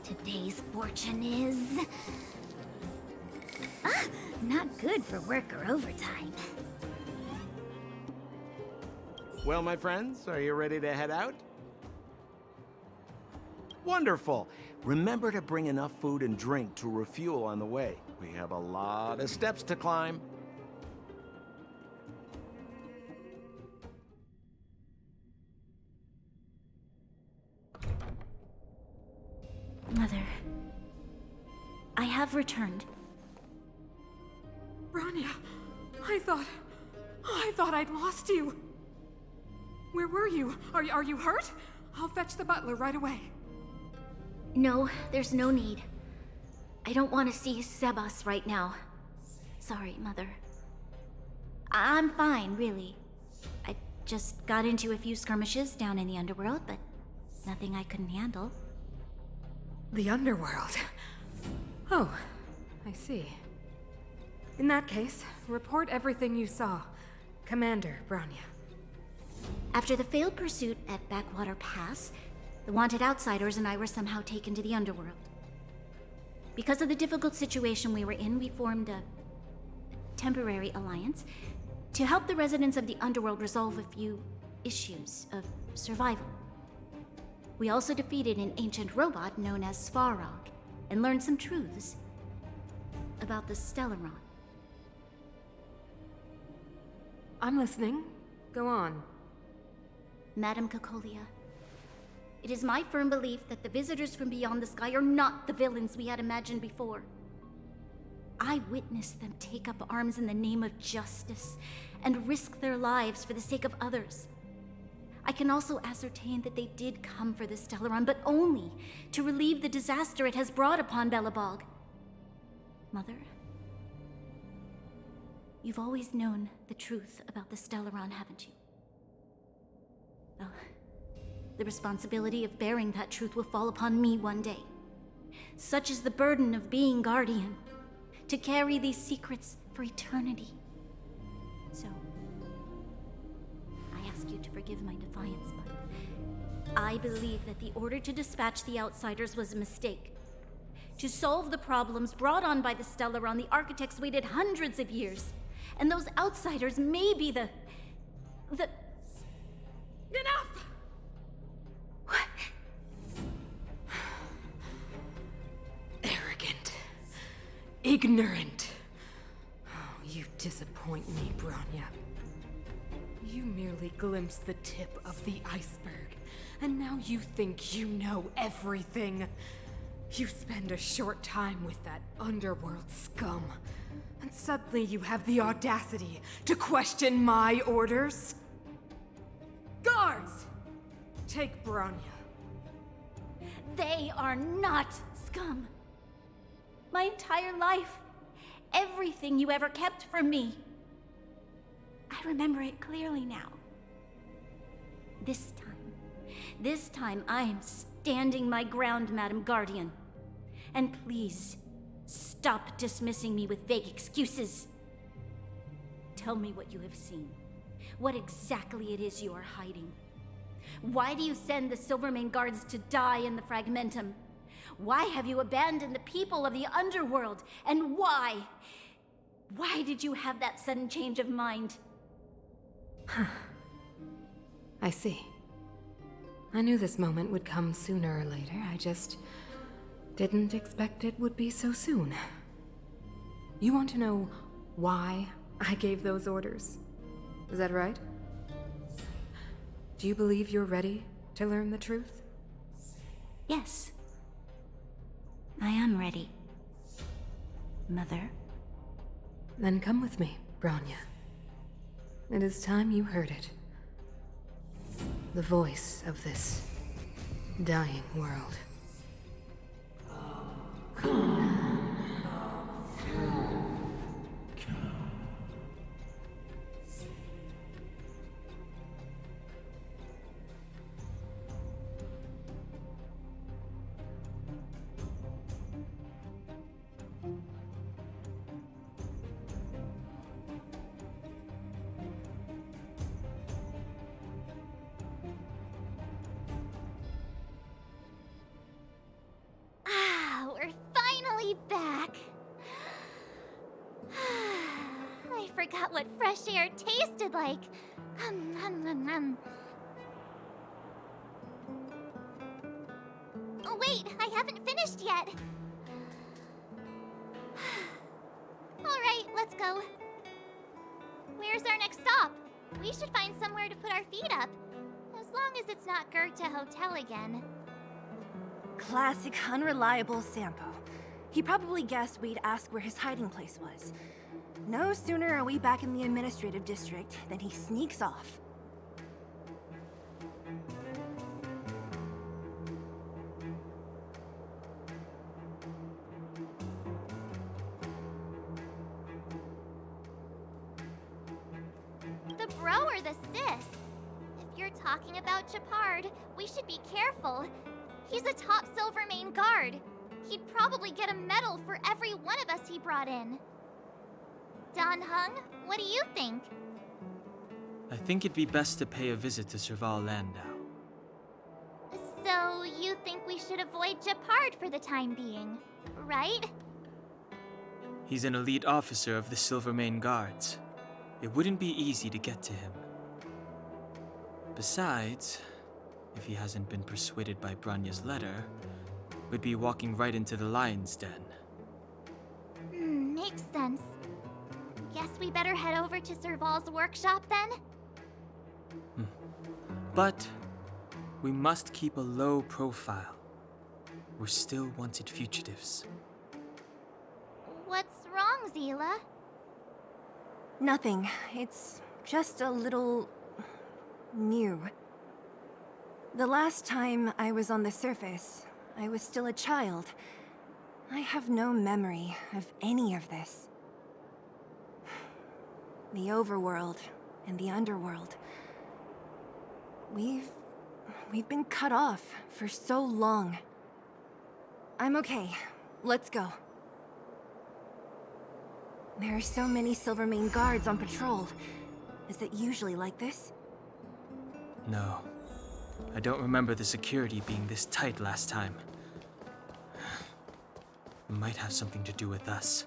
Today's fortune is... not good for work or overtime. Well, my friends, are you ready to head out? Wonderful! Remember to bring enough food and drink to refuel on the way. We have a lot of steps to climb. Mother, I have returned. Bronya, I thought I'd lost you. Where were you? Are you hurt? I'll fetch the butler right away. No, there's no need. I don't want to see Sebas right now. Sorry, Mother. I'm fine, really. I just got into a few skirmishes down in the underworld, but nothing I couldn't handle. The underworld? Oh, I see. In that case, report everything you saw. Commander Bronya. After the failed pursuit at Backwater Pass, the wanted outsiders and I were somehow taken to the underworld. Because of the difficult situation we were in, we formed a temporary alliance to help the residents of the underworld resolve a few issues of survival. We also defeated an ancient robot known as Svarog and learned some truths about the Stellaron. I'm listening. Go on. Madam Cocolia, it is my firm belief that the visitors from beyond the sky are not the villains we had imagined before. I witnessed them take up arms in the name of justice and risk their lives for the sake of others. I can also ascertain that they did come for the Stellaron, but only to relieve the disaster it has brought upon Belobog. Mother, you've always known the truth about the Stellaron, haven't you? Well, the responsibility of bearing that truth will fall upon me one day. Such is the burden of being Guardian, to carry these secrets for eternity. So, I ask you to forgive my defiance, but I believe that the order to dispatch the outsiders was a mistake. To solve the problems brought on by the Stellaron, the architects waited hundreds of years, and those outsiders may be the... Enough! What? Arrogant. Ignorant. Oh, you disappoint me, Bronya. You merely glimpsed the tip of the iceberg, and now you think you know everything. You spend a short time with that underworld scum, and suddenly you have the audacity to question my orders? Guards! Take Bronya. They are not scum. My entire life, everything you ever kept from me. I remember it clearly now. This time I am standing my ground, Madam Guardian. And please, stop dismissing me with vague excuses. Tell me what you have seen. What exactly it is you are hiding. Why do you send the Silvermane guards to die in the Fragmentum? Why have you abandoned the people of the underworld? And why? Why did you have that sudden change of mind? I see. I knew this moment would come sooner or later. I just didn't expect it would be so soon. You want to know why I gave those orders? Is that right? Do you believe you're ready to learn the truth? Yes. I am ready. Mother? Then come with me, Bronya. It is time you heard it. The voice of this dying world. forgot what fresh air tasted like. Oh, wait, I haven't finished yet. Alright, let's go. Where's our next stop? We should find somewhere to put our feet up. As long as it's not Goethe Hotel again. Classic unreliable Sampo. He probably guessed we'd ask where his hiding place was. No sooner are we back in the administrative district than he sneaks off. The bro or the sis? If you're talking about Chapard, we should be careful. He's a top Silvermane guard. He'd probably get a medal for every one of us he brought in. Don Hung, what do you think? I think it'd be best to pay a visit to Serval Landau. So, you think we should avoid Chapard for the time being, right? He's an elite officer of the Silvermane Guards. It wouldn't be easy to get to him. Besides, if he hasn't been persuaded by Branya's letter, we'd be walking right into the lion's den. Makes sense. Guess we better head over to Serval's workshop then? But we must keep a low profile. We're still wanted fugitives. What's wrong, Zila? Nothing. It's just a little... new. The last time I was on the surface, I was still a child. I have no memory of any of this. The overworld and the underworld. We've been cut off for so long. I'm okay. Let's go. There are so many Silvermane guards on patrol. Is it usually like this? No. I don't remember the security being this tight last time. It might have something to do with us.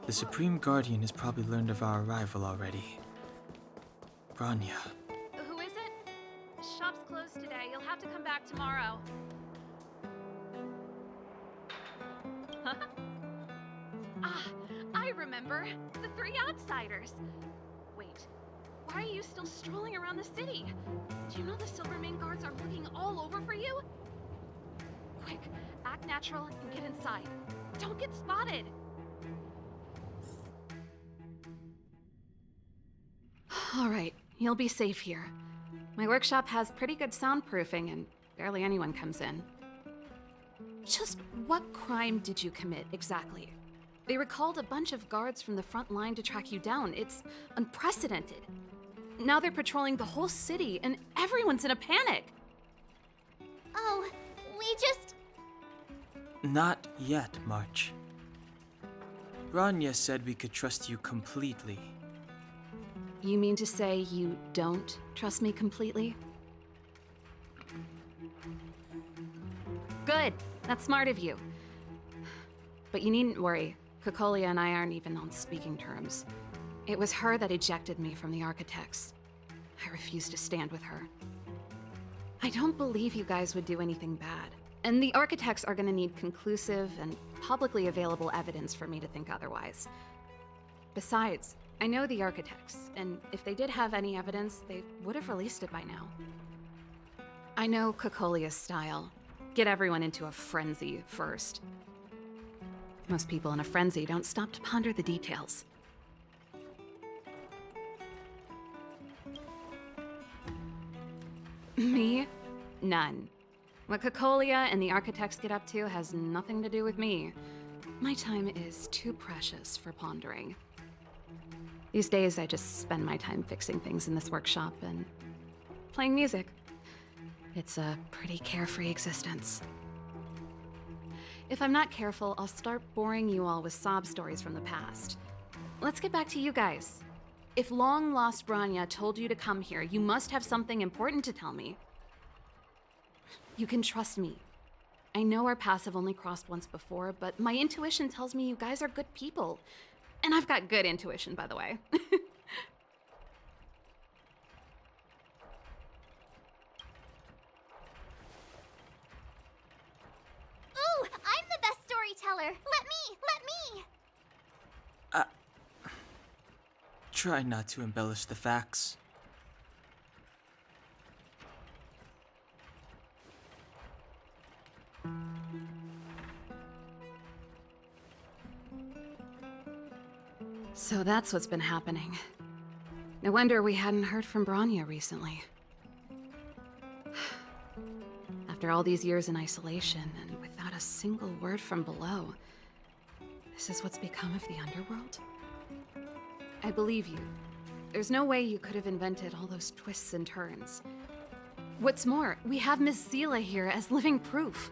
The Supreme Guardian has probably learned of our arrival already. Branya. Who is it? Shop's closed today. You'll have to come back tomorrow. I remember. The three outsiders. Wait, why are you still strolling around the city? Do you know the Silvermane guards are looking all over for you? Quick, act natural and get inside. Don't get spotted. All right, you'll be safe here. My workshop has pretty good soundproofing and barely anyone comes in. Just what crime did you commit exactly? They recalled a bunch of guards from the front line to track you down. It's unprecedented. Now they're patrolling the whole city and everyone's in a panic. Oh, we just... Not yet, March. Branya said we could trust you completely. You mean to say you don't trust me completely? Good. That's smart of you. But you needn't worry. Kokolia and I aren't even on speaking terms. It was her that ejected me from the Architects. I refuse to stand with her. I don't believe you guys would do anything bad. And the Architects are gonna need conclusive and publicly available evidence for me to think otherwise. Besides, I know the Architects, and if they did have any evidence, they would have released it by now. I know Kokolia's style. Get everyone into a frenzy first. Most people in a frenzy don't stop to ponder the details. Me? None. What Kokolia and the Architects get up to has nothing to do with me. My time is too precious for pondering. These days, I just spend my time fixing things in this workshop and playing music. It's a pretty carefree existence. If I'm not careful, I'll start boring you all with sob stories from the past. Let's get back to you guys. If long-lost Branya told you to come here, you must have something important to tell me. You can trust me. I know our paths have only crossed once before, but my intuition tells me you guys are good people. And I've got good intuition, by the way. Ooh, I'm the best storyteller. Let me. Try not to embellish the facts. So that's what's been happening. No wonder we hadn't heard from Bronya recently. After all these years in isolation and without a single word from below, this is what's become of the underworld? I believe you. There's no way you could have invented all those twists and turns. What's more, we have Miss Zila here as living proof.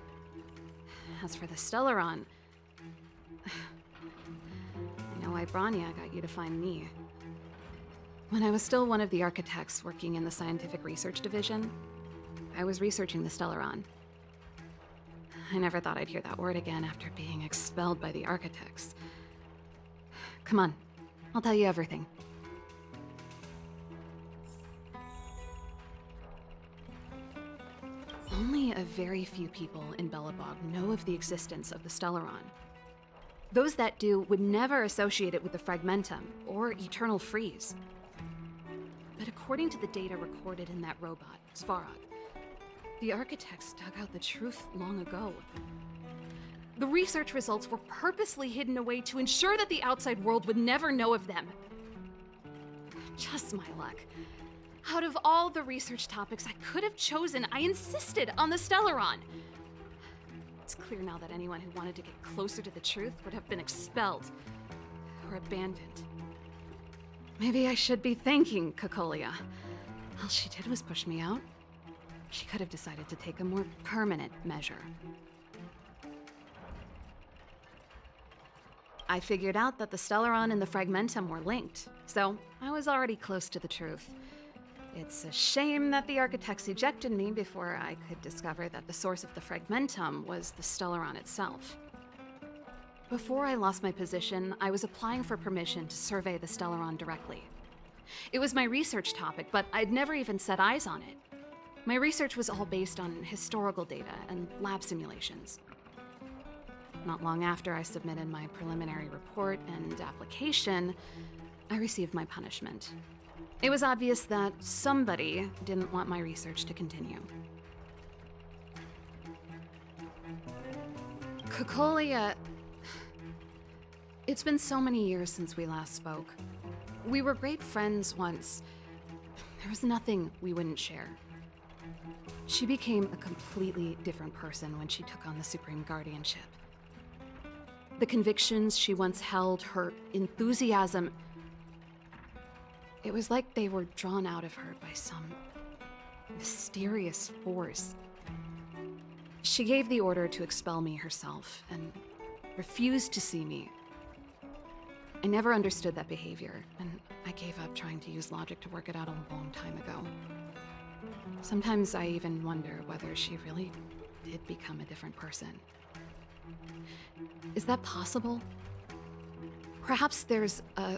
As for the Stellaron, I know why Bronya got you to find me. When I was still one of the architects working in the scientific research division, I was researching the Stellaron. I never thought I'd hear that word again after being expelled by the architects. Come on, I'll tell you everything. Only a very few people in Belobog know of the existence of the Stellaron. Those that do would never associate it with the Fragmentum or Eternal Freeze. But according to the data recorded in that robot, Svarog, the architects dug out the truth long ago. The research results were purposely hidden away to ensure that the outside world would never know of them. Just my luck. Out of all the research topics I could have chosen, I insisted on the Stellaron. It's clear now that anyone who wanted to get closer to the truth would have been expelled or abandoned. Maybe I should be thanking Cocolia. All she did was push me out. She could have decided to take a more permanent measure. I figured out that the Stellaron and the Fragmentum were linked, so I was already close to the truth. It's a shame that the architects ejected me before I could discover that the source of the Fragmentum was the Stellaron itself. Before I lost my position, I was applying for permission to survey the Stellaron directly. It was my research topic, but I'd never even set eyes on it. My research was all based on historical data and lab simulations. Not long after I submitted my preliminary report and application, I received my punishment. It was obvious that somebody didn't want my research to continue. Cocolia... It's been so many years since we last spoke. We were great friends once. There was nothing we wouldn't share. She became a completely different person when she took on the Supreme Guardianship. The convictions she once held, her enthusiasm... It was like they were drawn out of her by some mysterious force. She gave the order to expel me herself and refused to see me. I never understood that behavior, and I gave up trying to use logic to work it out a long time ago. Sometimes I even wonder whether she really did become a different person. Is that possible? Perhaps there's a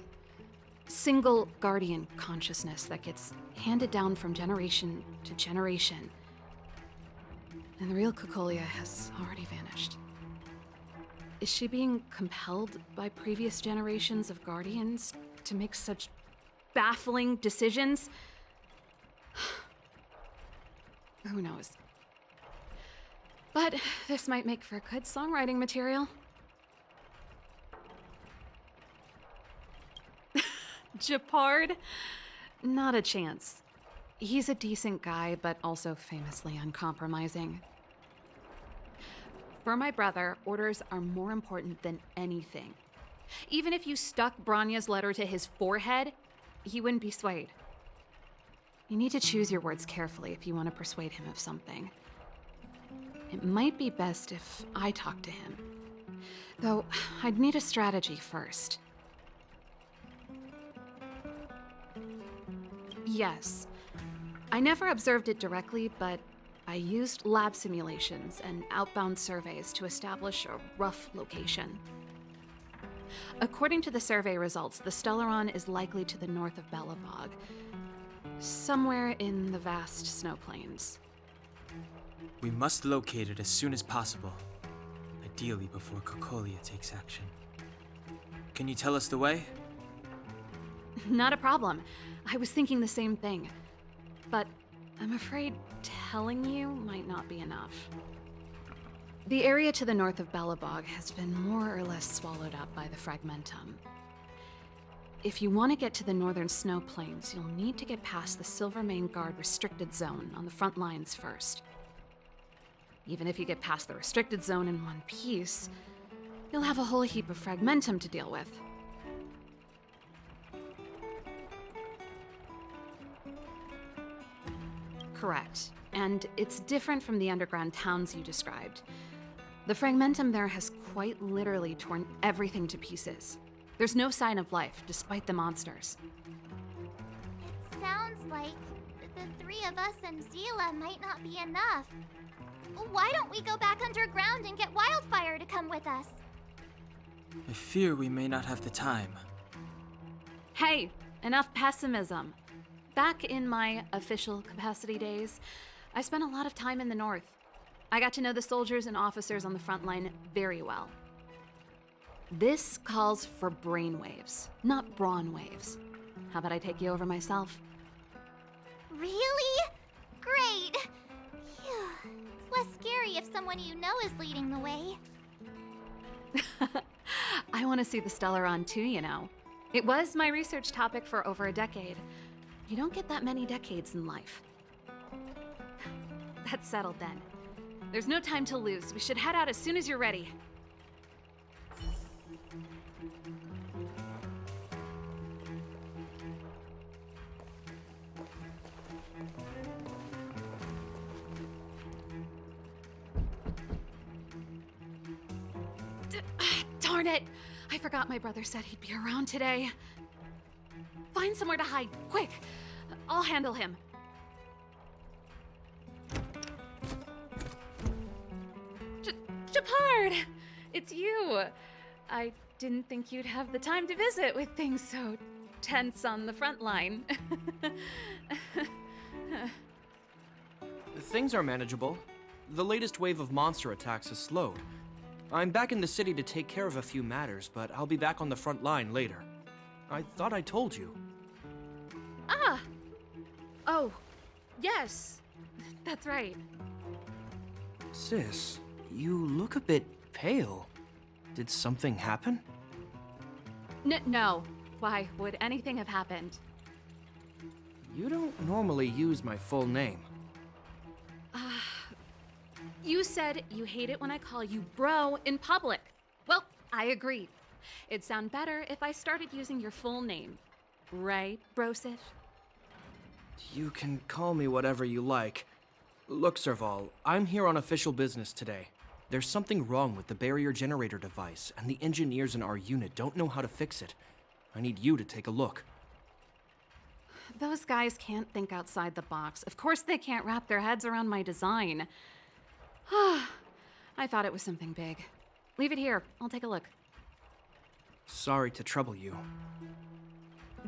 single guardian consciousness that gets handed down from generation to generation, and the real Cocolia has already vanished. Is she being compelled by previous generations of guardians to make such baffling decisions? Who knows? But this might make for good songwriting material. Japard? Not a chance. He's a decent guy, but also famously uncompromising. For my brother, orders are more important than anything. Even if you stuck Bronya's letter to his forehead, he wouldn't be swayed. You need to choose your words carefully if you want to persuade him of something. It might be best if I talk to him. Though, I'd need a strategy first. Yes. I never observed it directly, but I used lab simulations and outbound surveys to establish a rough location. According to the survey results, the Stellaron is likely to the north of Belobog, somewhere in the vast snow plains. We must locate it as soon as possible, ideally before Cocolia takes action. Can you tell us the way? Not a problem. I was thinking the same thing. But I'm afraid telling you might not be enough. The area to the north of Belobog has been more or less swallowed up by the Fragmentum. If you want to get to the northern snow plains, you'll need to get past the Silvermane Guard restricted zone on the front lines first. Even if you get past the restricted zone in one piece, you'll have a whole heap of Fragmentum to deal with. Correct. And it's different from the underground towns you described. The Fragmentum there has quite literally torn everything to pieces. There's no sign of life, despite the monsters. It sounds like the three of us and Zila might not be enough. Why don't we go back underground and get Wildfire to come with us? I fear we may not have the time. Hey, enough pessimism. Back in my official capacity days, I spent a lot of time in the north. I got to know the soldiers and officers on the front line very well. This calls for brainwaves, not brawn waves. How about I take you over myself? Really? Great! Phew. It's less scary if someone you know is leading the way. I want to see the Stellaron too, you know. It was my research topic for over a decade. You don't get that many decades in life. That's settled then. There's no time to lose. We should head out as soon as you're ready. Darn it! I forgot my brother said he'd be around today. Find somewhere to hide, quick! I'll handle him. Japard! It's you! I didn't think you'd have the time to visit with things so tense on the front line. Things are manageable. The latest wave of monster attacks has slowed. I'm back in the city to take care of a few matters, but I'll be back on the front line later. I thought I told you. Ah! Oh, yes. That's right. Sis, you look a bit pale. Did something happen? No. Why would anything have happened? You don't normally use my full name. You said you hate it when I call you bro in public. Well, I agree. It'd sound better if I started using your full name. Right, Brosif? You can call me whatever you like. Look, Serval, I'm here on official business today. There's something wrong with the barrier generator device, and the engineers in our unit don't know how to fix it. I need you to take a look. Those guys can't think outside the box. Of course they can't wrap their heads around my design. I thought it was something big. Leave it here. I'll take a look. Sorry to trouble you.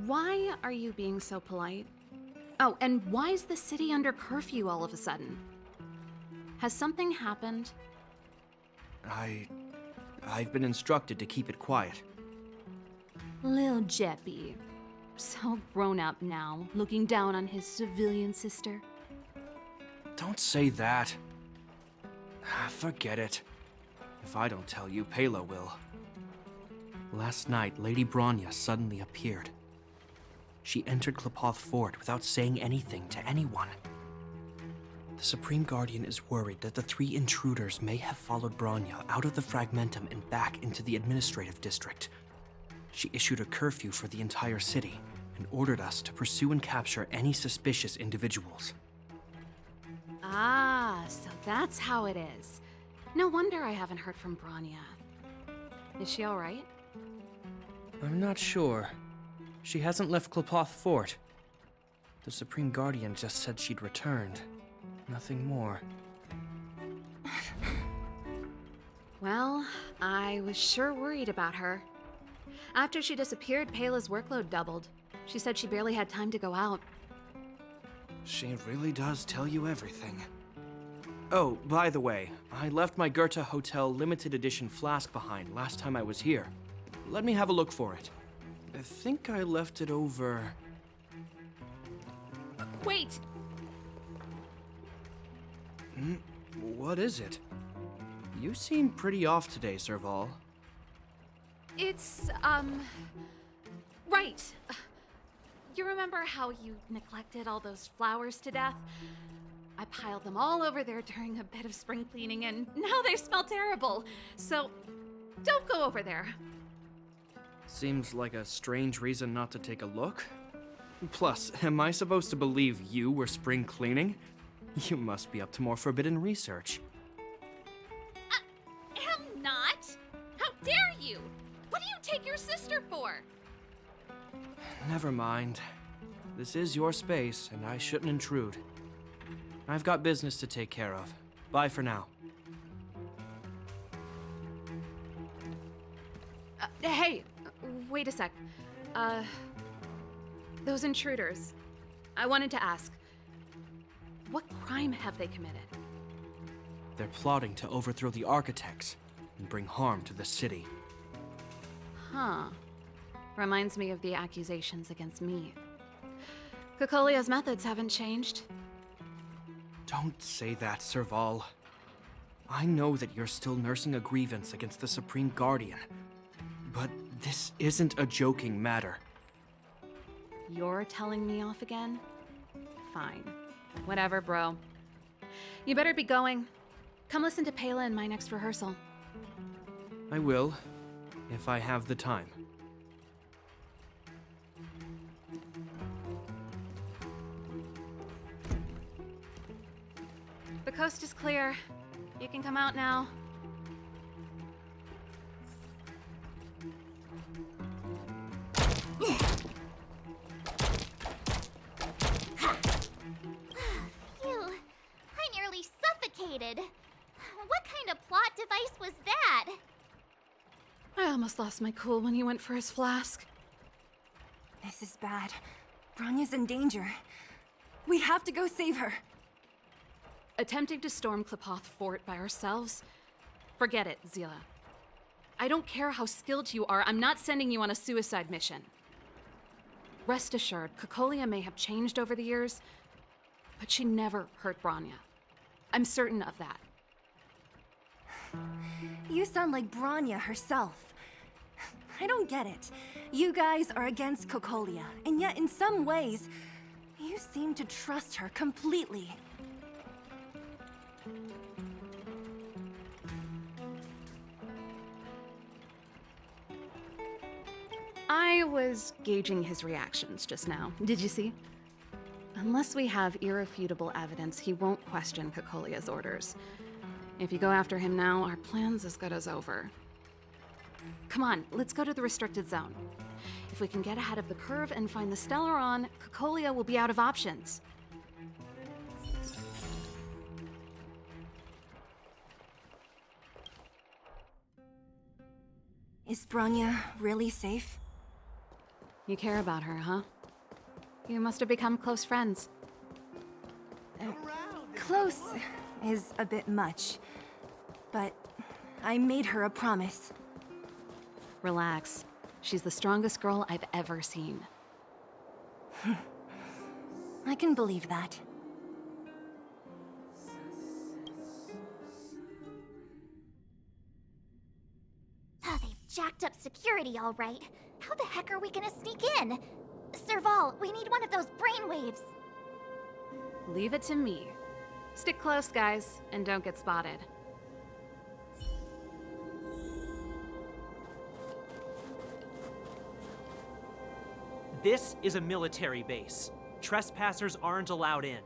Why are you being so polite? Oh, and why is the city under curfew all of a sudden? Has something happened? I've been instructed to keep it quiet. Lil Jeppy. So grown up now, looking down on his civilian sister. Don't say that. Forget it. If I don't tell you, Pela will. Last night, Lady Bronya suddenly appeared. She entered Klepoth Fort without saying anything to anyone. The Supreme Guardian is worried that the three intruders may have followed Bronya out of the Fragmentum and back into the administrative district. She issued a curfew for the entire city and ordered us to pursue and capture any suspicious individuals. Ah, so that's how it is. No wonder I haven't heard from Bronya. Is she all right? I'm not sure. She hasn't left Klepoth Fort. The Supreme Guardian just said she'd returned. Nothing more. Well, I was sure worried about her. After she disappeared, Payla's workload doubled. She said she barely had time to go out. She really does tell you everything. Oh, by the way, I left my Goethe Hotel limited edition flask behind last time I was here. Let me have a look for it. I think I left it over... Wait! What is it? You seem pretty off today, Serval. It's, right. You remember how you neglected all those flowers to death? I piled them all over there during a bit of spring cleaning, and now they smell terrible. So, don't go over there. Seems like a strange reason not to take a look. Plus, am I supposed to believe you were spring cleaning? You must be up to more forbidden research. Am not? How dare you? What do you take your sister for? Never mind. This is your space, and I shouldn't intrude. I've got business to take care of. Bye for now. Hey, wait a sec. Those intruders. I wanted to ask, what crime have they committed? They're plotting to overthrow the architects and bring harm to the city. Huh. Reminds me of the accusations against me. Cocolia's methods haven't changed. Don't say that, Serval. I know that you're still nursing a grievance against the Supreme Guardian, but this isn't a joking matter. You're telling me off again? Fine. Whatever, bro. You better be going. Come listen to Payla in my next rehearsal. I will, if I have the time. The coast is clear. You can come out now. Phew, I nearly suffocated. What kind of plot device was that? I almost lost my cool when he went for his flask. This is bad. Bronya's in danger. We have to go save her. Attempting to storm Klipoth Fort by ourselves? Forget it, Zila. I don't care how skilled you are, I'm not sending you on a suicide mission. Rest assured, Cocolia may have changed over the years, but she never hurt Bronya. I'm certain of that. You sound like Bronya herself. I don't get it. You guys are against Cocolia, and yet in some ways, you seem to trust her completely. I was gauging his reactions just now. Did you see? Unless we have irrefutable evidence, he won't question Cocolia's orders. If you go after him now, our plan's as good as over. Come on, let's go to the restricted zone. If we can get ahead of the curve and find the Stellaron, Cocolia will be out of options. Is Bronya really safe? You care about her, huh? You must have become close friends. Close is a bit much, but I made her a promise. Relax. She's the strongest girl I've ever seen. I can believe that. Oh, they've jacked up security all right. How the heck are we gonna sneak in? Serval, we need one of those brainwaves. Leave it to me. Stick close, guys, and don't get spotted. This is a military base. Trespassers aren't allowed in.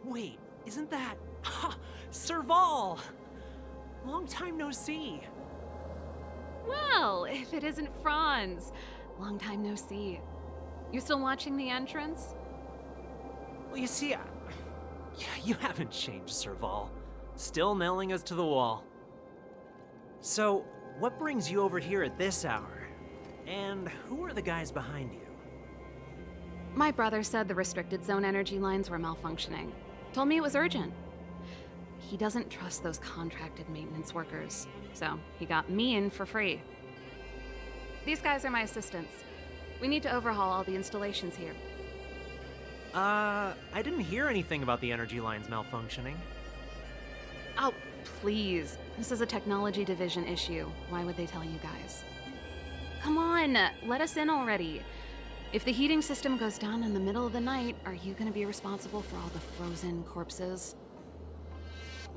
Wait, isn't that... Ha! Serval! Long time no see. Well, if it isn't Franz. Long time no see. You still watching the entrance? Well, you see, you haven't changed, Serval. Still nailing us to the wall. So, what brings you over here at this hour? And who are the guys behind you? My brother said the restricted zone energy lines were malfunctioning. Told me it was urgent. He doesn't trust those contracted maintenance workers, so he got me in for free. These guys are my assistants. We need to overhaul all the installations here. I didn't hear anything about the energy lines malfunctioning. Oh, please. This is a technology division issue. Why would they tell you guys? Come on, let us in already. If the heating system goes down in the middle of the night, are you gonna be responsible for all the frozen corpses?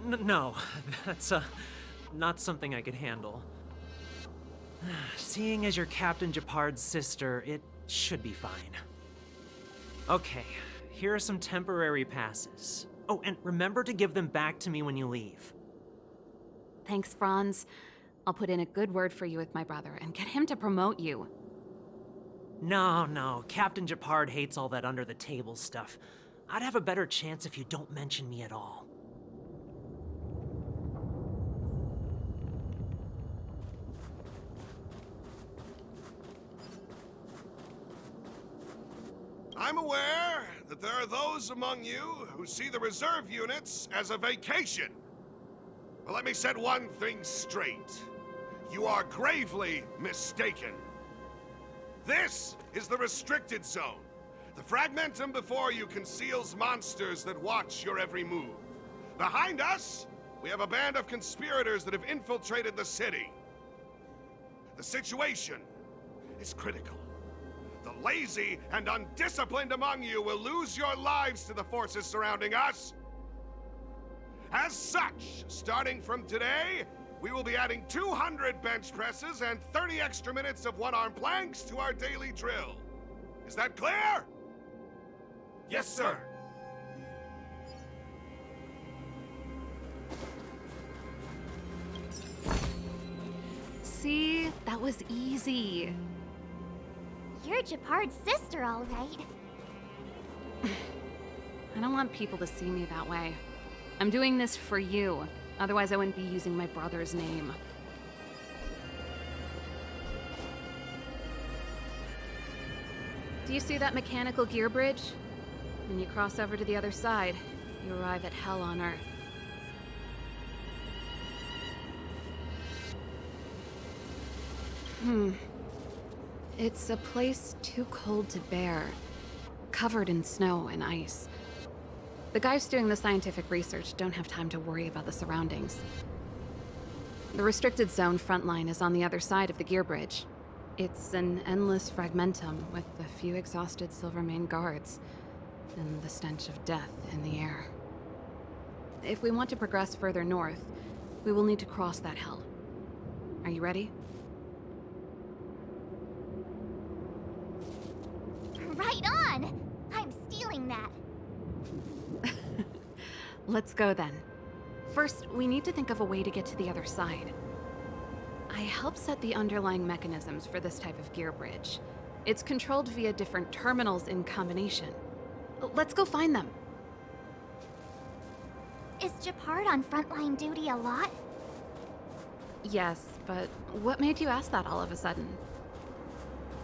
No, that's, not something I could handle. Seeing as you're Captain Japard's sister, it should be fine. Okay, here are some temporary passes. Oh, and remember to give them back to me when you leave. Thanks, Franz. I'll put in a good word for you with my brother and get him to promote you. No, Captain Japard hates all that under-the-table stuff. I'd have a better chance if you don't mention me at all. I'm aware that there are those among you who see the reserve units as a vacation. Well, let me set one thing straight. You are gravely mistaken. This is the restricted zone. The fragmentum before you conceals monsters that watch your every move. Behind us, we have a band of conspirators that have infiltrated the city. The situation is critical. The lazy and undisciplined among you will lose your lives to the forces surrounding us. As such, starting from today, we will be adding 200 bench presses and 30 extra minutes of one-arm planks to our daily drill. Is that clear? Yes, sir. See? That was easy. You're Japard's sister, all right. I don't want people to see me that way. I'm doing this for you. Otherwise, I wouldn't be using my brother's name. Do you see that mechanical gear bridge? When you cross over to the other side, you arrive at Hell on Earth. It's a place too cold to bear, covered in snow and ice. The guys doing the scientific research don't have time to worry about the surroundings. The restricted zone front line is on the other side of the gear bridge. It's an endless fragmentum with a few exhausted Silvermane guards and the stench of death in the air. If we want to progress further north, we will need to cross that hell. Are you ready? Right on! I'm stealing that. Let's go then. First, we need to think of a way to get to the other side. I helped set the underlying mechanisms for this type of gear bridge. It's controlled via different terminals in combination. Let's go find them. Is Japard on frontline duty a lot? Yes, but what made you ask that all of a sudden?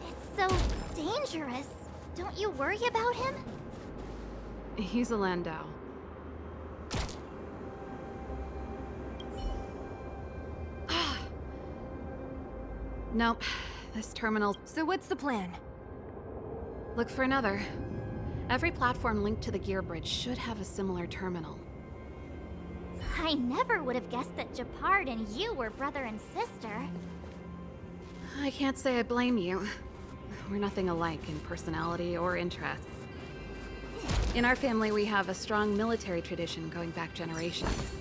It's so dangerous. Don't you worry about him? He's a Landau. Nope, this terminal. So what's the plan? Look for another. Every platform linked to the gear bridge should have a similar terminal. I never would have guessed that Japard and you were brother and sister. I can't say I blame you. We're nothing alike in personality or interests. In our family, we have a strong military tradition going back generations.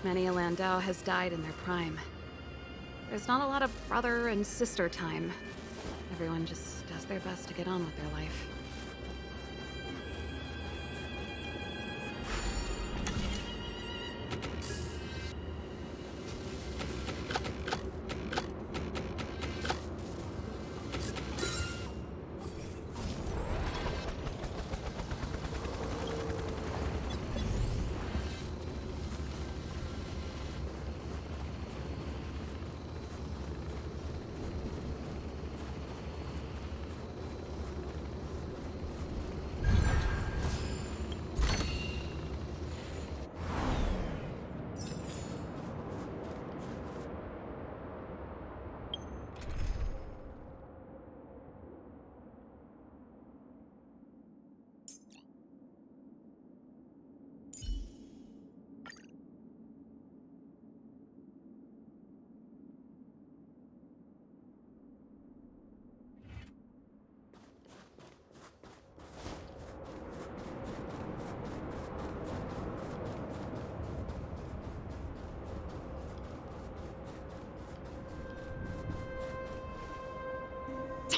Many a Landau has died in their prime. There's not a lot of brother and sister time. Everyone just does their best to get on with their life.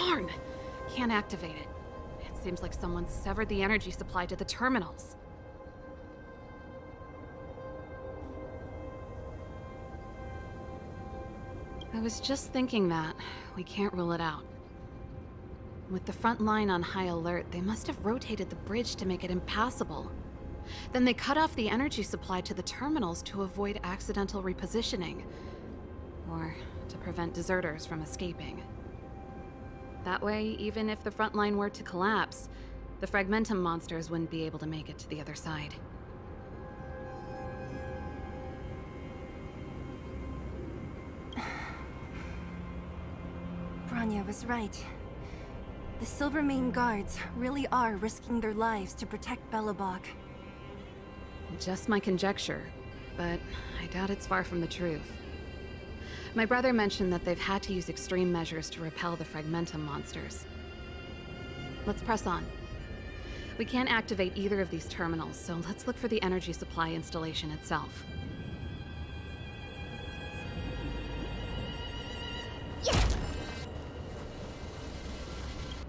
Darn! Can't activate it. It seems like someone severed the energy supply to the terminals. I was just thinking that. We can't rule it out. With the front line on high alert, they must have rotated the bridge to make it impassable. Then they cut off the energy supply to the terminals to avoid accidental repositioning. Or to prevent deserters from escaping. That way, even if the front line were to collapse, the Fragmentum monsters wouldn't be able to make it to the other side. Bronya was right. The Silvermane guards really are risking their lives to protect Belobog. Just my conjecture, but I doubt it's far from the truth. My brother mentioned that they've had to use extreme measures to repel the Fragmentum monsters. Let's press on. We can't activate either of these terminals, so let's look for the energy supply installation itself.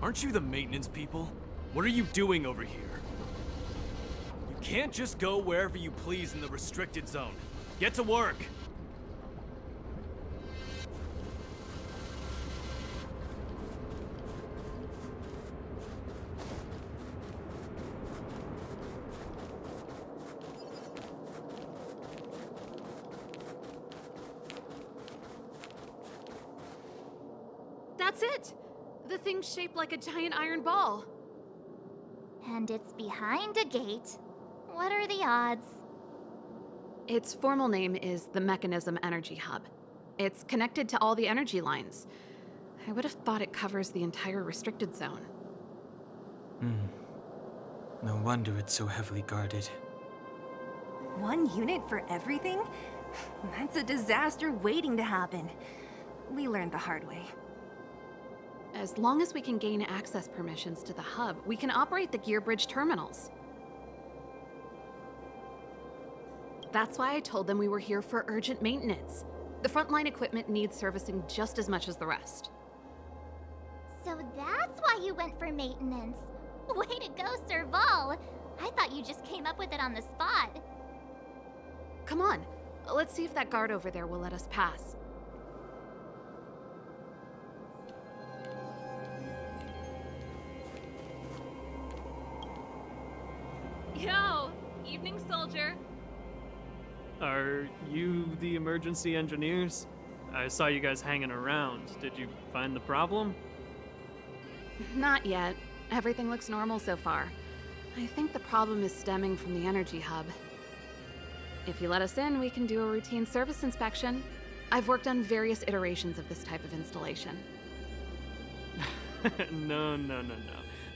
Aren't you the maintenance people? What are you doing over here? You can't just go wherever you please in the restricted zone. Get to work! That's it! The thing's shaped like a giant iron ball. And it's behind a gate. What are the odds? Its formal name is the Mechanism Energy Hub. It's connected to all the energy lines. I would have thought it covers the entire restricted zone. No wonder it's so heavily guarded. One unit for everything? That's a disaster waiting to happen. We learned the hard way. As long as we can gain access permissions to the hub, we can operate the gear bridge terminals. That's why I told them we were here for urgent maintenance. The frontline equipment needs servicing just as much as the rest. So that's why you went for maintenance. Way to go, Serval! I thought you just came up with it on the spot. Come on, let's see if that guard over there will let us pass. Yo! Evening, soldier. Are you the emergency engineers? I saw you guys hanging around. Did you find the problem? Not yet. Everything looks normal so far. I think the problem is stemming from the energy hub. If you let us in, we can do a routine service inspection. I've worked on various iterations of this type of installation. No.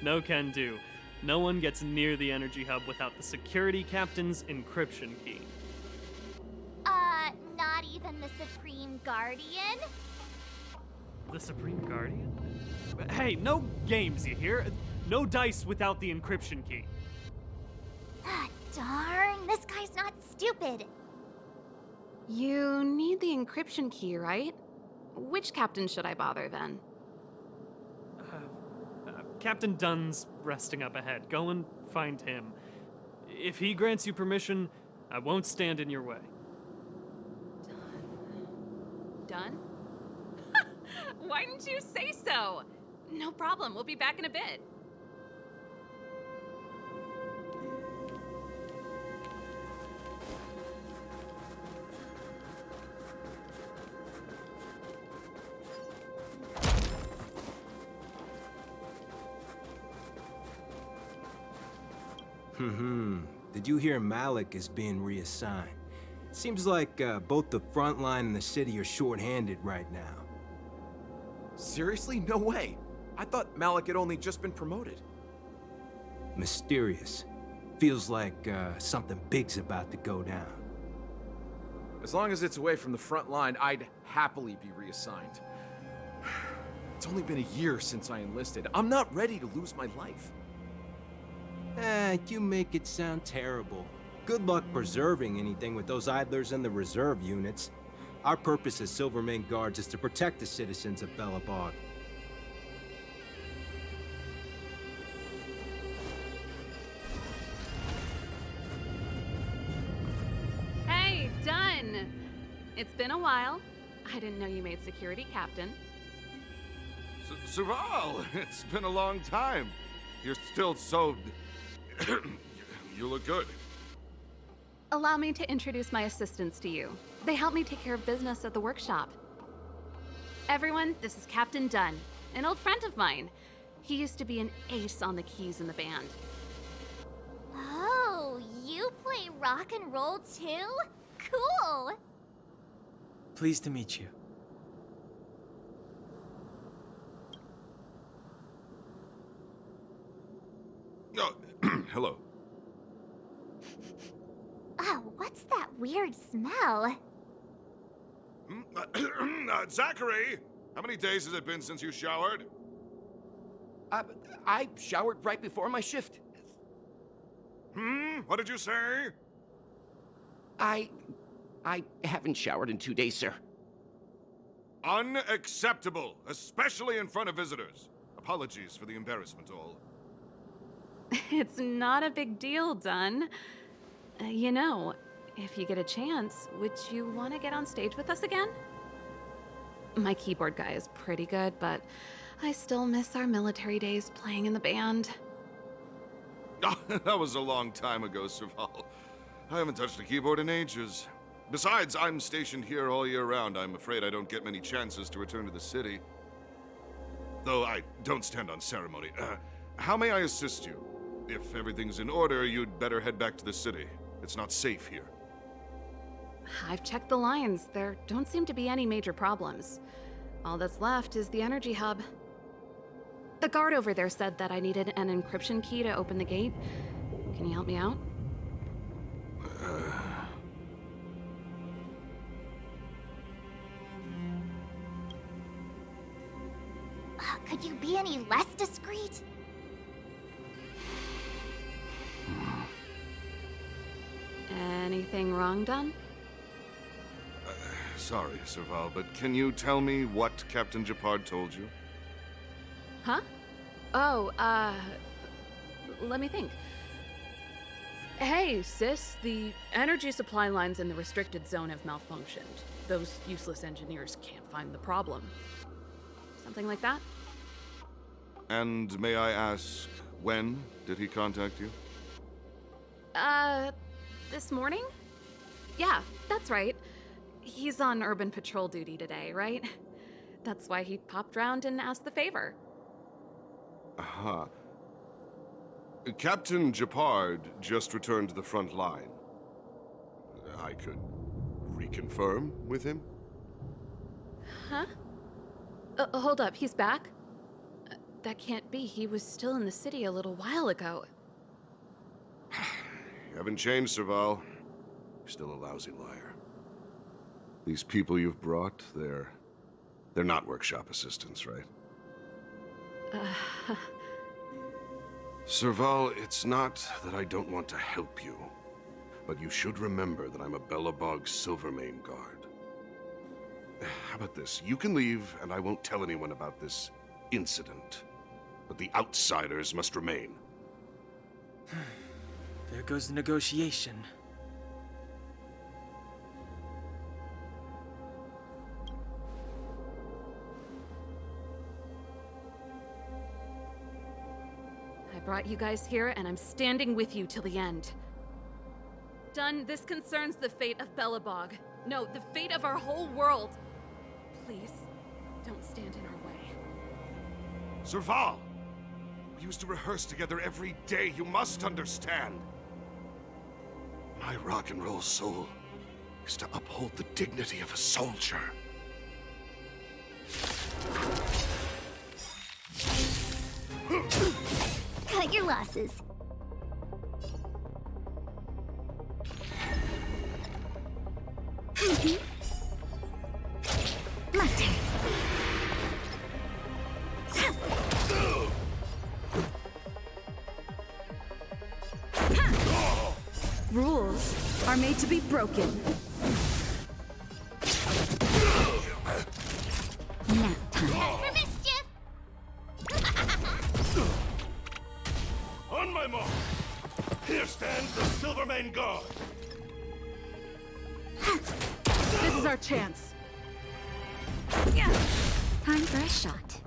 No can do. No one gets near the energy hub without the security captain's encryption key. Not even the Supreme Guardian? The Supreme Guardian? Hey, no games, you hear? No dice without the encryption key. Ah, darn, this guy's not stupid. You need the encryption key, right? Which captain should I bother then? Captain Dunn's resting up ahead. Go and find him. If he grants you permission, I won't stand in your way. Done? Why didn't you say so? No problem, we'll be back in a bit. Did you hear Malik is being reassigned? Seems like both the front line and the city are short-handed right now. Seriously? No way. I thought Malik had only just been promoted. Mysterious. Feels like something big's about to go down. As long as it's away from the front line, I'd happily be reassigned. It's only been a year since I enlisted. I'm not ready to lose my life. You make it sound terrible. Good luck preserving anything with those idlers and the reserve units. Our purpose as Silvermane Guards is to protect the citizens of Belobog. It's been a while. I didn't know you made security captain. Serval, it's been a long time. You're still so... You look good. Allow me to introduce my assistants to you. They help me take care of business at the workshop. Everyone, this is Captain Dunn, an old friend of mine. He used to be an ace on the keys in the band. Oh, you play rock and roll too? Cool! Pleased to meet you. Oh, hello. Oh, what's that weird smell? Zachary! How many days has it been since you showered? I showered right before my shift. What did you say? I haven't showered in 2 days, sir. Unacceptable, especially in front of visitors. Apologies for the embarrassment, all. It's not a big deal, Dunn. You know, if you get a chance, would you want to get on stage with us again? My keyboard guy is pretty good, but I still miss our military days playing in the band. That was a long time ago, Serval. I haven't touched a keyboard in ages. Besides, I'm stationed here all year round. I'm afraid I don't get many chances to return to the city. Though I don't stand on ceremony. How may I assist you? If everything's in order, you'd better head back to the city. It's not safe here. I've checked the lines. There don't seem to be any major problems. All that's left is the energy hub. The guard over there said that I needed an encryption key to open the gate. Can you help me out? Could you be any less discreet? Anything wrong, Dunn? Sorry, Serval, but can you tell me what Captain Japard told you? Huh? Oh, let me think. Hey, sis, the energy supply lines in the restricted zone have malfunctioned. Those useless engineers can't find the problem. Something like that? And may I ask, when did he contact you? This morning? Yeah, that's right. He's on urban patrol duty today, right? That's why he popped round and asked the favor. Aha. Captain Japard just returned to the front line. I could reconfirm with him? Huh? Hold up, he's back? That can't be. He was still in the city a little while ago. You haven't changed, Serval. You're still a lousy liar. These people you've brought, they're not workshop assistants, right? Serval, it's not that I don't want to help you, but you should remember that I'm a Belobog Silvermane guard. How about this? You can leave, and I won't tell anyone about this incident. But the outsiders must remain. There goes the negotiation. I brought you guys here, and I'm standing with you till the end. Dunn, this concerns the fate of Belobog. No, the fate of our whole world. Please, don't stand in our way. Serval! We used to rehearse together every day, you must understand. My rock and roll soul is to uphold the dignity of a soldier. Cut your losses. My turn. Rules are made to be broken. Nap time. For mischief! On my mark! Here stands the Silvermane Guard! This This is our chance. Time for a shot.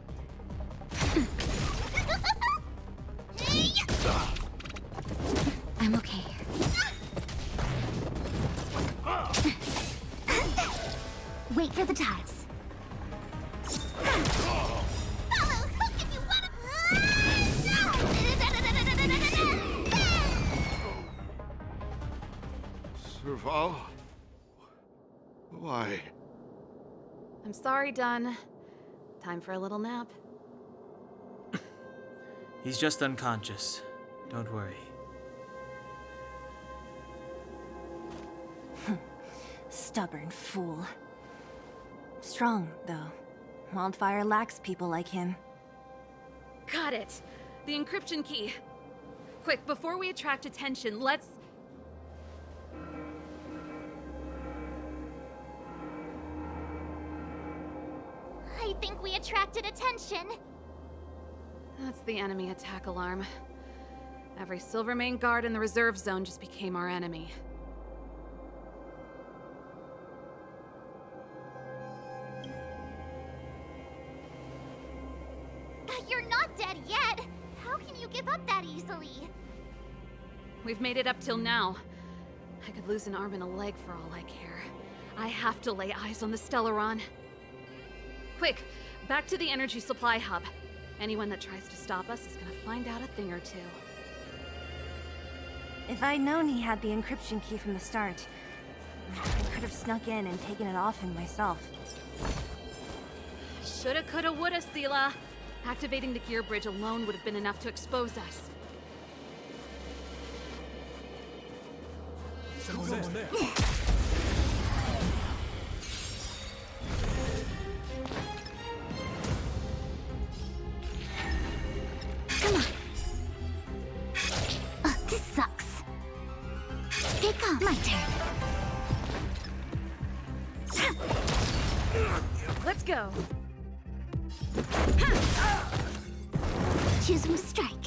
I'm okay. Wait for the tiles. Serval? Why? I'm sorry, Dunn. Time for a little nap. He's just unconscious. Don't worry. Stubborn fool. Strong, though. Wildfire lacks people like him. Got it. The encryption key. Quick, before we attract attention, let's... I think we attracted attention. That's the enemy attack alarm. Every Silvermane guard in the reserve zone just became our enemy. You're not dead yet. How can you give up that easily? We've made it up till now. I could lose an arm and a leg for all I care. I have to lay eyes on the Stellaron. Quick, back to the energy supply hub. Anyone that tries to stop us is gonna find out a thing or two. If I'd known he had the encryption key from the start, I could have snuck in and taken it off him myself. Shoulda, coulda, woulda, Sela. Activating the gear bridge alone would have been enough to expose us. Someone there. Come on. This sucks. Stay calm. My turn. Let's go. Choose from strike.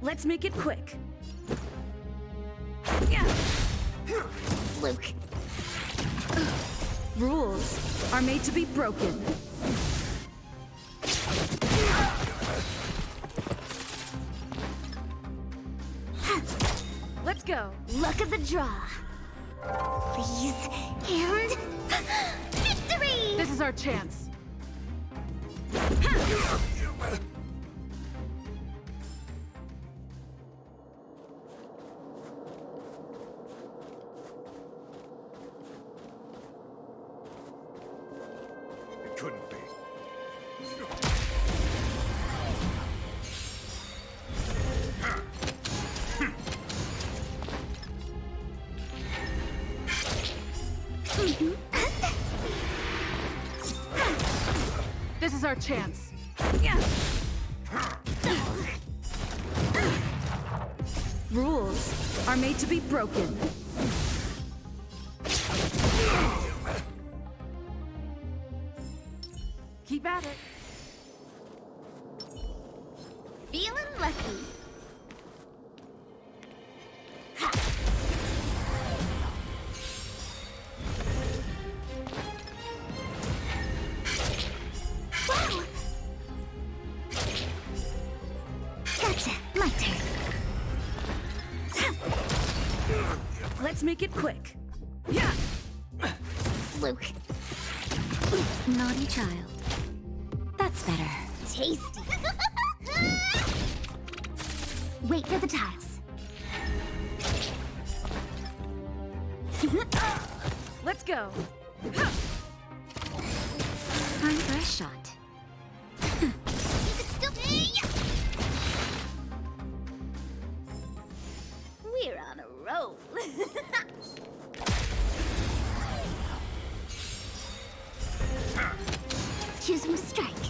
Let's make it quick. Luke. Rules are made to be broken. Let's go. Luck of the draw. Please. And... victory! This is our chance. It couldn't be. This is our chance. Rules are made to be broken. Keep at it. Feeling lucky. Wow! Gotcha. My turn. Let's make it quick. Luke. Naughty child. That's better. Tasty. Wait for the tiles. Let's go. Time for a shot. You could still... We're on a roll. Choose from strike.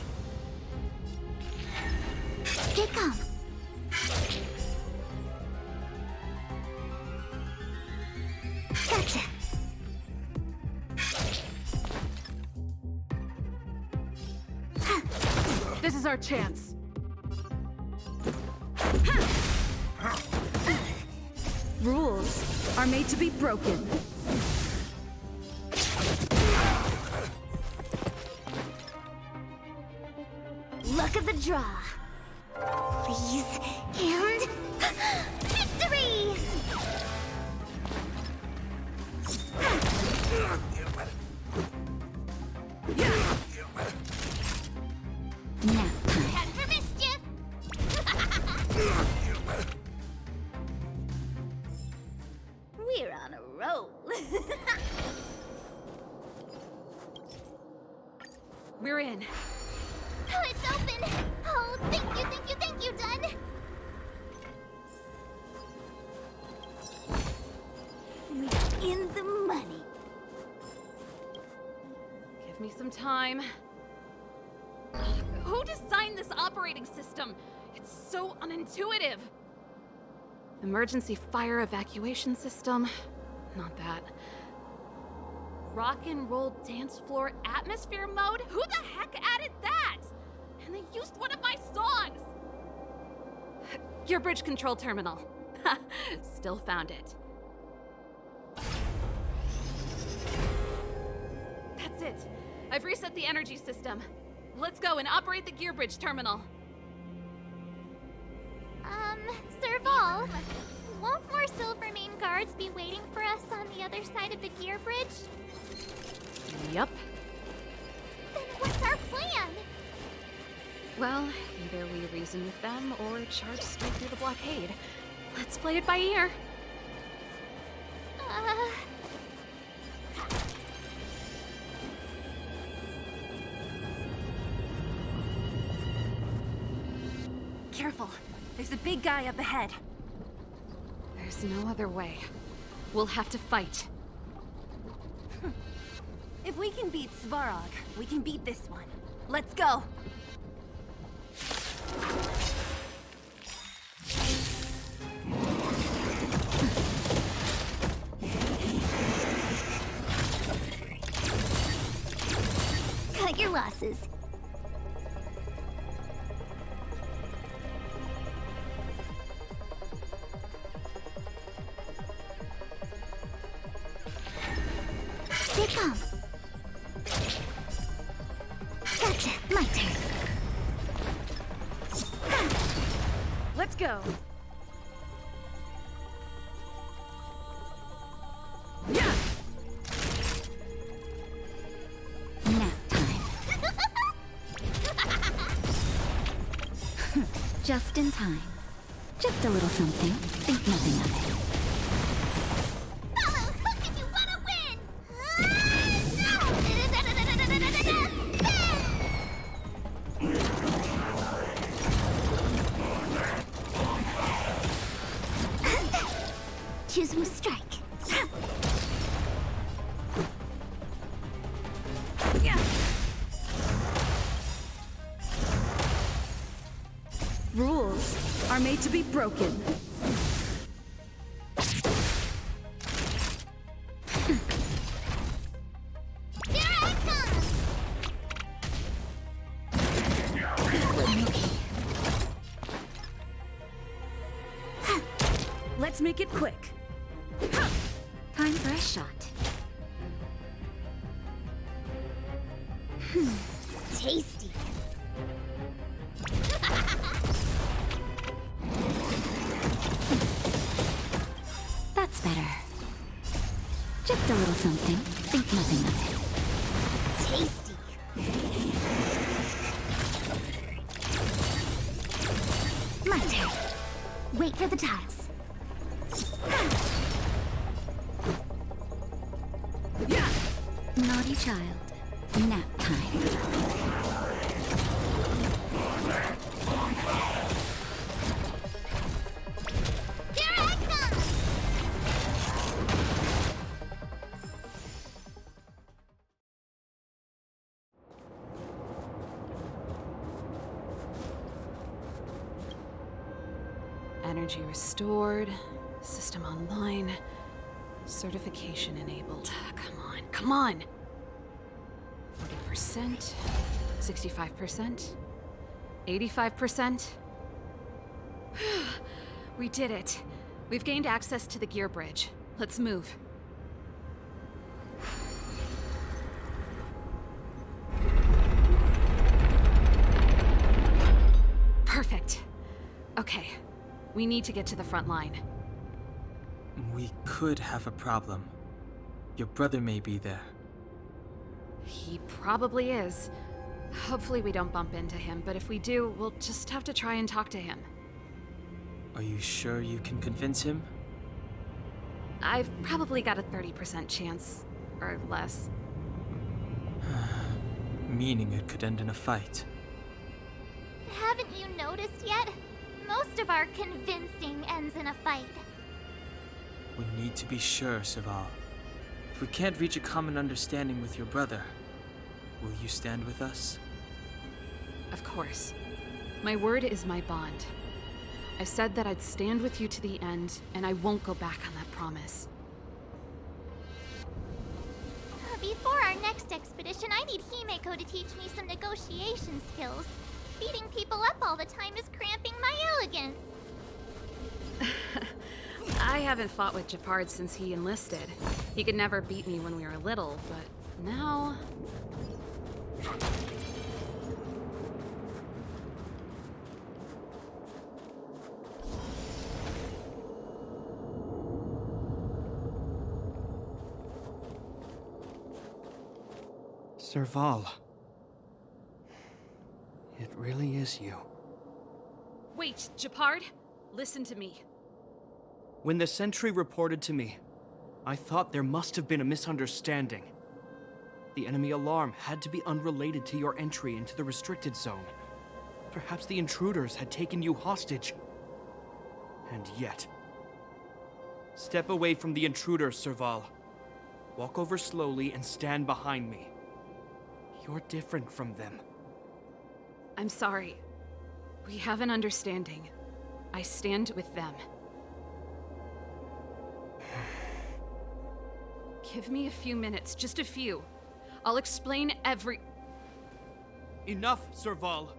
Stay calm. Gotcha. This is our chance. Rules are made to be broken. draw. Please, and victory! Now, Head for mischief! we're on a roll. We're in. Oh, it's open! Oh, thank you, Dun! We're in the money. Give me some time. Who designed this operating system? It's so unintuitive. Emergency fire evacuation system? Not that. Rock and roll dance floor atmosphere mode? Who the heck added that? And they used one of my songs! Gear bridge control terminal. Ha! Still found it. That's it. I've reset the energy system. Let's go and operate the gear bridge terminal. Serval, won't more Silvermane guards be waiting for us on the other side of the gear bridge? Yup. Then what's our plan? Well, either we reason with them or charge straight through the blockade. Let's play it by ear. Careful. There's a big guy up ahead. There's no other way. We'll have to fight. If we can beat Svarog, we can beat this one. Let's go! Cut your losses. Stay calm. Gotcha. My turn. Let's go. Yeah. Nap time. Just in time. Just a little something. Think nothing of it. Fellow, who can you wanna win? Choose who strike. Rules are made to be broken. Here I come! Let's make it quick. Time for a shot. Tasty. That's better. Just a little something. Think nothing of it. Tasty. My turn. Wait for the tiles. Naughty child. Nap time. Here I come! Energy restored. System online. Certification enabled. Come on, come on! 40%, 65%, 85%. We did it. We've gained access to the gear bridge. Let's move. We need to get to the front line. We could have a problem. Your brother may be there. He probably is. Hopefully we don't bump into him, but if we do, we'll just have to try and talk to him. Are you sure you can convince him? I've probably got a 30% chance, or less. Meaning it could end in a fight. Haven't you noticed yet? Most of our convincing ends in a fight. We need to be sure, Serval. If we can't reach a common understanding with your brother, will you stand with us? Of course. My word is my bond. I said that I'd stand with you to the end, and I won't go back on that promise. Before our next expedition, I need Himeko to teach me some negotiation skills. Beating people up all the time is cramping my elegance. I haven't fought with Japard since he enlisted. He could never beat me when we were little, but now... Serval. It really is you. Wait, Japard? Listen to me. When the sentry reported to me, I thought there must have been a misunderstanding. The enemy alarm had to be unrelated to your entry into the restricted zone. Perhaps the intruders had taken you hostage. And yet... Step away from the intruders, Serval. Walk over slowly and stand behind me. You're different from them. I'm sorry. We have an understanding. I stand with them. Give me a few minutes, just a few. I'll explain every... Enough, Serval.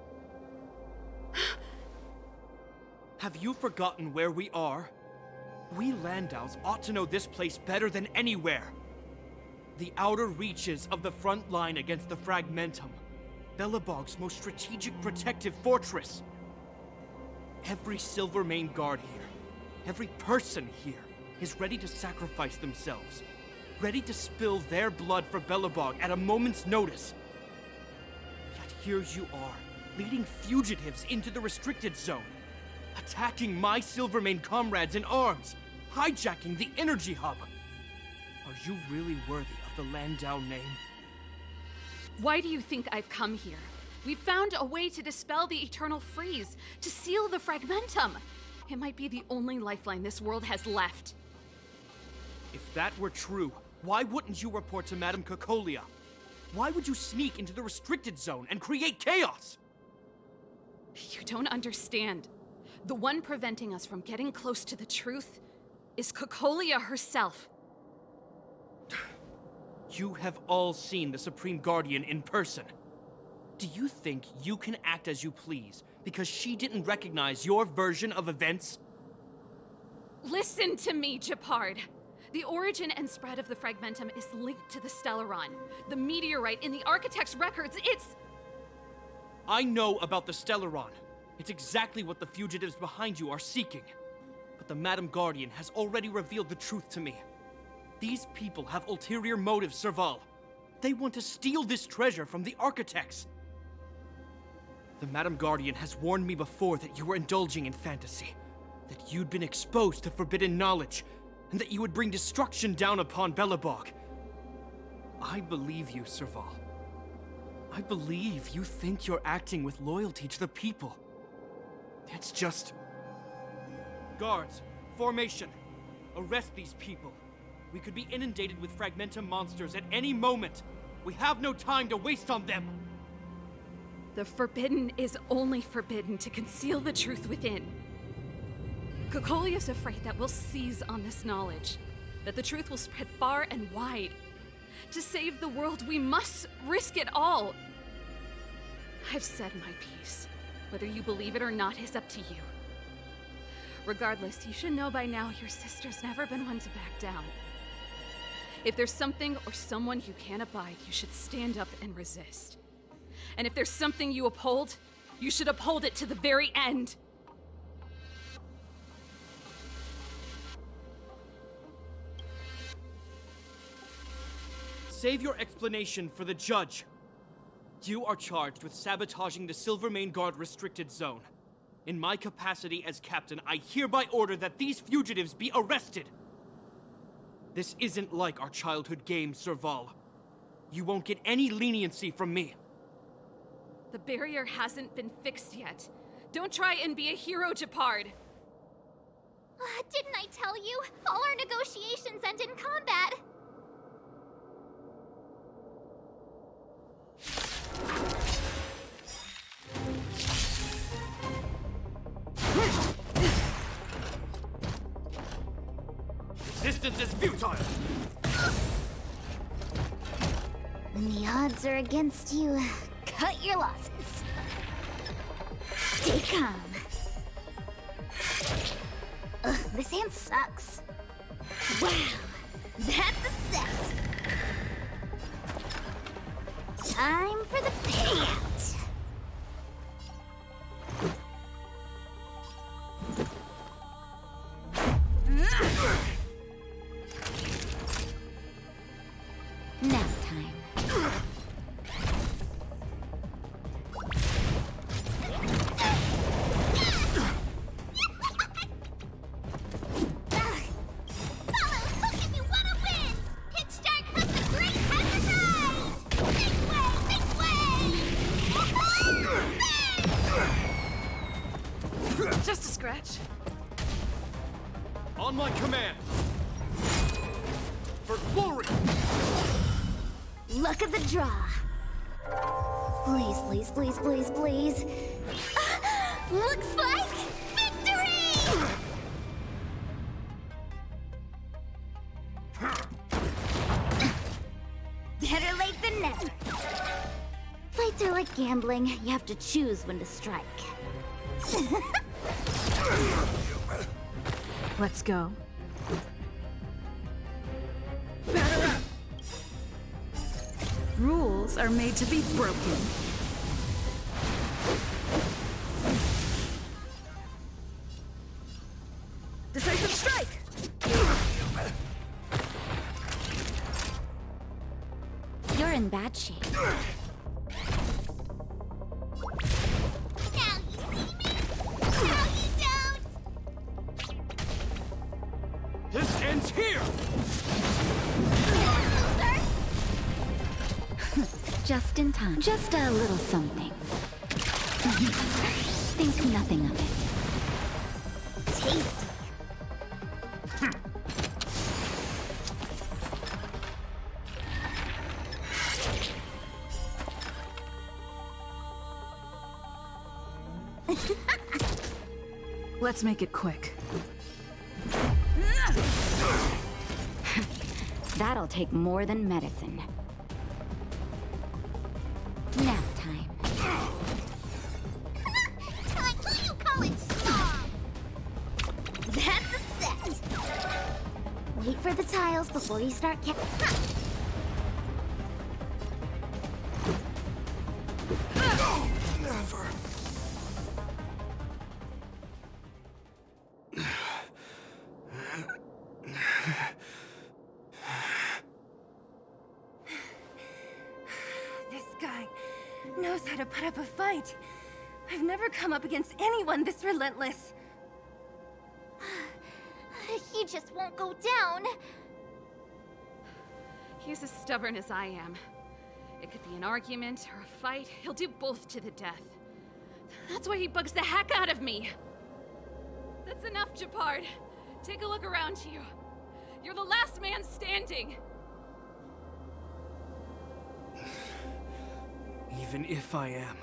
Have you forgotten where we are? We Landaus ought to know this place better than anywhere. The outer reaches of the front line against the Fragmentum. Belobog's most strategic protective fortress. Every Silvermane guard here, every person here, is ready to sacrifice themselves. Ready to spill their blood for Belobog at a moment's notice. Yet here you are, leading fugitives into the restricted zone. Attacking my Silvermane comrades in arms. Hijacking the energy hub. Are you really worthy of the Landau name? Why do you think I've come here? We found a way to dispel the eternal freeze, to seal the Fragmentum. It might be the only lifeline this world has left. If that were true, why wouldn't you report to Madame Cocolia? Why would you sneak into the restricted zone and create chaos? You don't understand. The one preventing us from getting close to the truth is Cocolia herself. You have all seen the Supreme Guardian in person. Do you think you can act as you please because she didn't recognize your version of events? Listen to me, Japard. The origin and spread of the Fragmentum is linked to the Stellaron. The meteorite in the Architect's records, it's... I know about the Stellaron. It's exactly what the fugitives behind you are seeking. But the Madam Guardian has already revealed the truth to me. These people have ulterior motives, Serval. They want to steal this treasure from the Architects. The Madam Guardian has warned me before that you were indulging in fantasy. That you'd been exposed to forbidden knowledge. And that you would bring destruction down upon Belobog. I believe you, Serval. I believe you think you're acting with loyalty to the people. It's just... Guards, formation. Arrest these people. We could be inundated with Fragmentum monsters at any moment. We have no time to waste on them. The forbidden is only forbidden to conceal the truth within. Cocolia's afraid that we'll seize on this knowledge, that the truth will spread far and wide. To save the world, we must risk it all. I've said my piece. Whether you believe it or not is up to you. Regardless, you should know by now your sister's never been one to back down. If there's something or someone you can't abide, you should stand up and resist. And if there's something you uphold, you should uphold it to the very end. Save your explanation for the judge. You are charged with sabotaging the Silvermane Guard restricted zone. In my capacity as captain, I hereby order that these fugitives be arrested. This isn't like our childhood game, Serval. You won't get any leniency from me. The barrier hasn't been fixed yet. Don't try and be a hero, Japard. Didn't I tell you? All our negotiations end in combat. Resistance is futile! When the odds are against you, cut your losses. Stay calm. Ugh, this hand sucks. Wow, that's a set. Time for the payout. Nap time. Just a scratch. On my command! For glory! Luck of the draw. Please, please, please, please, please. Looks like victory! Better late than never. Fights are like gambling. You have to choose when to strike. Let's go. Rules are made to be broken. Decisive strike! You're in bad shape. Now you see me? Now you don't! This ends here! Just in time. Just a little something. Think nothing of it. Tasty. Let's make it quick. That'll take more than medicine. Nap time. What you call it strong? That's a set. Wait for the tiles before you start Never. This guy knows how to put up a fight. I've never come up against anyone this relentless. He just won't go down. He's as stubborn as I am. It could be an argument or a fight. He'll do both to the death. That's why he bugs the heck out of me. That's enough, Japard. Take a look around you. You're the last man standing. Even if I am,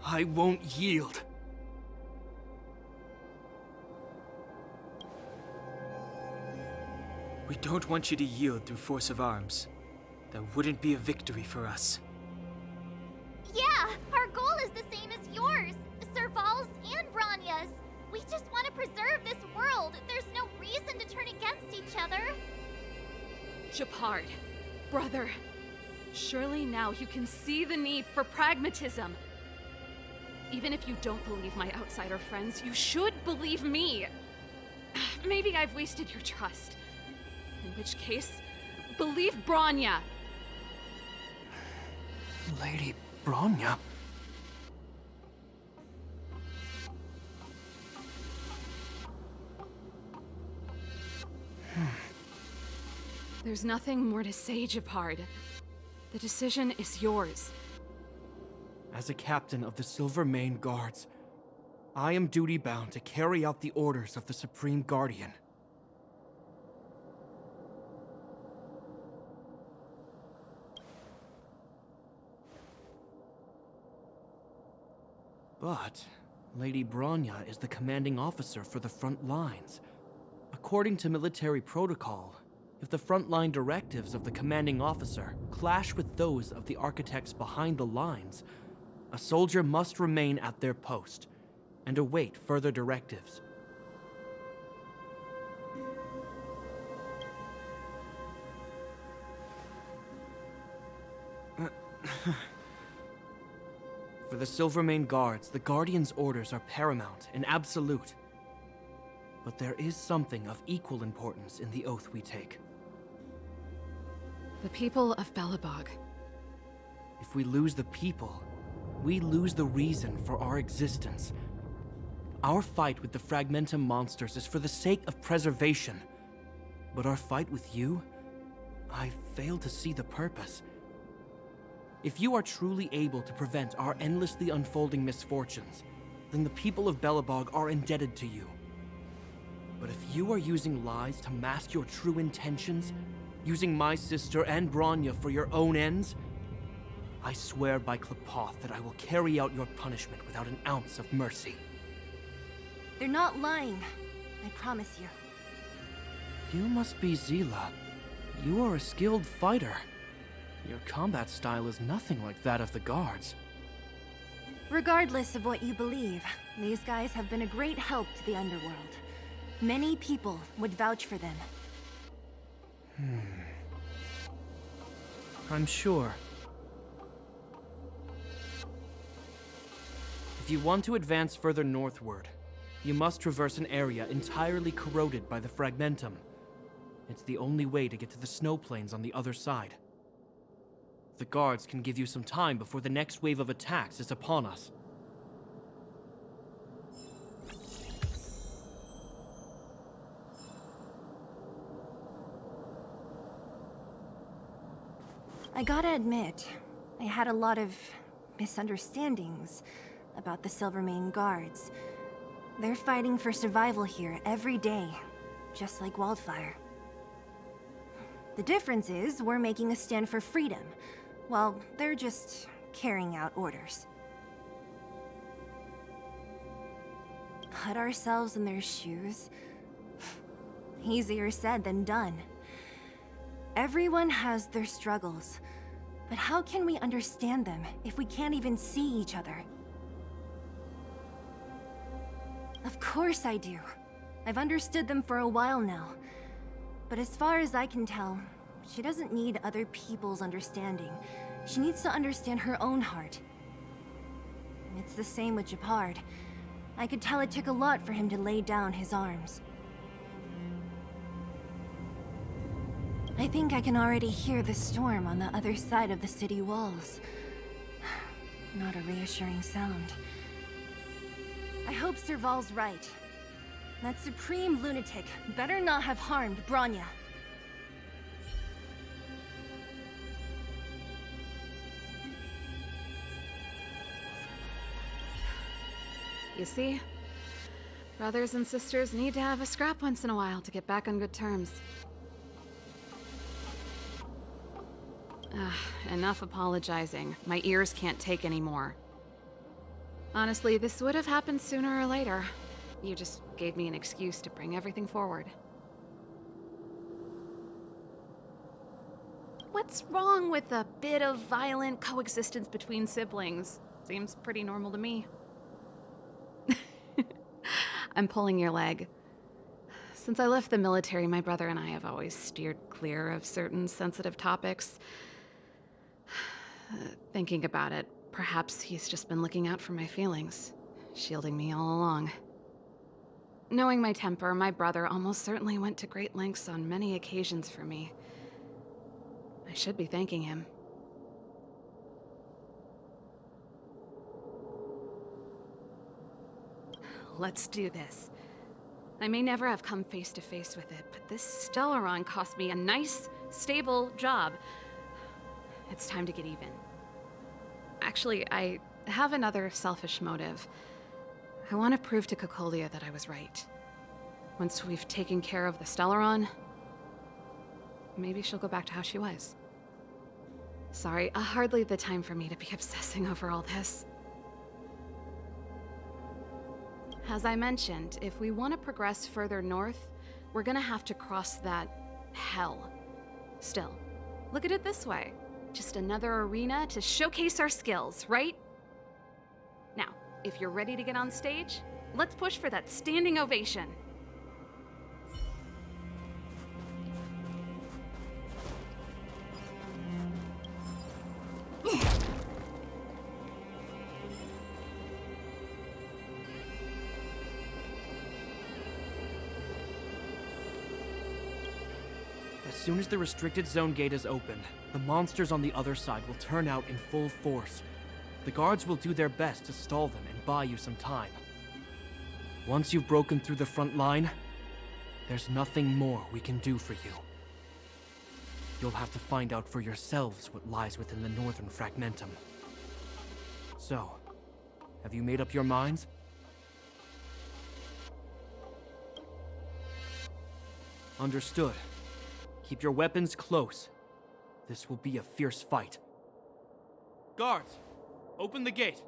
I won't yield. We don't want you to yield through force of arms. That wouldn't be a victory for us. Yeah, our goal is the same as yours, Serval's and Branya's. We just want to preserve this world. There's no reason to turn against each other. Japard, brother, surely now you can see the need for pragmatism. Even if you don't believe my outsider friends, you should believe me. Maybe I've wasted your trust. In which case, believe Branya. Lady Bronya? There's nothing more to say, Japard. The decision is yours. As a captain of the Silvermane Guards, I am duty-bound to carry out the orders of the Supreme Guardian. But Lady Bronya is the commanding officer for the front lines. According to military protocol, if the frontline directives of the commanding officer clash with those of the architects behind the lines, a soldier must remain at their post and await further directives. For the Silvermane Guards, the Guardian's orders are paramount and absolute. But there is something of equal importance in the oath we take. The people of Belobog. If we lose the people, we lose the reason for our existence. Our fight with the Fragmentum monsters is for the sake of preservation. But our fight with you, I fail to see the purpose. If you are truly able to prevent our endlessly unfolding misfortunes, then the people of Belobog are indebted to you. But if you are using lies to mask your true intentions, using my sister and Bronya for your own ends, I swear by Klepoth that I will carry out your punishment without an ounce of mercy. They're not lying. I promise you. You must be Zila. You are a skilled fighter. Your combat style is nothing like that of the guards. Regardless of what you believe, these guys have been a great help to the underworld. Many people would vouch for them. I'm sure. If you want to advance further northward, you must traverse an area entirely corroded by the Fragmentum. It's the only way to get to the snow plains on the other side. The guards can give you some time before the next wave of attacks is upon us. I gotta admit, I had a lot of misunderstandings about the Silvermane Guards. They're fighting for survival here every day, just like Wildfire. The difference is we're making a stand for freedom, while they're just carrying out orders. Put ourselves in their shoes? Easier said than done. Everyone has their struggles, but how can we understand them if we can't even see each other? Of course I do. I've understood them for a while now. But as far as I can tell, she doesn't need other people's understanding. She needs to understand her own heart. It's the same with Japard. I could tell it took a lot for him to lay down his arms. I think I can already hear the storm on the other side of the city walls. Not a reassuring sound. I hope Serval's right. That supreme lunatic better not have harmed Bronya. You see? Brothers and sisters need to have a scrap once in a while to get back on good terms. Enough apologizing. My ears can't take any more. Honestly, this would have happened sooner or later. You just gave me an excuse to bring everything forward. What's wrong with a bit of violent coexistence between siblings? Seems pretty normal to me. I'm pulling your leg. Since I left the military, my brother and I have always steered clear of certain sensitive topics. Thinking about it, perhaps he's just been looking out for my feelings, shielding me all along. Knowing my temper, my brother almost certainly went to great lengths on many occasions for me. I should be thanking him. Let's do this. I may never have come face to face with it, but this Stellaron cost me a nice, stable job. It's time to get even. Actually, I have another selfish motive. I want to prove to Cocolia that I was right. Once we've taken care of the Stellaron, maybe she'll go back to how she was. Sorry, hardly the time for me to be obsessing over all this. As I mentioned, if we want to progress further north, we're gonna have to cross that hell. Still, look at it this way. Just another arena to showcase our skills, right? Now, if you're ready to get on stage, let's push for that standing ovation. As soon as the restricted zone gate is open, the monsters on the other side will turn out in full force. The guards will do their best to stall them and buy you some time. Once you've broken through the front line, there's nothing more we can do for you. You'll have to find out for yourselves what lies within the northern fragmentum. So, have you made up your minds? Understood. Keep your weapons close. This will be a fierce fight. Guards, open the gate.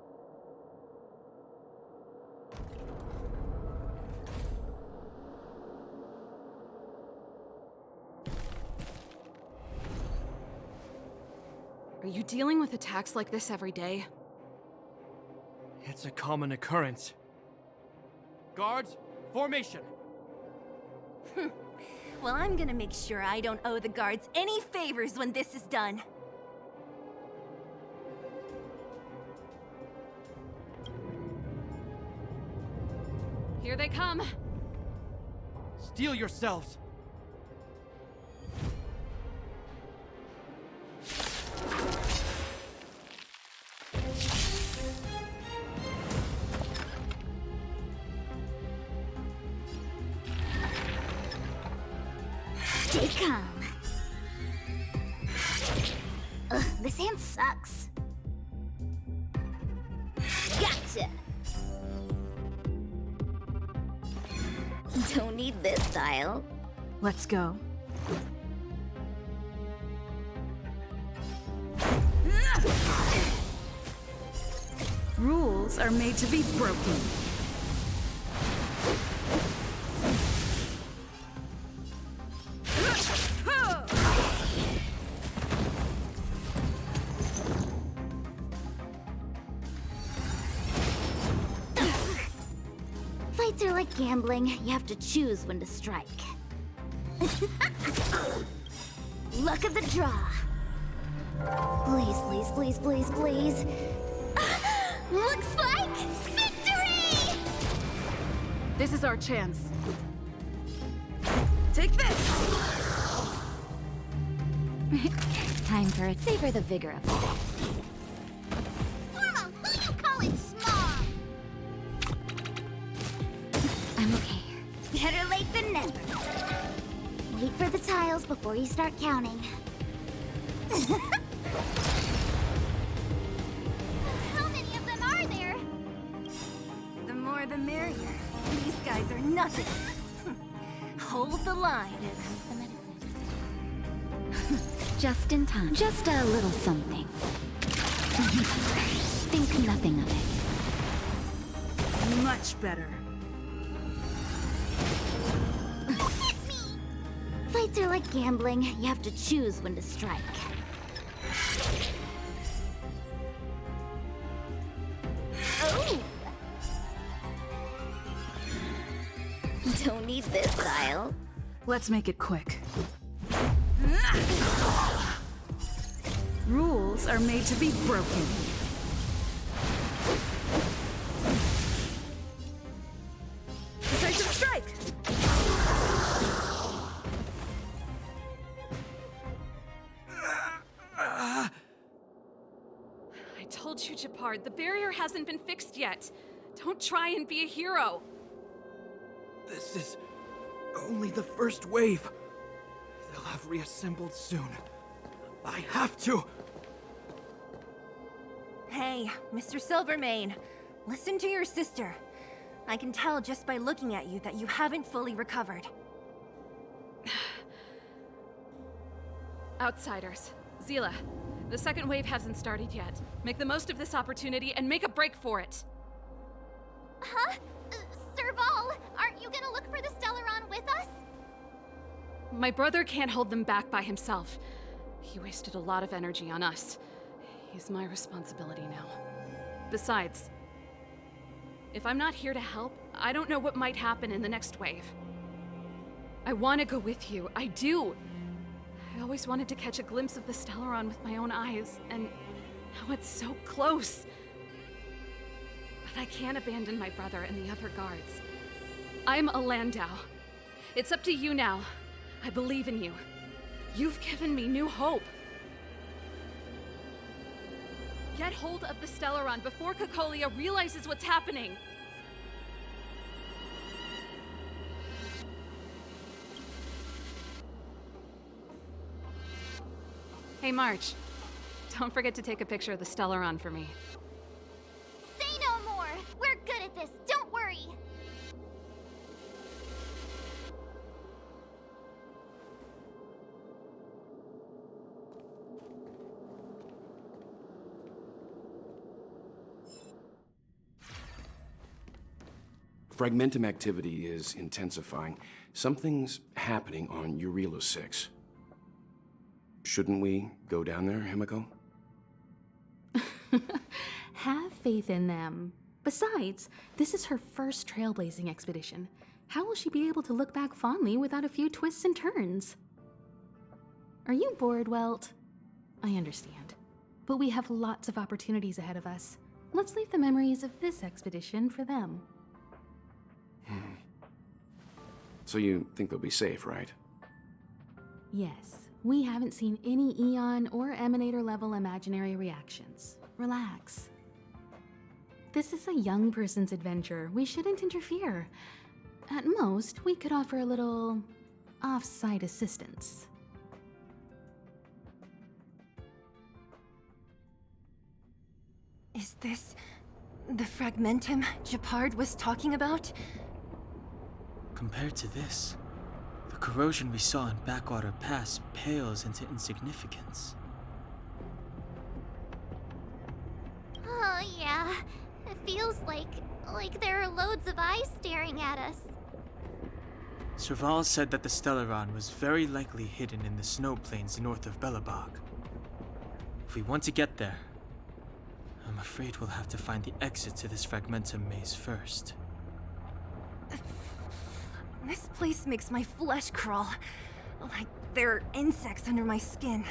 Are you dealing with attacks like this every day? It's a common occurrence. Guards, formation! Well, I'm gonna make sure I don't owe the guards any favors when this is done. Here they come! Steel yourselves! Stay calm. Ugh, this hand sucks. Gotcha! Don't need this style. Let's go. Rules are made to be broken. Fights are like gambling. You have to choose when to strike. Luck of the draw. Please, please, please, please, please. Looks like victory! This is our chance. Take this! Time for it. Savor the vigor of it. Formal, who you calling small? I'm okay. Better late than never. Wait for the tiles before you start counting. How many of them are there? The more the merrier. These guys are nothing. Hold the line. Here comes the medicine. Just in time. Just a little something. Think nothing of it. Much better. Look at me! Fights are like gambling. You have to choose when to strike. Oh! Don't need this style. Let's make it quick. Rules are made to be broken. Decisive strike! I told you, Japard, the barrier hasn't been fixed yet. Don't try and be a hero. This is only the first wave. They'll have reassembled soon. I have to. Hey, Mr. Silvermane, listen to your sister. I can tell just by looking at you that you haven't fully recovered. Outsiders. Zila, the second wave hasn't started yet. Make the most of this opportunity and make a break for it. Huh? Serval, aren't you gonna look for the Stellaron with us? My brother can't hold them back by himself. He wasted a lot of energy on us. He's my responsibility now. Besides, if I'm not here to help, I don't know what might happen in the next wave. I want to go with you. I do. I always wanted to catch a glimpse of the Stellaron with my own eyes, and now it's so close. But I can't abandon my brother and the other guards. I'm a Landau. It's up to you now. I believe in you. You've given me new hope. Get hold of the Stellaron before Cocolia realizes what's happening. Hey, March. Don't forget to take a picture of the Stellaron for me. Say no more! We're good at this, don't worry! Fragmentum activity is intensifying. Something's happening on Jarilo 6. Shouldn't we go down there, Himiko? Have faith in them. Besides, this is her first trailblazing expedition. How will she be able to look back fondly without a few twists and turns? Are you bored, Welt? I understand. But we have lots of opportunities ahead of us. Let's leave the memories of this expedition for them. So you think they'll be safe, right? Yes, we haven't seen any Eon or Emanator level imaginary reactions. Relax. This is a young person's adventure. We shouldn't interfere. At most, we could offer a little off-site assistance. Is this the Fragmentum Japard was talking about? Compared to this, the corrosion we saw in Backwater Pass pales into insignificance. Oh, yeah. It feels like there are loads of eyes staring at us. Serval said that the Stellaron was very likely hidden in the snow plains north of Belobog. If we want to get there, I'm afraid we'll have to find the exit to this Fragmentum maze first. This place makes my flesh crawl. Like there are insects under my skin.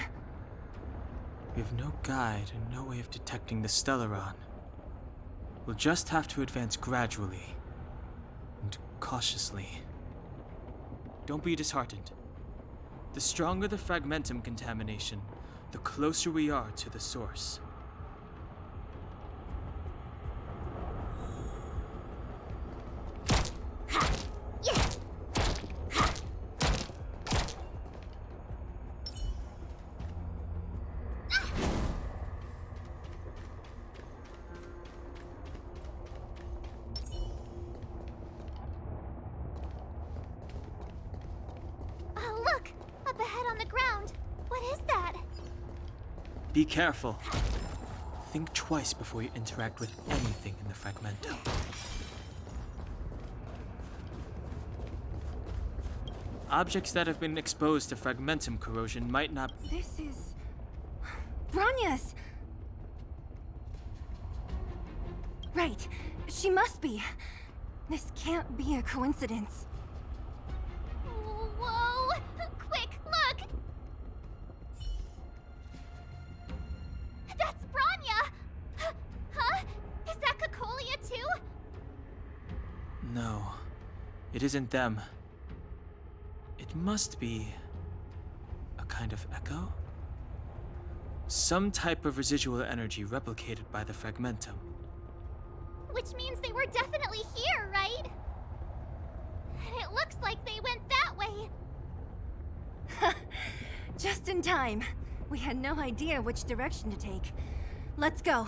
We have no guide and no way of detecting the Stellaron. We'll just have to advance gradually and cautiously. Don't be disheartened. The stronger the Fragmentum contamination, the closer we are to the source. Be careful. Think twice before you interact with anything in the Fragmentum. Objects that have been exposed to Fragmentum corrosion might not... This is... Bronya's! Right. She must be. This can't be a coincidence. Whoa! Quick, look! That's Bronya! Huh? Is that Cocolia too? No. It isn't them. It must be... a kind of echo? Some type of residual energy replicated by the Fragmentum. Which means they were definitely here, right? And it looks like they went that way. Just in time. We had no idea which direction to take. Let's go.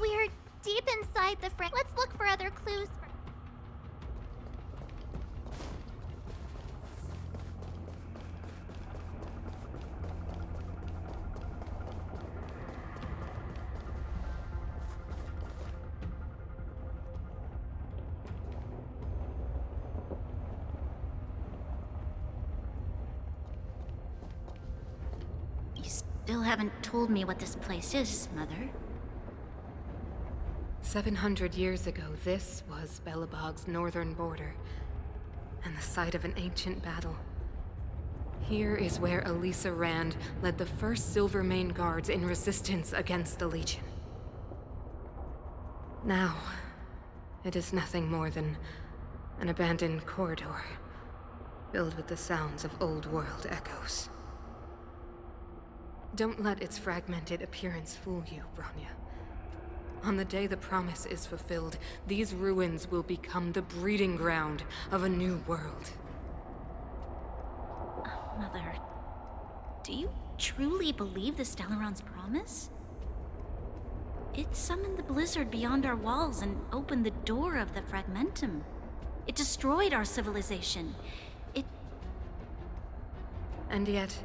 We're deep inside the frame. Let's look for other clues. You still haven't told me what this place is, Mother. 700 years ago, this was Belobog's northern border, and the site of an ancient battle. Here is where Elisa Rand led the first Silvermane Guards in resistance against the Legion. Now, it is nothing more than an abandoned corridor, filled with the sounds of old-world echoes. Don't let its fragmented appearance fool you, Bronya. On the day the promise is fulfilled, these ruins will become the breeding ground of a new world. Mother, do you truly believe the Stellaron's promise? It summoned the blizzard beyond our walls and opened the door of the Fragmentum. It destroyed our civilization. And yet,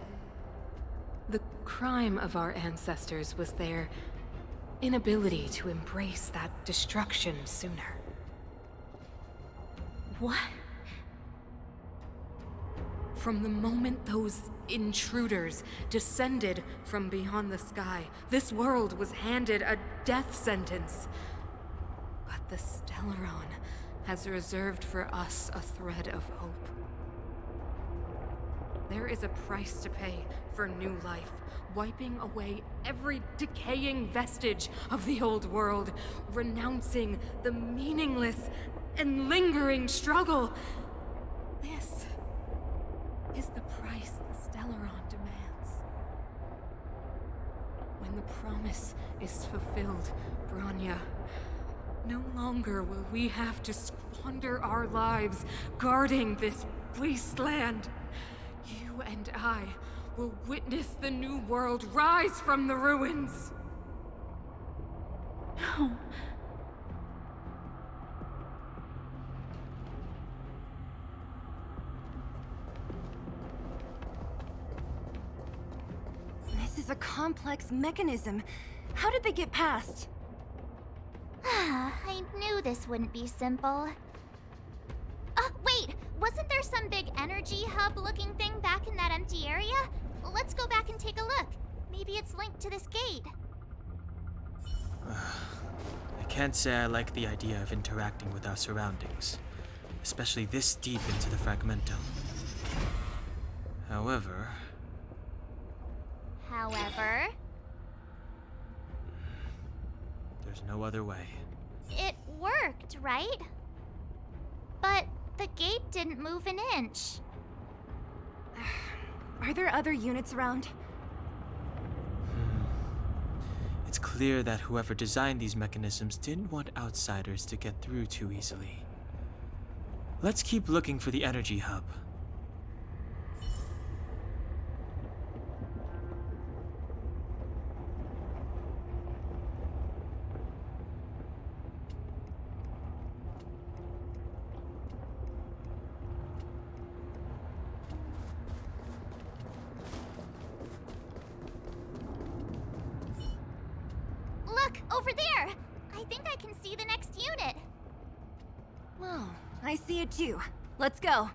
the crime of our ancestors was their inability to embrace that destruction sooner. What? From the moment those intruders descended from beyond the sky, this world was handed a death sentence. But the Stellaron has reserved for us a thread of hope. There is a price to pay for new life, wiping away every decaying vestige of the old world, renouncing the meaningless and lingering struggle. This is the price the Stellaron demands. When the promise is fulfilled, Bronya, no longer will we have to squander our lives guarding this wasteland. You and I will witness the new world rise from the ruins. No. This is a complex mechanism. How did they get past? I knew this wouldn't be simple. Wait! Wasn't there some big energy hub-looking thing back in that empty area? Let's go back and take a look. Maybe it's linked to this gate. I can't say I like the idea of interacting with our surroundings, especially this deep into the Fragmentum. However... There's no other way. It worked, right? But the gate didn't move an inch. Are there other units around? It's clear that whoever designed these mechanisms didn't want outsiders to get through too easily. Let's keep looking for the energy hub. Look, over there! I think I can see the next unit. Well, I see it too. Let's go.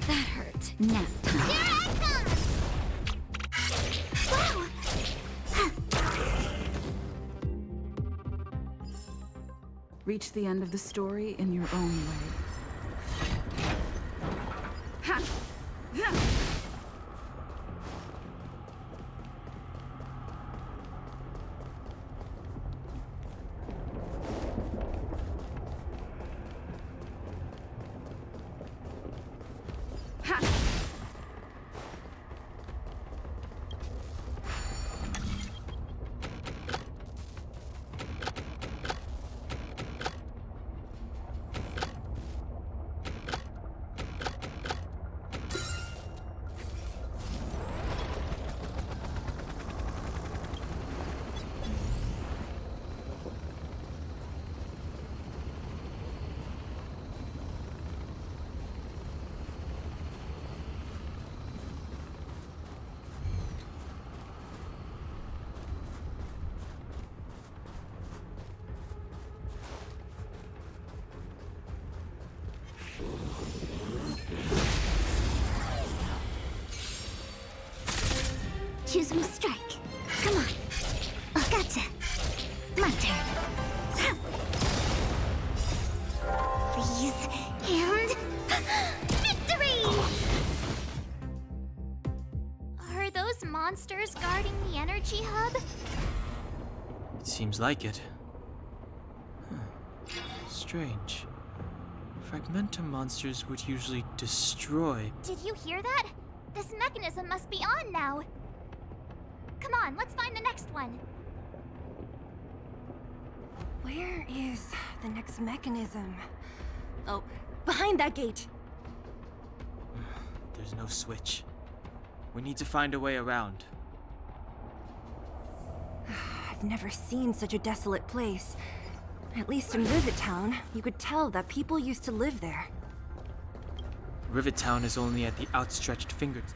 That hurt. Nap time. Here I come! Whoa! reach the end of the story in your own way. Ha! Ha! Choose me strike. Come on. Oh, gotcha. My turn. Freeze and victory! Are those monsters guarding the energy hub? It seems like it. Huh. Strange. Fragmentum monsters would usually destroy. Did you hear that? This mechanism must be on now. Come on, let's find the next one. Where is the next mechanism? Oh, behind that gate. There's no switch. We need to find a way around. I've never seen such a desolate place. At least in Rivet Town, you could tell that people used to live there. Rivet Town is only at the outstretched fingers.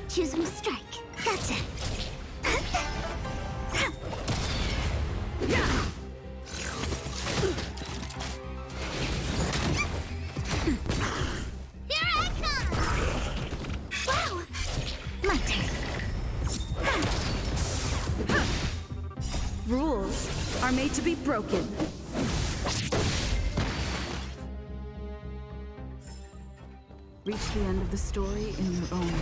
Choose me strike. Gotcha. Here I come! are made to be broken. Reach the end of the story in your own way.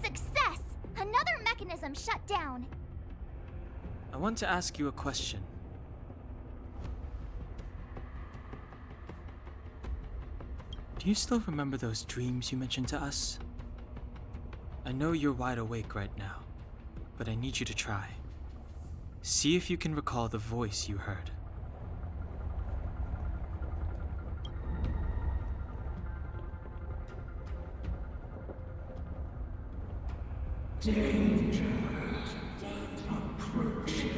Success! Another mechanism shut down. I want to ask you a question. Do you still remember those dreams you mentioned to us? I know you're wide awake right now, but I need you to try. See if you can recall the voice you heard. Danger approaches.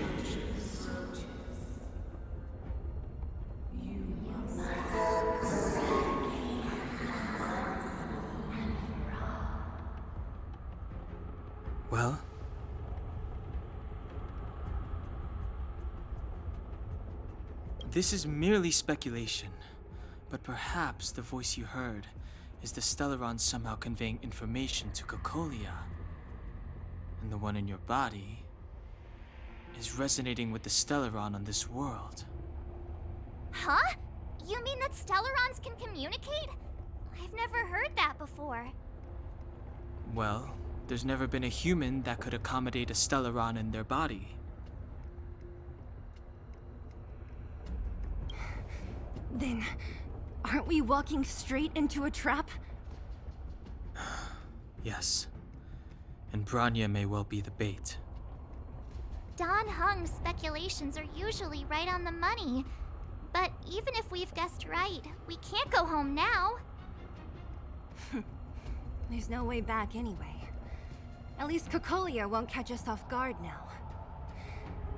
Well? This is merely speculation, but perhaps the voice you heard is the Stellaron somehow conveying information to Cocolia. And the one in your body is resonating with the Stellaron on this world. Huh? You mean that Stellarons can communicate? I've never heard that before. Well, there's never been a human that could accommodate a Stellaron in their body. Then, aren't we walking straight into a trap? Yes. And Bronya may well be the bait. Don Hung's speculations are usually right on the money. But even if we've guessed right, we can't go home now. There's no way back anyway. At least Cocolia won't catch us off guard now.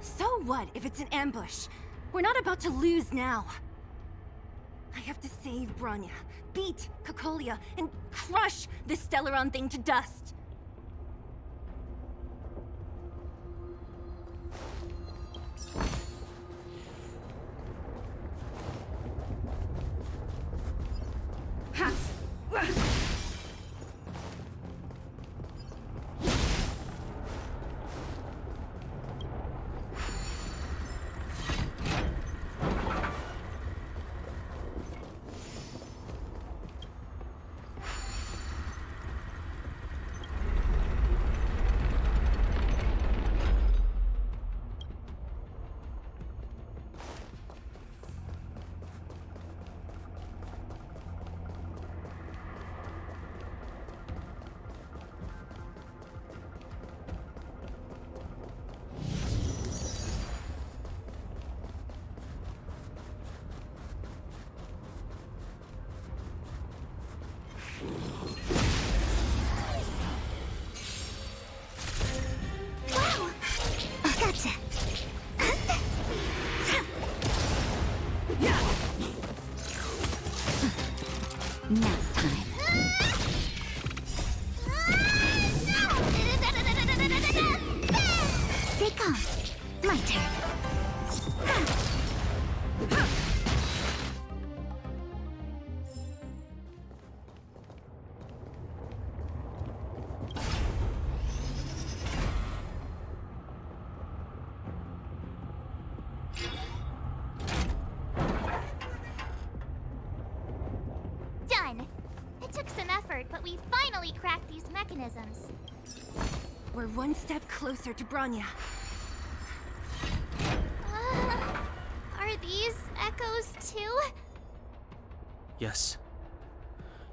So what if it's an ambush? We're not about to lose now. I have to save Bronya, beat Cocolia, and crush this Stellaron thing to dust. Gotcha. Nap time. Stay calm. My turn. Done! It took some effort, but we finally cracked these mechanisms. We're one step closer to Bronya. Are these echoes too? Yes.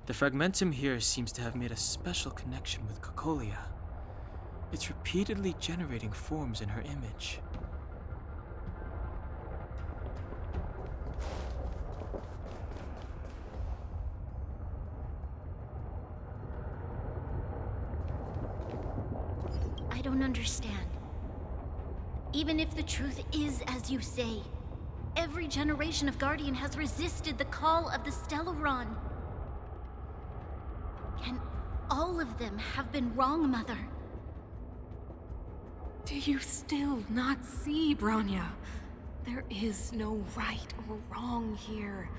The fragmentum here seems to have made a special connection with Cocolia. It's repeatedly generating forms in her image. I don't understand. Even if the truth is as you say, every generation of Guardian has resisted the call of the Stellaron. Can all of them have been wrong, Mother? Do you still not see, Bronya? There is no right or wrong here.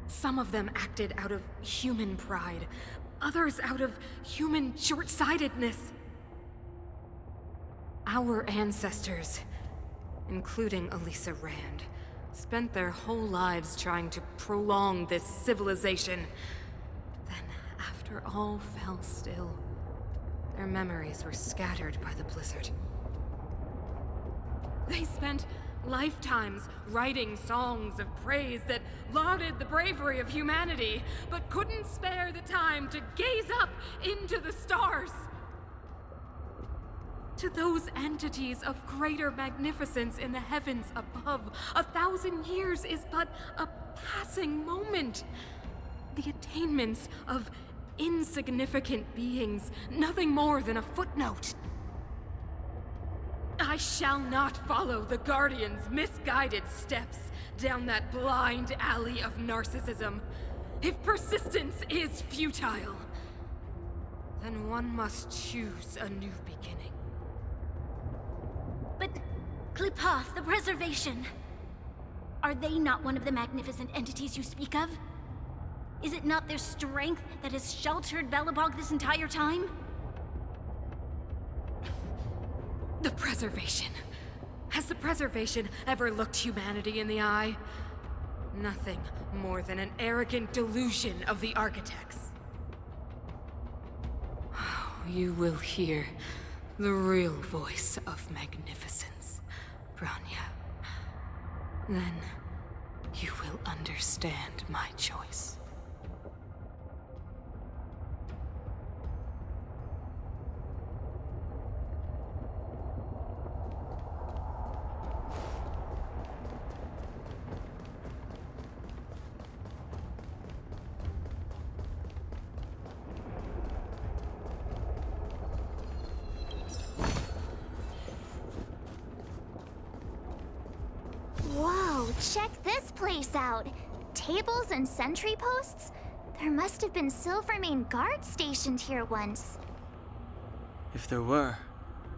Some of them acted out of human pride, others out of human short-sightedness. Our ancestors, including Elisa Rand, spent their whole lives trying to prolong this civilization. Then, after all fell still, their memories were scattered by the blizzard. They spent lifetimes writing songs of praise that lauded the bravery of humanity, but couldn't spare the time to gaze up into the stars. To those entities of greater magnificence in the heavens above, 1,000 years is but a passing moment. The attainments of insignificant beings, nothing more than a footnote. I shall not follow the Guardian's misguided steps down that blind alley of narcissism. If persistence is futile, then one must choose a new beginning. But Qlipoth, the Preservation, are they not one of the magnificent entities you speak of? Is it not their strength that has sheltered Belobog this entire time? The Preservation. Has the Preservation ever looked humanity in the eye? Nothing more than an arrogant delusion of the architects. You will hear the real voice of magnificence, Bronya. Then you will understand my choice. Whoa, check this place out. Tables and sentry posts? There must have been Silvermane guards stationed here once. If there were,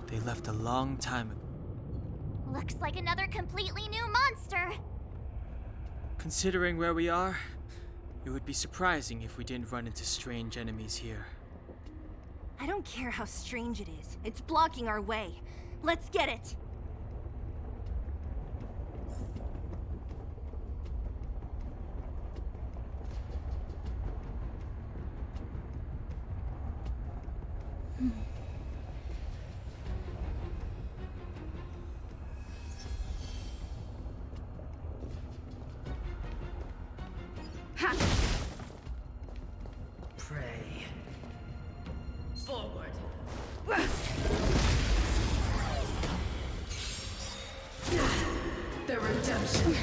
they left a long time ago. Looks like another completely new monster. Considering where we are, it would be surprising if we didn't run into strange enemies here. I don't care how strange it is. It's blocking our way. Let's get it! Pray. Forward. The redemption.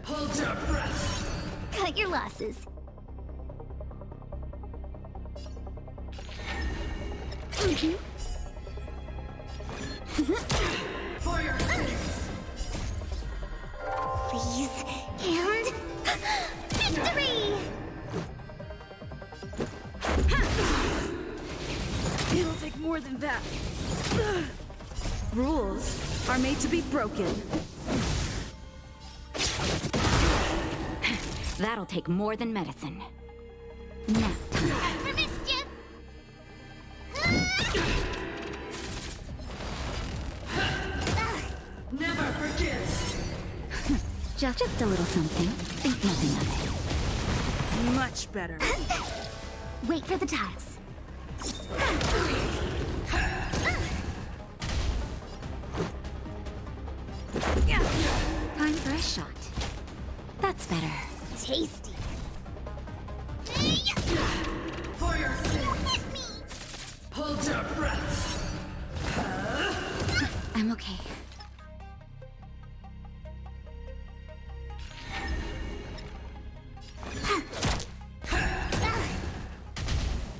Hold your breath. Cut your losses. For your sins. Please. And... victory! It'll take more than that. Rules are made to be broken. That'll take more than medicine. Nap time. For mischief! Never forgive. Just a little something. Think nothing of it. Much better. Wait for the tiles. Time for a shot. That's better. Tasty. For your sins. Hold your breath. I'm okay.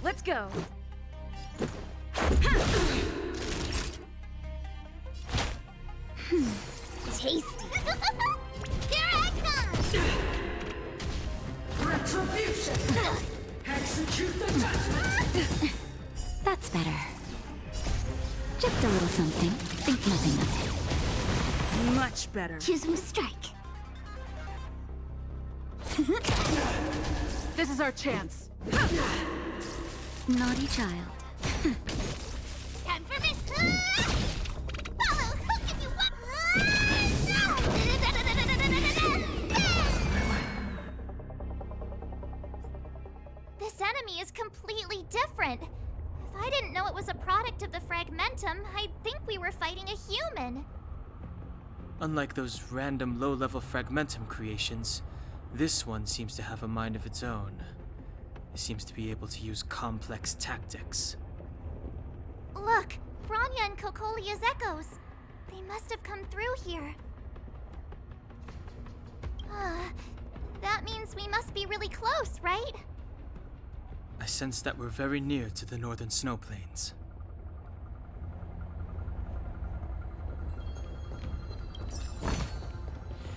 Let's go. Tasty. Here I come! Retribution. Execute the judgment. That's better. Just a little something. Think nothing of it. Much better. Choose whom to strike. This is our chance. Naughty child. Time for Miss. Follow hook if you want. This enemy is completely different. If I didn't know it was a product of the Fragmentum, I'd think we were fighting a human. Unlike those random low-level Fragmentum creations, this one seems to have a mind of its own. It seems to be able to use complex tactics. Look, Bronya and Kokolia's echoes. They must have come through here. That means we must be really close, right? I sense that we're very near to the northern snow plains.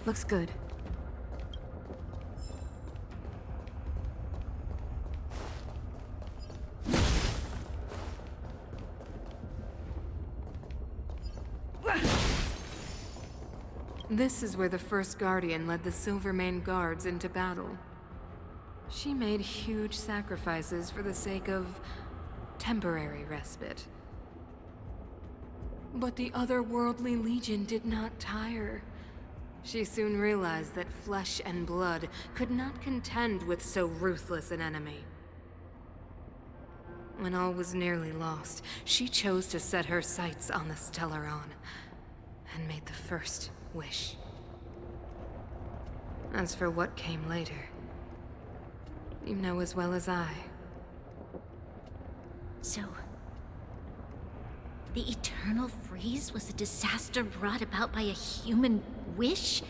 Looks good. This is where the first Guardian led the Silvermane Guards into battle. She made huge sacrifices for the sake of temporary respite. But the otherworldly Legion did not tire. She soon realized that flesh and blood could not contend with so ruthless an enemy. When all was nearly lost, she chose to set her sights on the Stellaron and made the first wish. As for what came later, you know as well as I. So, the eternal freeze was a disaster brought about by a human wish?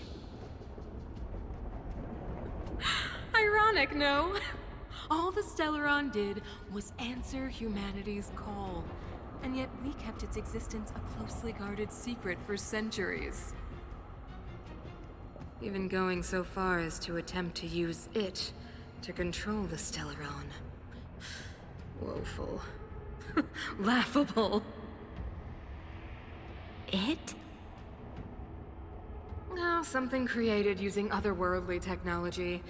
Ironic, no? All the Stellaron did was answer humanity's call, and yet we kept its existence a closely guarded secret for centuries. Even going so far as to attempt to use it to control the Stellaron. Woeful. Laughable. It? Oh, something created using otherworldly technology.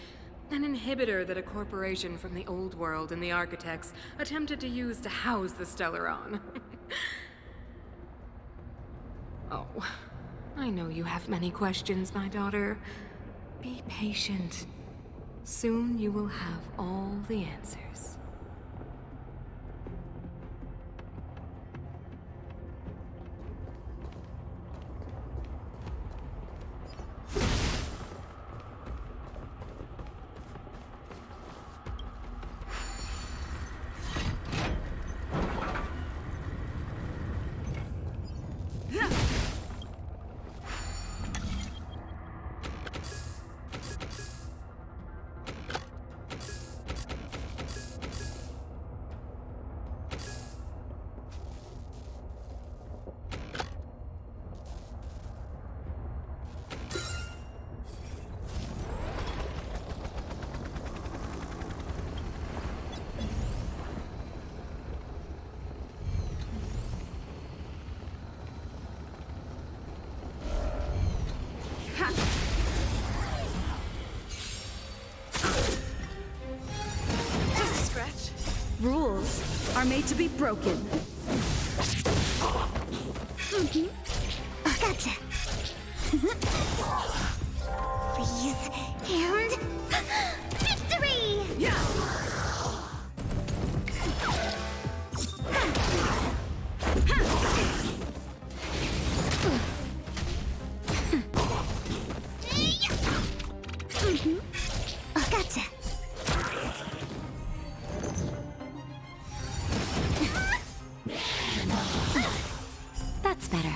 An inhibitor that a corporation from the old world and the Architects attempted to use to house the Stellaron. Oh, I know you have many questions, my daughter. Be patient. Soon you will have all the answers. Rules are made to be broken. Gotcha. Freeze and victory! Yeah. Gotcha. That's better.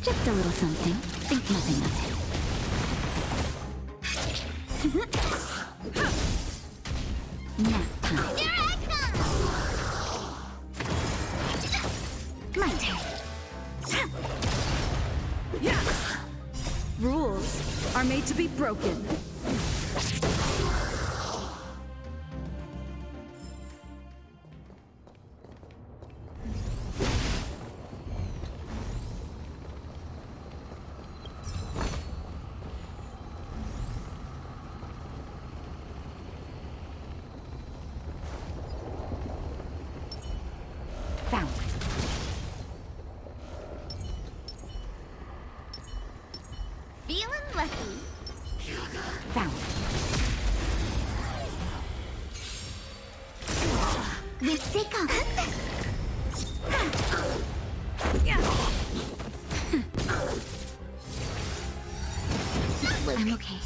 Just a little something. Think nothing of it. Nap time. My turn. Yeah. Rules are made to be broken. Feeling lucky. Found. Let's take off. I'm okay.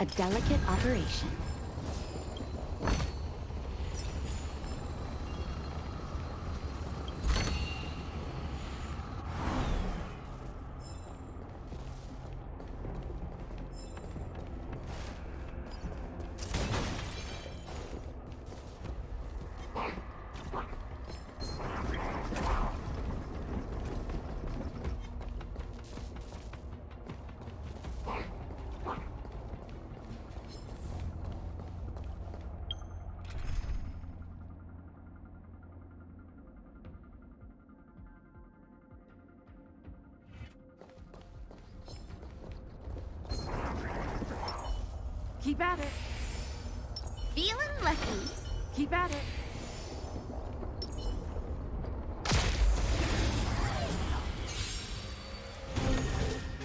A delicate operation. Keep at it. Feeling lucky. Keep at it.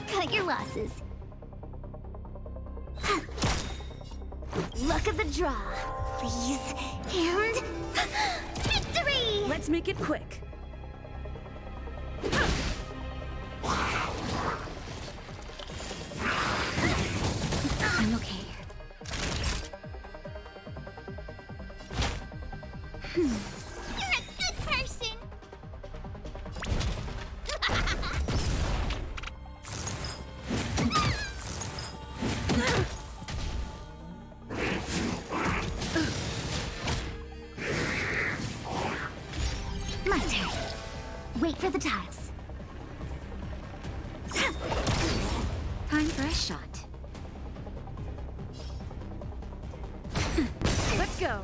Cut your losses. Luck of the draw. Please. And... victory! Let's make it quick. I'm okay. You're a good person. My turn. Wait for the tiles. Time for a shot. Let's go.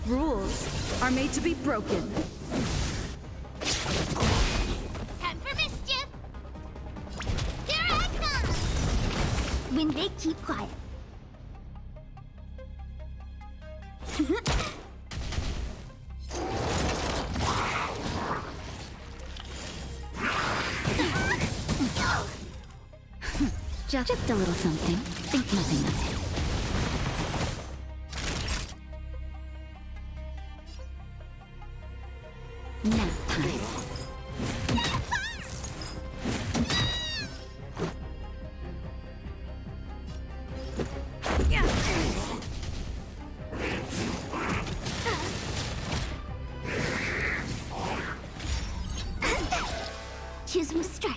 Rules are made to be broken. Time for mischief. Here I come. When they keep quiet. Just a little something. Think nothing of it. Nap time. Choose when to strike.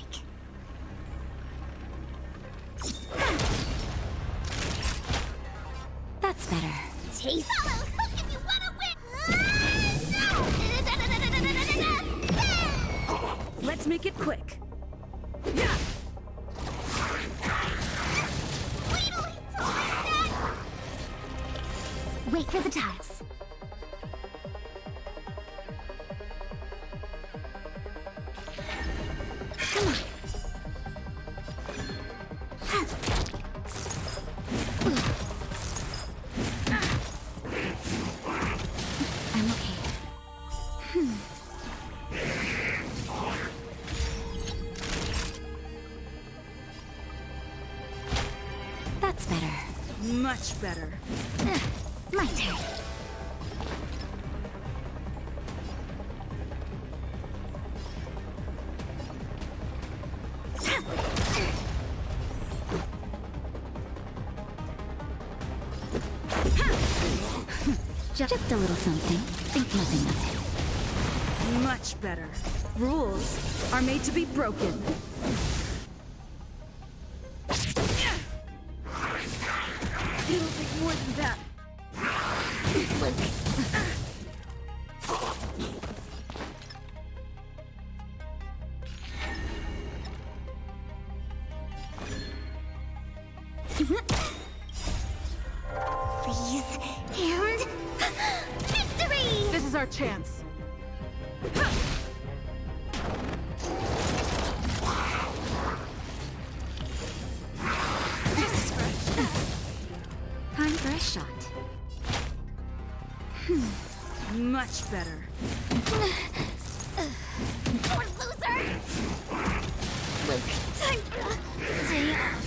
That's better. Taste. Follow hook if you want to win. Let's make it quick. Wait till he told that. Wait for the tiles. Come on. I'm okay. That's better. Much better. My turn. Just a little something. Think nothing of it. Much better. Rules are made to be broken. It'll take more than that. Please. And... victory! This is our chance. This is fresh. for a shot. Much better. Poor loser! Luke, Time for a day off.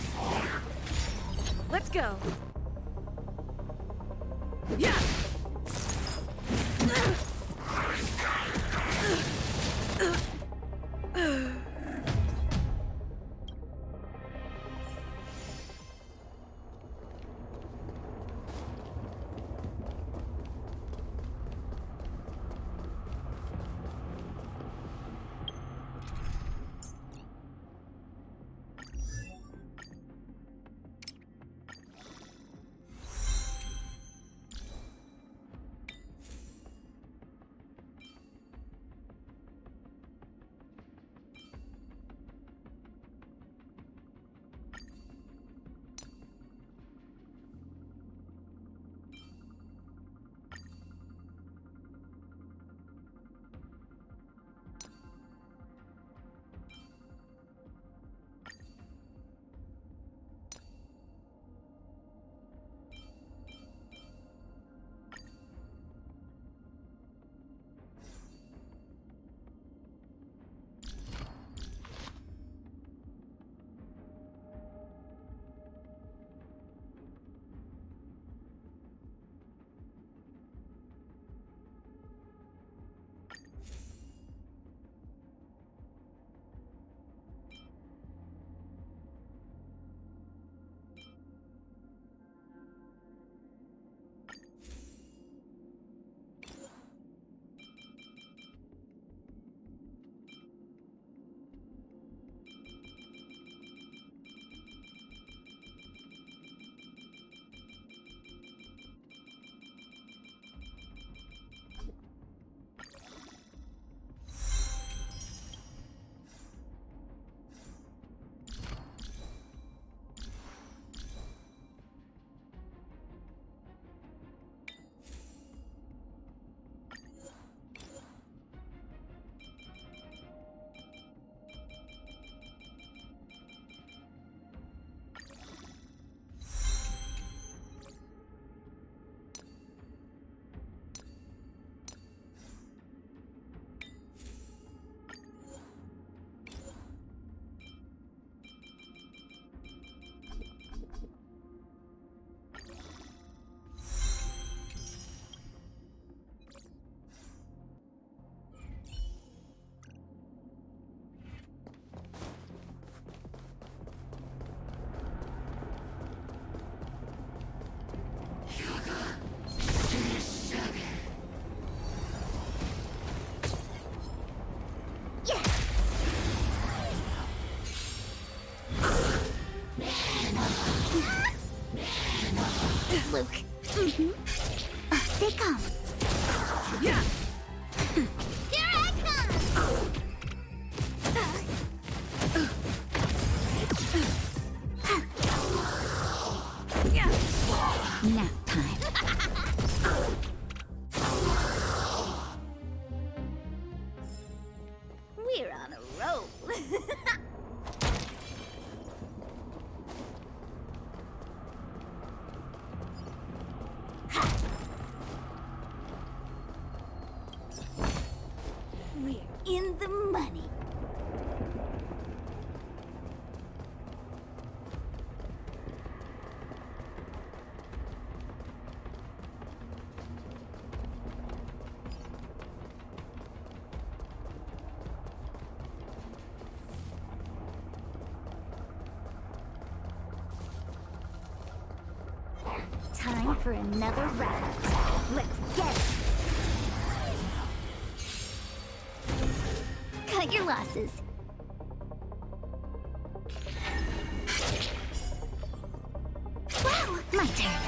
Let's go. Yeah. Luke. They come. Yeah. Here I come! Nap time. We're on a roll. We're in the money. Time for another round. Let's get it. Cut your losses. Wow, my turn.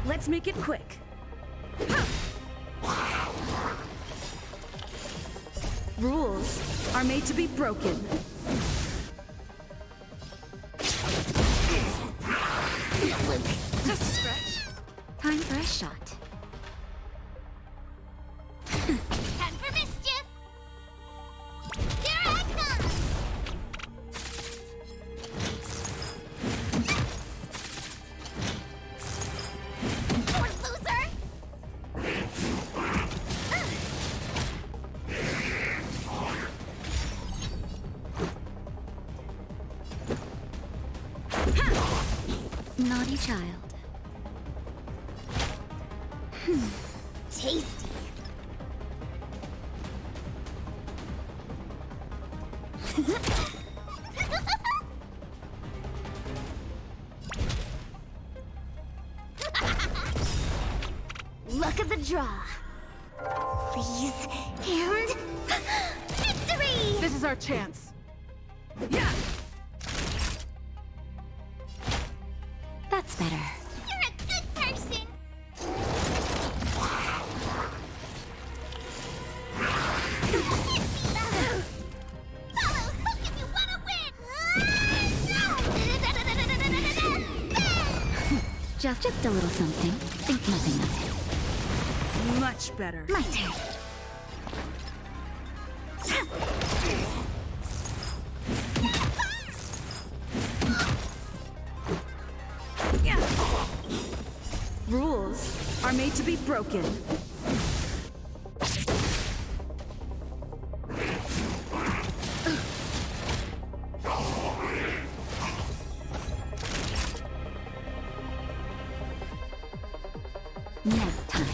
Let's make it quick. Rules are made to be broken. Luke. Just a stretch. Time for a shot. Time for mischief. Here I come! Naughty child. Tasty. Luck of the draw. Please, and victory! This is our chance. That's better. You're a good person. Follow, who can you wanna win? Just a little something. Think nothing of it. Much better. My turn. Rules are made to be broken. Nap time.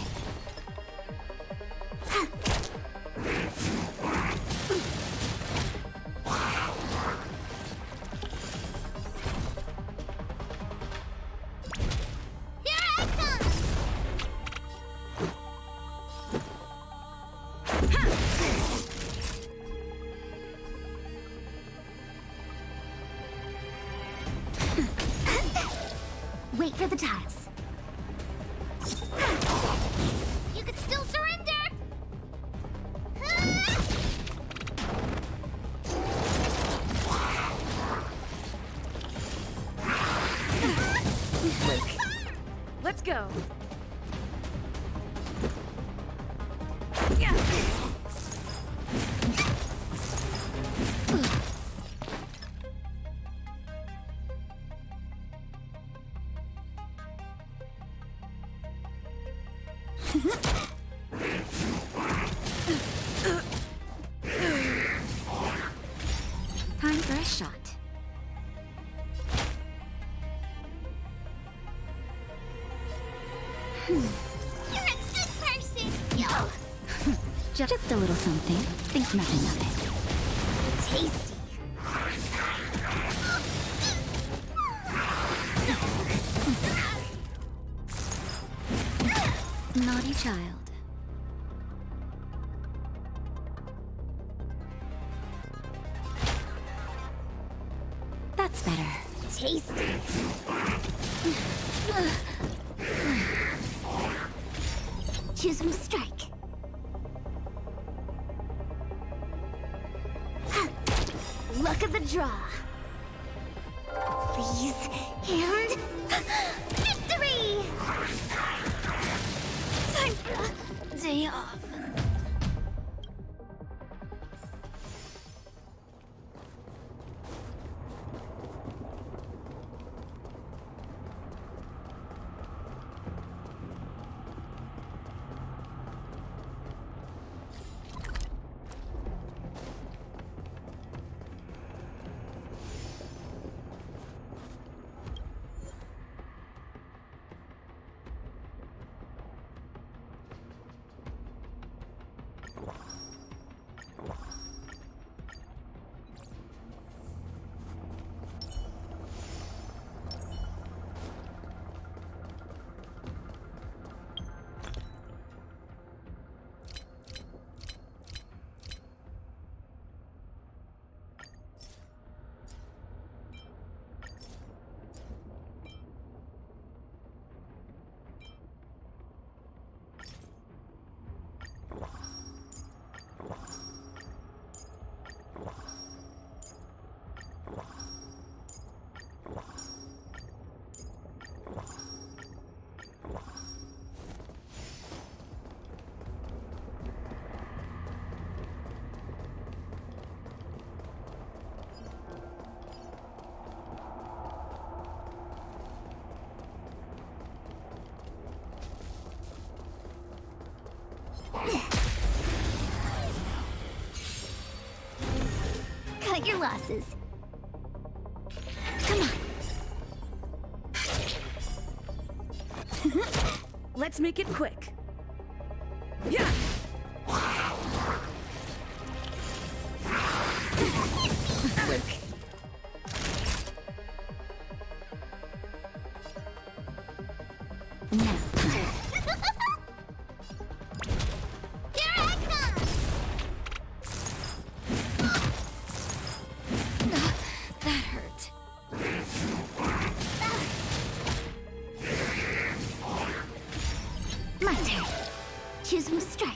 Here I come! Wait for the tiles. You could still surrender! Let's go. Time for a shot. You're a good person! Yo! Just a little something. Think nothing of it. Tasty. Naughty child. That's better. Tasty. Choose from strike. Luck of the draw. Please, and victory! Time for a day off. Cut your losses. Come on. Let's make it quick. Yeah. That hurt. My turn. Choose my strike.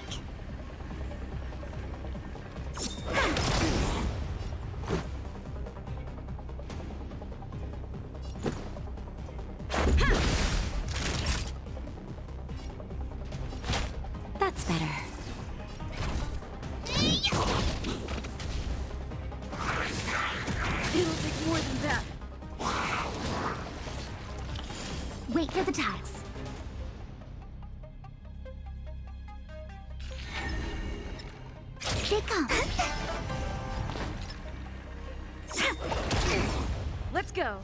That's better. It'll take more than that. Wait for the tiles. They come. Let's go.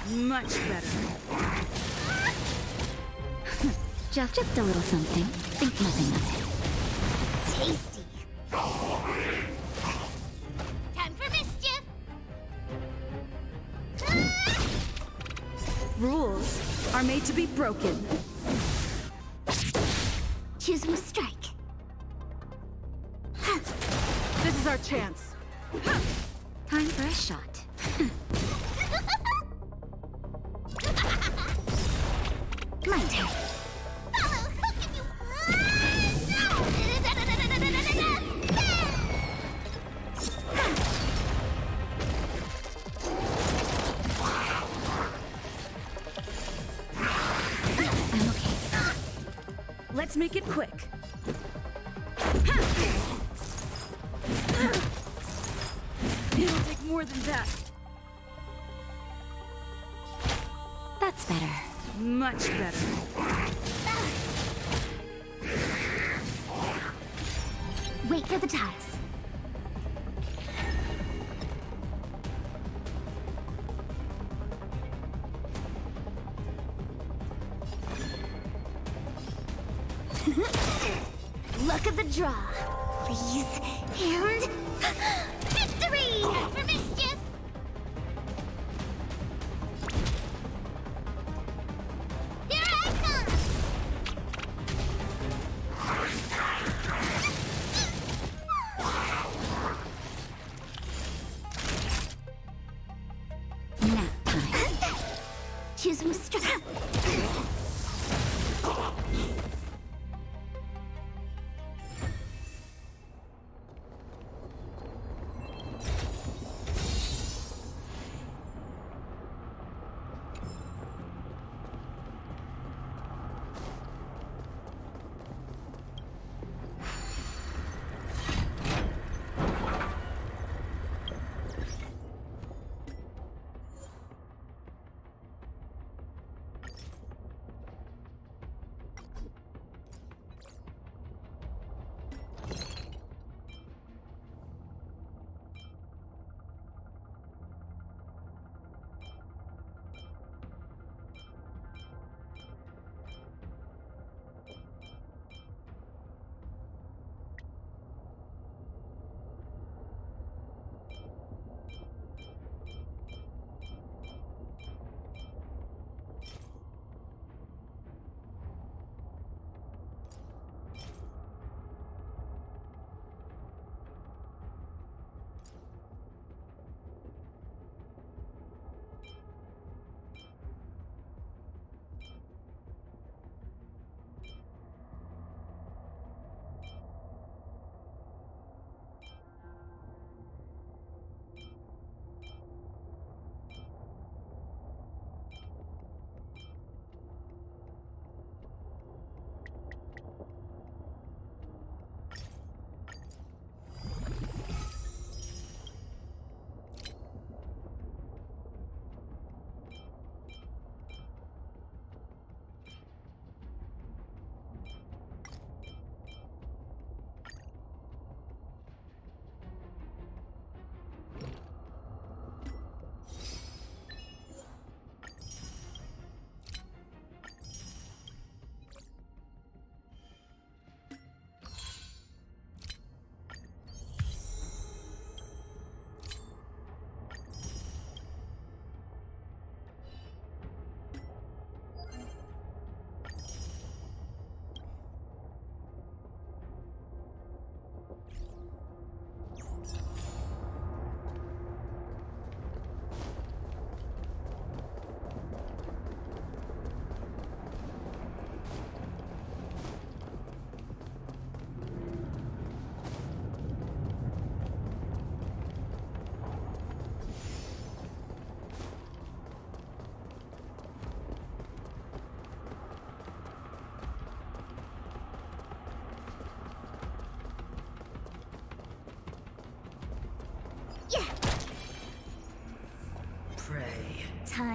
Much better. Just a little something. Think nothing of it. Tasty. Time for mischief! Rules are made to be broken. Choose my strike. This is our chance. Time for a shot. My turn. I'm okay. Let's make it quick. It'll take more than that. That's better. Much better. Wait for the tiles. Look at the draw. Please. And... victory! Time for mischief! Here I come! Nap time. Choose my strike.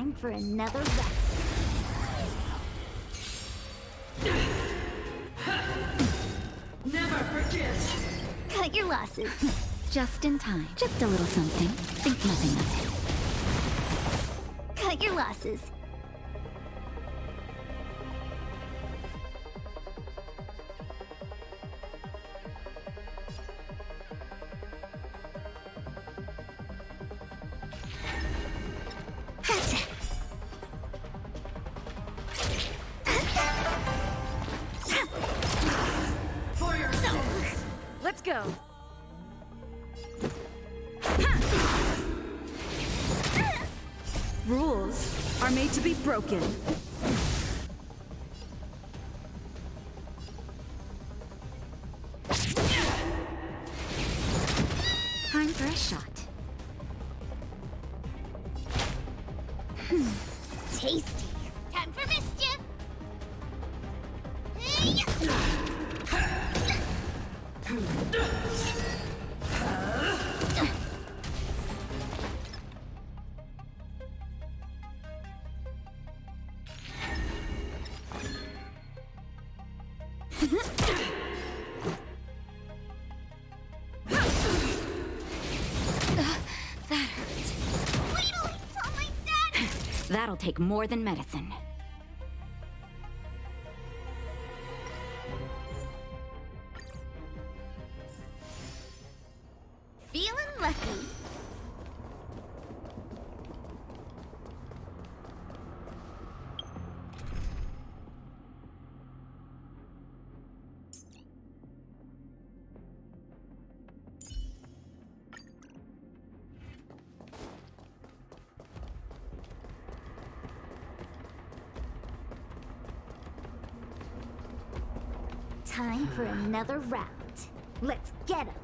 Time for another round. Never forget. Cut your losses. Just in time. Just a little something. Think nothing of it. Cut your losses. For your sins. Let's go. Rules are made to be broken. Time for a shot. Tasty. Time for mischief! That hurt. Wait till he saw my dad! That'll take more than medicine. Feeling lucky. Time for another round. Let's get him.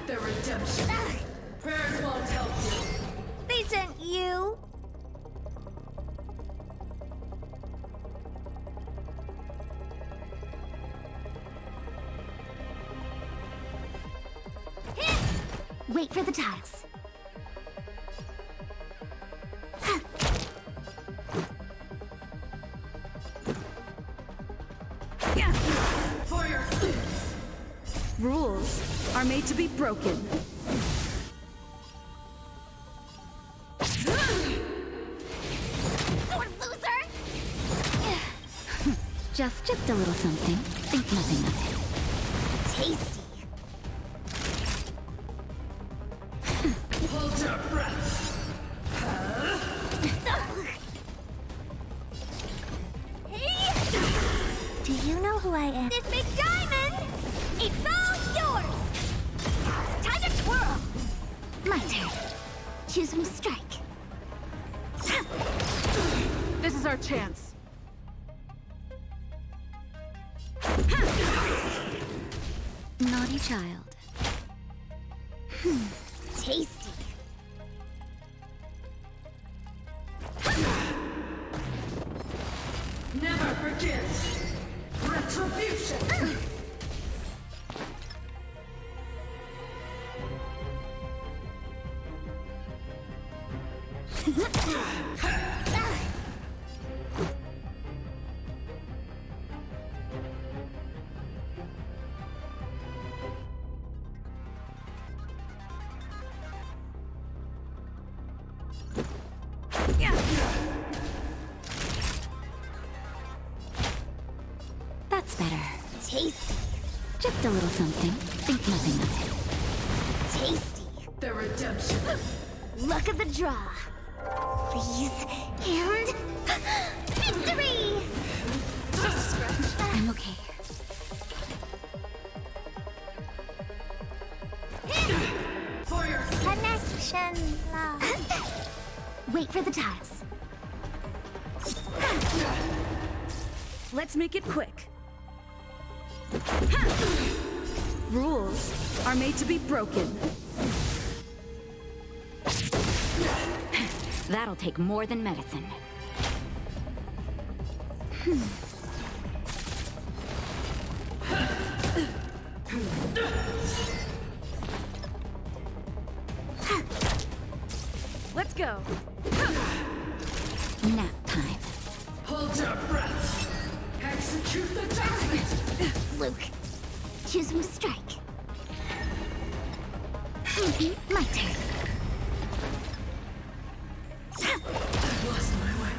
The redemption. Prayers won't help you. They sent you. Wait for the tiles. For your sins. Rules are made to be broken. Sword loser! Just a little something. Think nothing of it. Tasty. Hold your breath. Do you know who I am? This big diamond! It's all yours! Time to twirl! My turn. Choose when to strike. This is our chance. Naughty child. Tasty. Never forget. Retribution. That's better. Tasty. Just a little something. Think nothing of it. Tasty. The redemption. Luck of the draw. Please. And... victory! I'm okay. For your Connection lost. Wait for the tiles. Let's make it quick. Rules are made to be broken. That'll take more than medicine. Let's go. Nap time. Hold your breath. Execute the target. Luke, choose who strike. My turn. I've lost my way.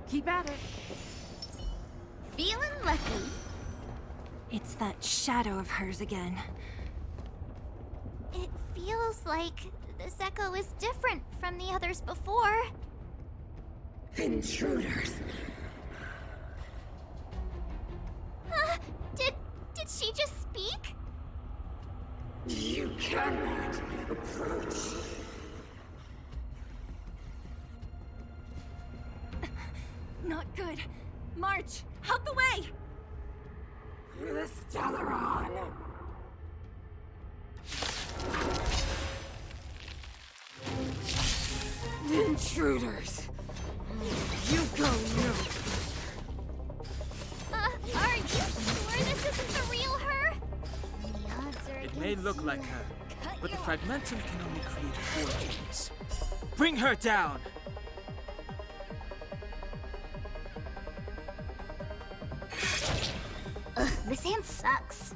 Keep at it. Feeling lucky. It's that shadow of hers again. It feels like this echo is different from the others before. Intruders. Did she just speak? You cannot approach. Not good. March, out the way! The Stellaron. Intruders. You go no. Are you sure this isn't the real her? The odds are It may look like her, but the fragmentum can only create fortunes. Bring her down! Ugh, this hand sucks.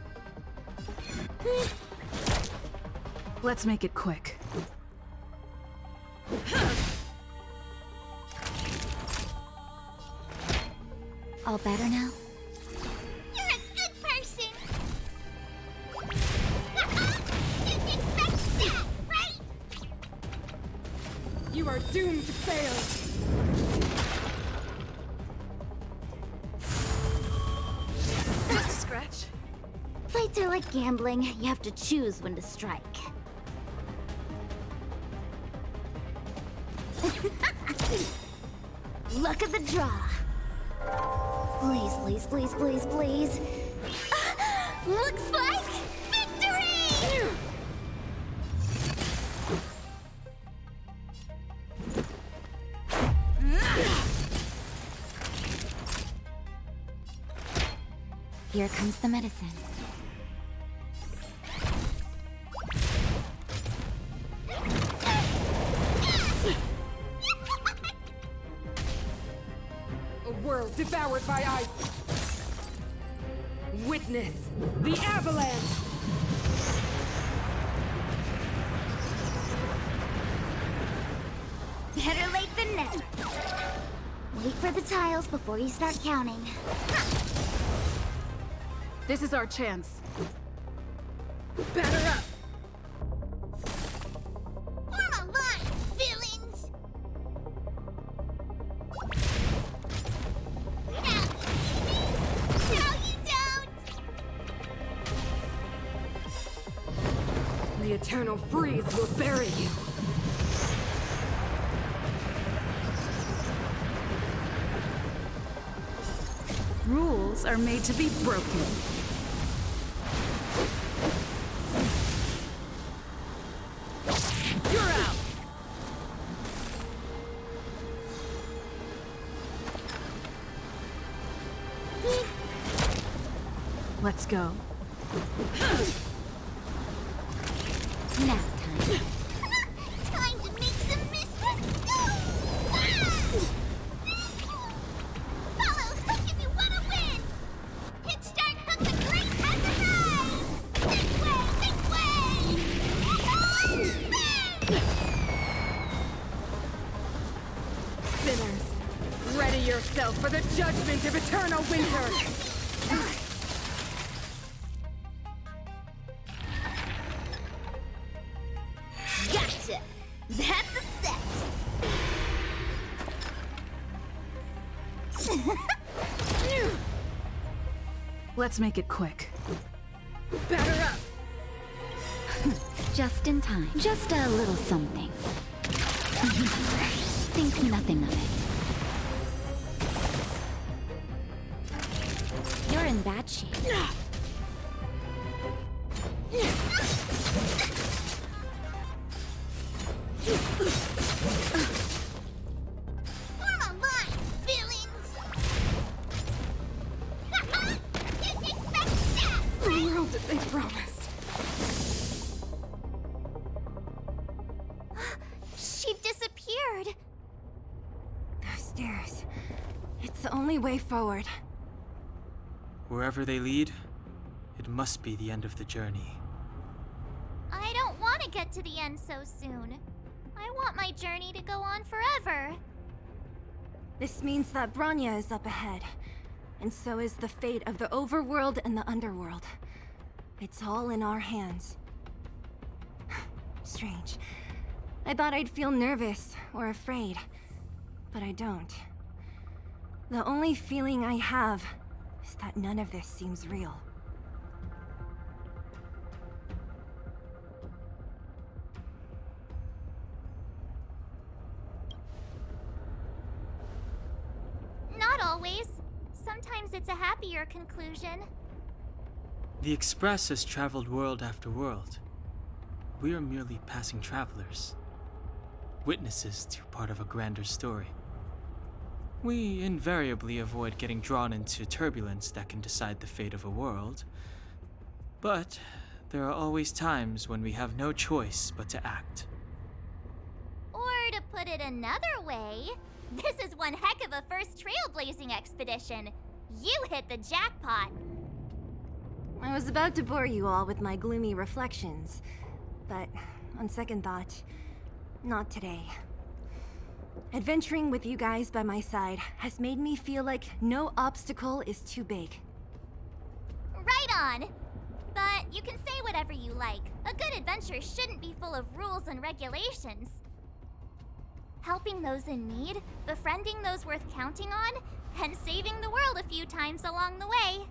Let's make it quick. All better now? You're a good person. Didn't expect that, right? You are doomed to fail. Just a scratch. Fights are like gambling. You have to choose when to strike. Luck of the draw. Please, please, please, please, please. Looks like victory! Here comes the medicine. A world devoured by ice. Witness the avalanche. Better late than never. Wait for the tiles before you start counting. This is our chance. Batter up. Form a line, villains! Now you don't! eternal freeze will bury you. Rules are made to be broken. You're out! Let's go. Nap time. Time to make some mischief! Follow Hook if you want to win! Hit start Hook the Great has a high! Think way! Sinners, ready yourself for the judgment of eternal winter! Gotcha! That's a set! Let's make it quick. Batter up! Just in time. Just a little something. Think nothing of it. You're in bad shape. Form a line, villains! Didn't expect that! The world that they promised. She disappeared. Those stairs. It's the only way forward. Wherever they lead, it must be the end of the journey. I don't want to get to the end so soon. I want my journey to go on forever. This means that Bronya is up ahead. And so is the fate of the overworld and the underworld. It's all in our hands. Strange. I thought I'd feel nervous or afraid, but I don't. The only feeling I have is that none of this seems real. Not always. Sometimes it's a happier conclusion. The Express has traveled world after world. We are merely passing travelers, witnesses to part of a grander story. We invariably avoid getting drawn into turbulence that can decide the fate of a world, but there are always times when we have no choice but to act. Or to put it another way, this is one heck of a first trailblazing expedition. You hit the jackpot. I was about to bore you all with my gloomy reflections, but on second thought, not today. Adventuring with you guys by my side has made me feel like no obstacle is too big. Right on. But you can say whatever you like. A good adventure shouldn't be full of rules and regulations. Helping those in need, befriending those worth counting on, and saving the world a few times along the way.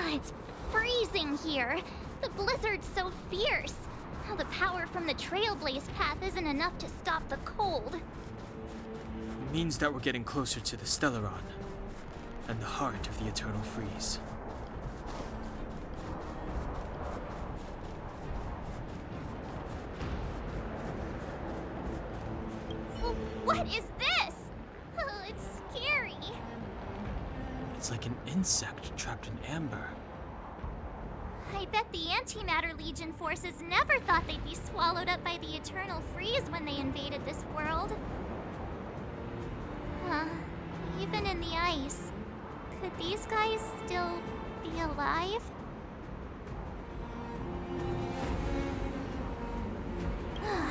It's freezing here. The blizzard's so fierce. How the power from the Trailblaze path isn't enough to stop the cold. means that we're getting closer to the Stellaron, and the heart of the Eternal Freeze. What is this? Oh, it's scary. It's like an insect trapped in amber. I bet the Antimatter Legion forces never thought they'd be swallowed up by the Eternal Freeze when they invaded this world. Even in the ice, could these guys still be alive?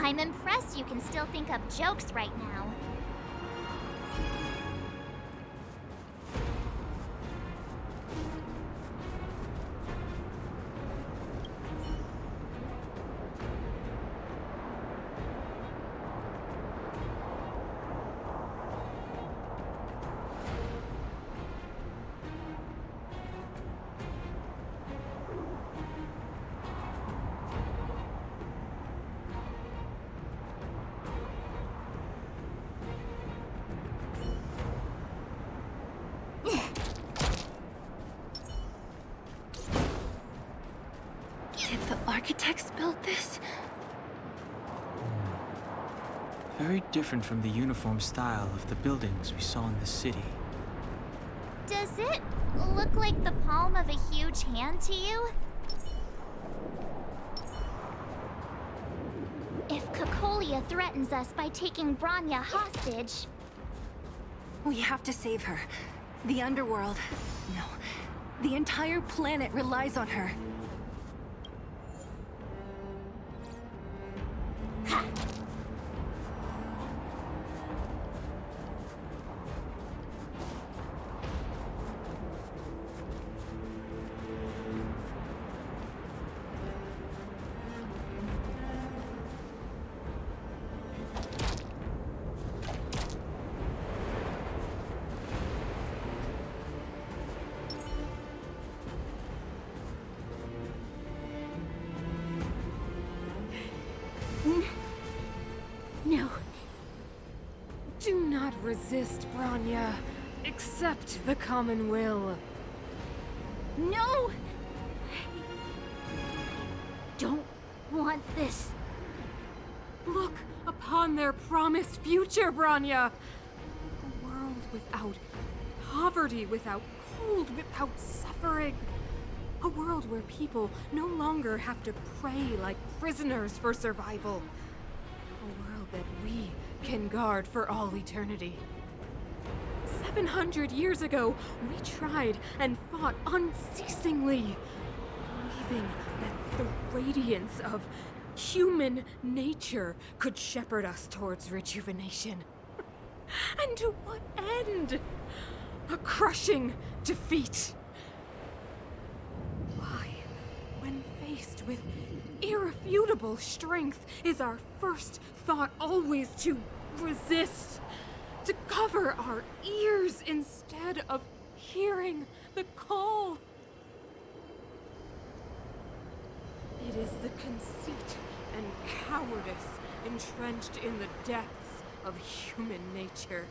I'm impressed you can still think up jokes right now. Did the architects build this? Very different from the uniform style of the buildings we saw in the city. Does it look like the palm of a huge hand to you? If Cocolia threatens us by taking Bronya hostage... We have to save her. The underworld... No. The entire planet relies on her. No. Do not resist, Bronya. Accept the common will. No! Don't want this. Look upon their promised future, Bronya. A world without poverty, without cold, without suffering. A world where people no longer have to pray like prisoners for survival. A world that we can guard for all eternity. 700 years ago, we tried and fought unceasingly, believing that the radiance of human nature could shepherd us towards rejuvenation. And to what end? A crushing defeat. Why, when faced with irrefutable strength, is our first thought always to resist? To cover our ears instead of hearing the call? It is the conceit and cowardice entrenched in the depths of human nature,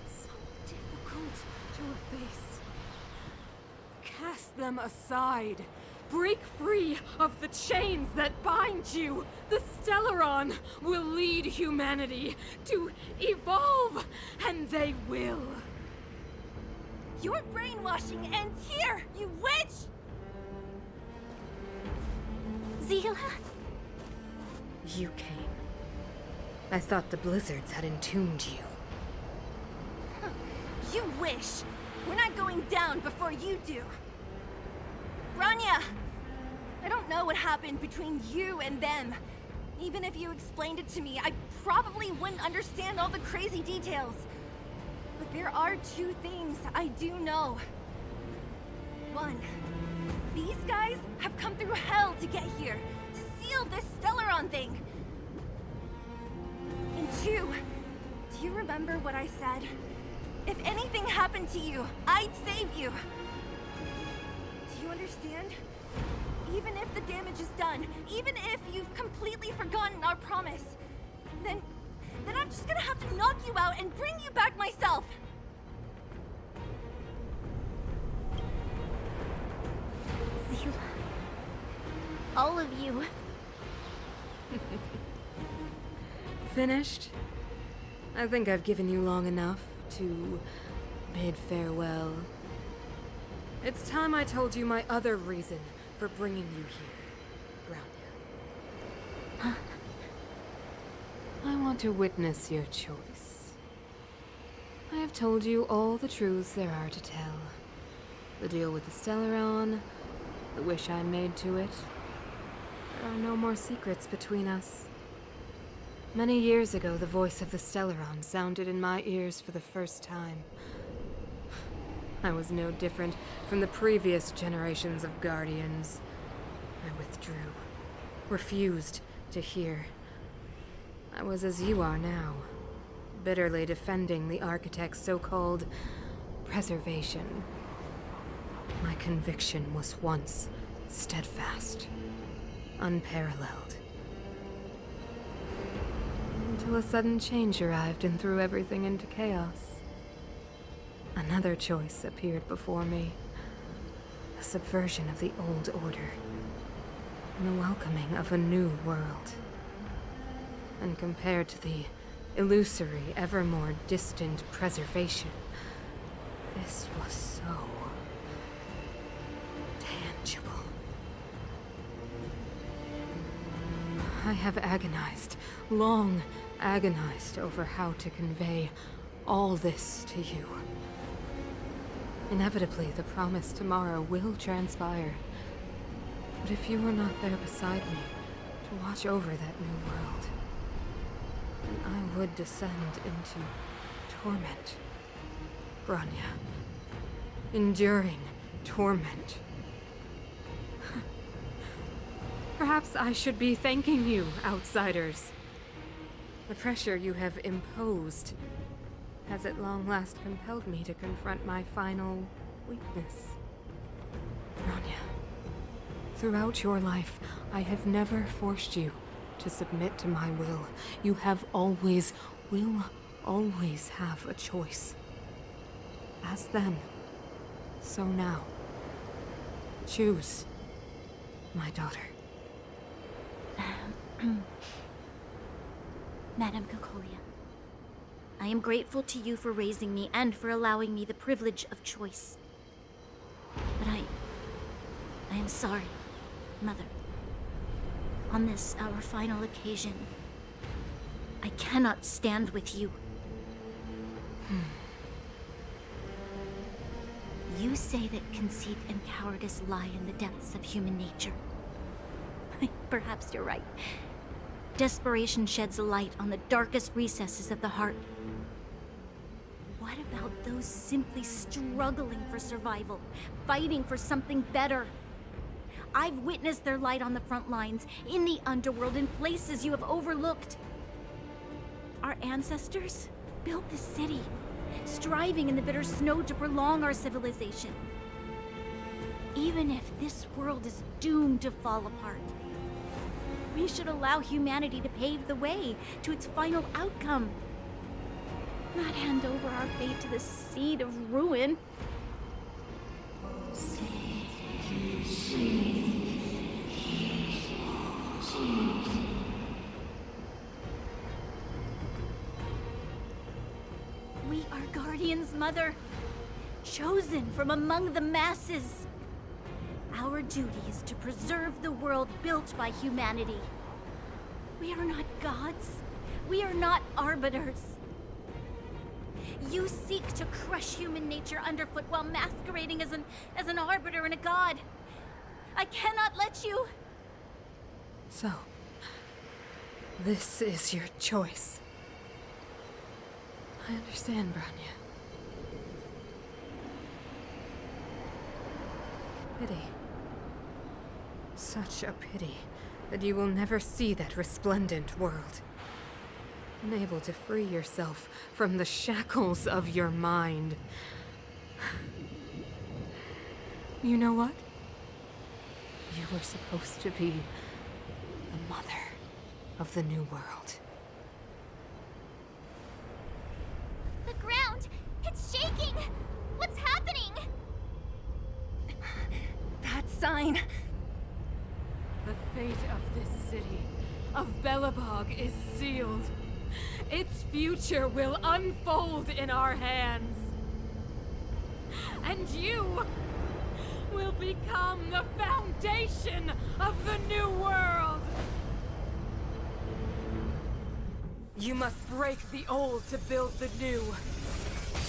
so difficult to efface. Cast them aside. Break free of the chains that bind you. The Stellaron will lead humanity to evolve, and they will. Your brainwashing ends here, you witch! Zila? You came. I thought the blizzards had entombed you. You wish! We're not going down before you do. Bronya! I don't know what happened between you and them. Even if you explained it to me, I probably wouldn't understand all the crazy details. But there are two things I do know. One, these guys have come through hell to get here, to seal this Stellaron thing. And two, do you remember what I said? If anything happened to you, I'd save you. Do you understand? Even if the damage is done, even if you've completely forgotten our promise, then then I'm just gonna have to knock you out and bring you back myself! Selah. All of you. Finished? I think I've given you long enough to bid farewell. It's time I told you my other reason for bringing you here, Bronya. Huh? I want to witness your choice. I have told you all the truths there are to tell. The deal with the Stellaron, the wish I made to it. There are no more secrets between us. Many years ago, the voice of the Stellaron sounded in my ears for the first time. I was no different from the previous generations of Guardians. I withdrew, refused to hear. I was as you are now, bitterly defending the Architect's so-called preservation. My conviction was once steadfast, unparalleled. Until a sudden change arrived and threw everything into chaos. Another choice appeared before me. A subversion of the old order. And the welcoming of a new world. And compared to the illusory, ever more distant preservation, this was so tangible. I have agonized, long agonized over how to convey all this to you. Inevitably, the promised tomorrow will transpire. But if you were not there beside me to watch over that new world, then I would descend into torment. Bronya. Enduring torment. Perhaps I should be thanking you, outsiders. The pressure you have imposed has at long last compelled me to confront my final weakness. Bronya, throughout your life, I have never forced you to submit to my will. You have always, will always have a choice. As then, so now. Choose, my daughter. Madame Cocolia, I am grateful to you for raising me and for allowing me the privilege of choice. But I am sorry, Mother. On this, our final occasion, I cannot stand with you. You say that conceit and cowardice lie in the depths of human nature. Perhaps you're right. Desperation sheds a light on the darkest recesses of the heart. What about those simply struggling for survival, fighting for something better? I've witnessed their light on the front lines, in the underworld, in places you have overlooked. Our ancestors built this city, striving in the bitter snow to prolong our civilization. Even if this world is doomed to fall apart, we should allow humanity to pave the way to its final outcome. Not hand over our fate to the seed of ruin. We are guardians, Mother. Chosen from among the masses. Our duty is to preserve the world built by humanity. We are not gods. We are not arbiters. You seek to crush human nature underfoot while masquerading as an arbiter and a god. I cannot let you. So, this is your choice. I understand, Bronya. Pity. Such a pity that you will never see that resplendent world. Unable to free yourself from the shackles of your mind. You know what? You were supposed to be the mother of the new world. sign. The fate of this city, of Belobog, is sealed. Its future will unfold in our hands. And you will become the foundation of the new world. You must break the old to build the new.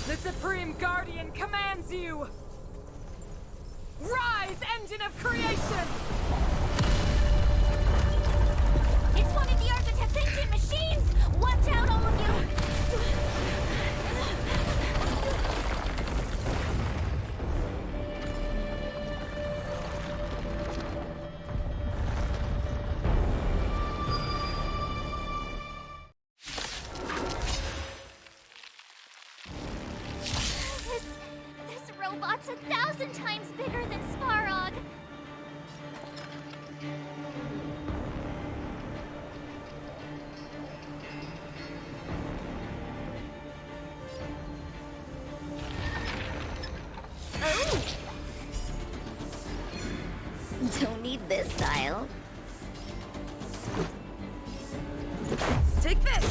The Supreme Guardian commands you! Rise, engine of creation! It's one of the Architect's ancient machines! Watch out, all of you! This robot's 1,000 times bigger than Svarog. Oh! Don't need this style. Take this!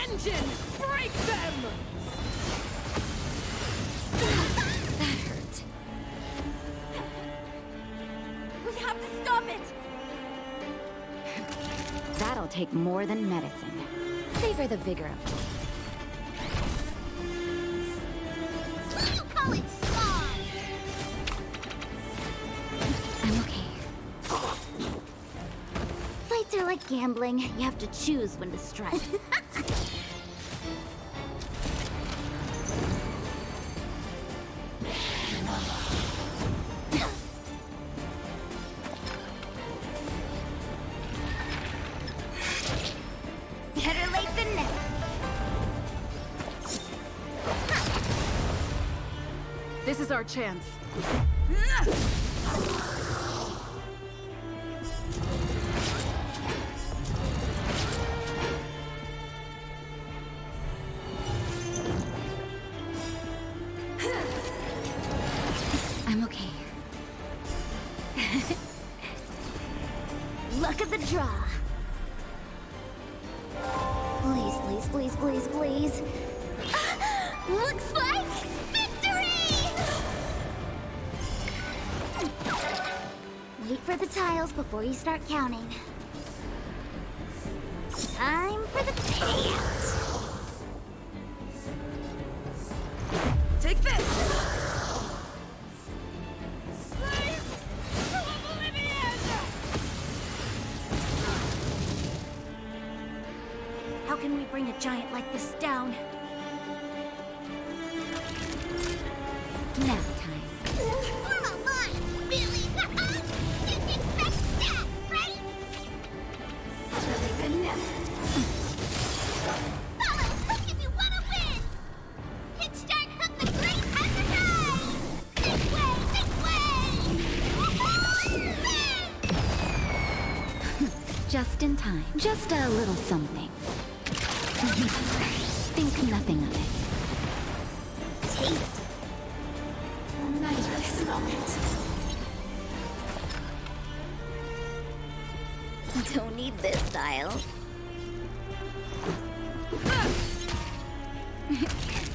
Engine, break them! That hurt. We have to stop it! That'll take more than medicine. Savor the vigor of it. You call it small! I'm okay. Fights are like gambling. You have to choose when to strike. Better late than never. This is our chance. I'm okay. Luck of the draw. Please, please, please, please, please. Looks like victory! Wait for the tiles before you start counting. Time for the payout. Take this! How can we bring a giant like this down? Nap time. We're alive, Billy! Didn't expect that, right? Follow, hook if you wanna win! Hit start, hook the great advertise! This way, this way! Just in time. Just a little something. Think nothing of it. Taste. Remember this moment. Don't need this style.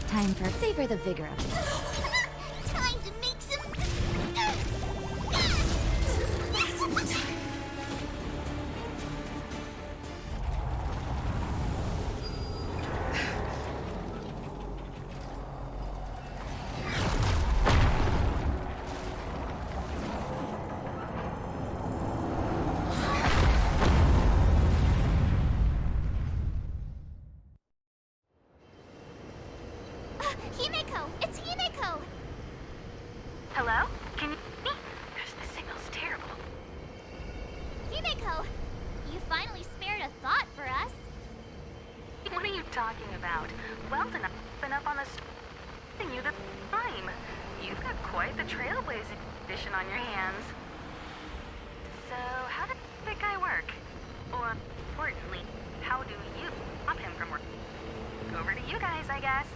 Time for savor the vigor of it. Time to make some... Himeko! It's Himeko! Hello? Can you hear me? The signal's terrible. Himeko! You finally spared a thought for us. What are you talking about? Weldon, I've been up on this you the time. You've got quite the trailblazing edition on your hands. So, how did that guy work? Or, importantly, how do you stop him from working? Over to you guys, I guess.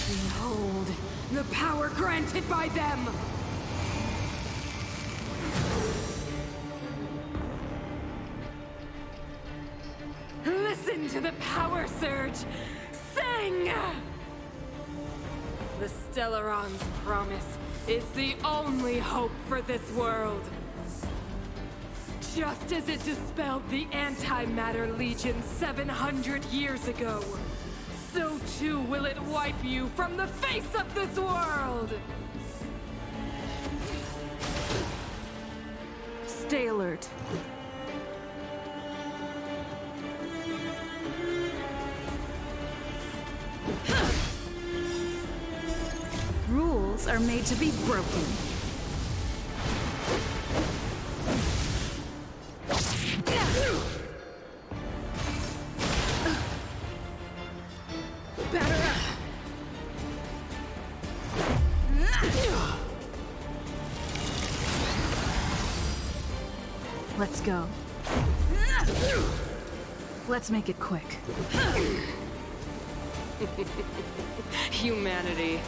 Behold, the power granted by them! Listen to the power surge! Sing! The Stellaron's promise is the only hope for this world. Just as it dispelled the Antimatter Legion 700 years ago, so too will it wipe you from the face of this world! Stay alert. Rules are made to be broken. Let's go. Let's make it quick. Humanity.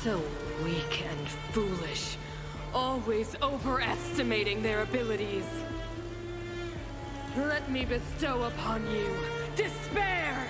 So weak and foolish. Always overestimating their abilities. Let me bestow upon you despair!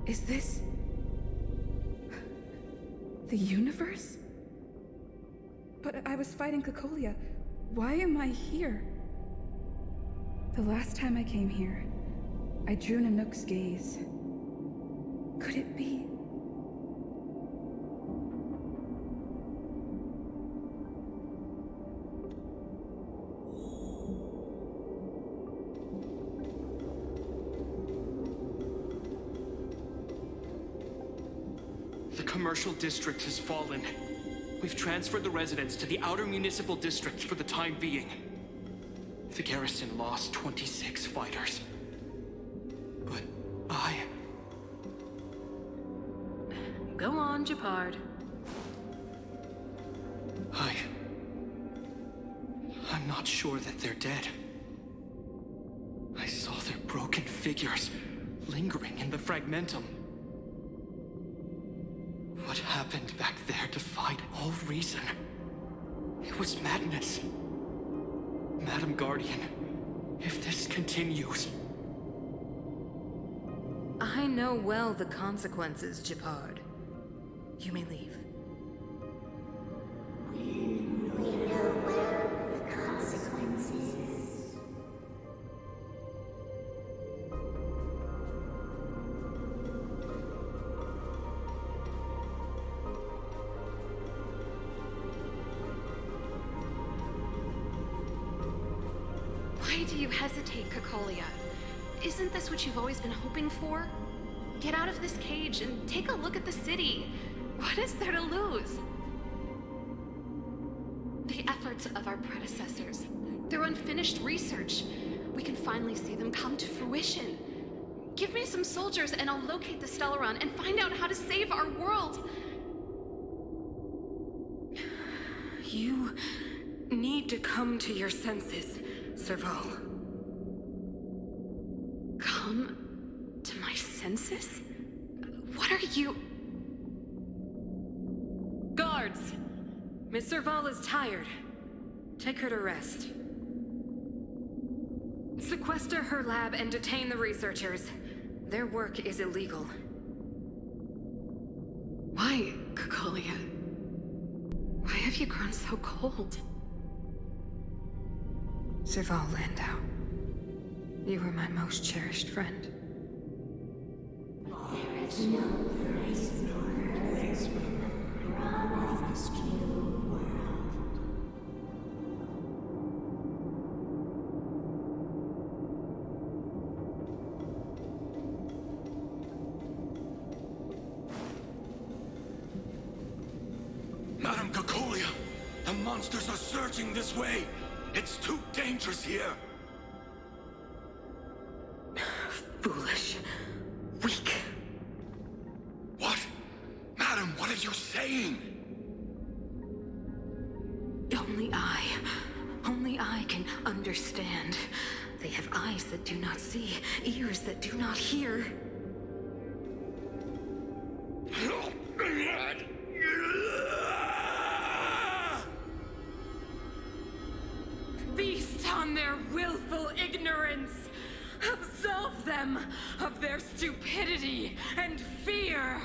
Is this... the universe? But I was fighting Cocolia. Why am I here? The last time I came here, I drew Nanook's gaze. Could it be? The commercial district has fallen. We've transferred the residents to the outer municipal district for the time being. The garrison lost 26 fighters. But Go on, Japard. I'm not sure that they're dead. I saw their broken figures lingering in the fragmentum. What happened back there defied all reason. It was madness. Madam Guardian, if this continues... I know well the consequences, Japard. You may leave. Why do you hesitate, Cocolia? Isn't this what you've always been hoping for? Get out of this cage and take a look at the city. What is there to lose? The efforts of our predecessors, their unfinished research. We can finally see them come to fruition. Give me some soldiers and I'll locate the Stellaron and find out how to save our world. You need to come to your senses, Serval. Come to my senses? What are you... Guards! Miss Serval is tired. Take her to rest. Sequester her lab and detain the researchers. Their work is illegal. Why, Cocolia? Why have you grown so cold? Serval Landau. You were my most cherished friend. There is no place nor place promised you world. Madam Cocolia! monsters are surging this way. It's too dangerous here. Foolish. Weak. What? Madam, what are you saying? Only I can understand. They have eyes that do not see, ears that do not hear. Feast on their willful ignorance! Absolve them of their stupidity and fear!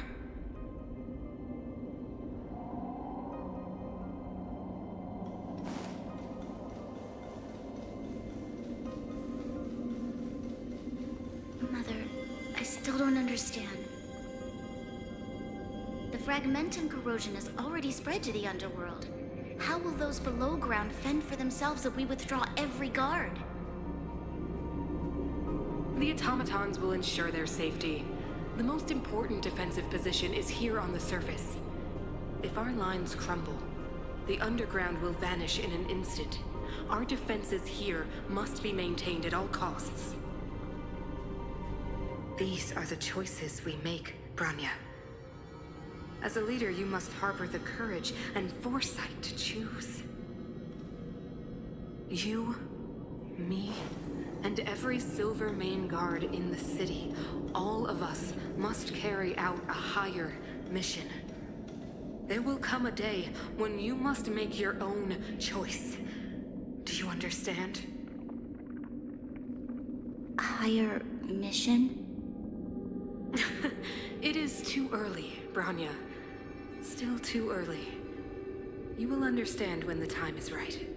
Mother, I still don't understand. The fragmentum corrosion has already spread to the underworld. How will those below ground fend for themselves if we withdraw every guard? The automatons will ensure their safety. The most important defensive position is here on the surface. If our lines crumble, the underground will vanish in an instant. Our defenses here must be maintained at all costs. These are the choices we make, Bronya. As a leader, you must harbor the courage and foresight to choose. You, me, and every Silvermane guard in the city, all of us must carry out a higher mission. There will come a day when you must make your own choice. Do you understand? A higher mission? It is too early, Bronya. Still too early. You will understand when the time is right.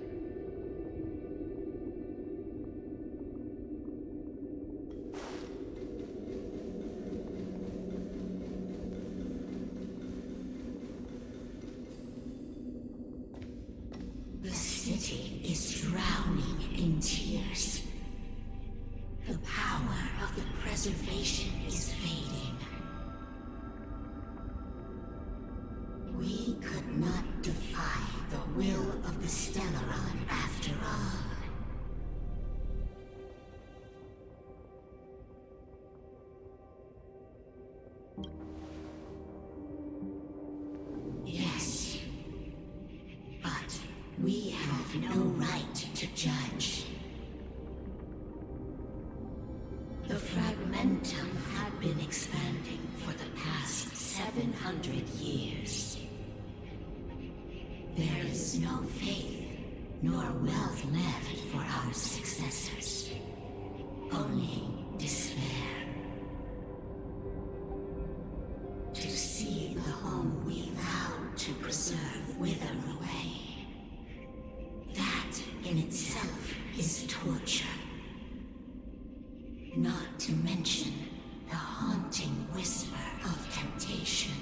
The city is drowning in tears. The power of the preservation is fading. We could not defy the will of the Stellaron after all. Yes, but we have no right to judge. The fragmentum had been expanding for the past 700 years. There is no faith nor wealth left for our successors. Only despair. To see the home we vowed to preserve wither away. That in itself is torture. Not to mention the haunting whisper of temptation.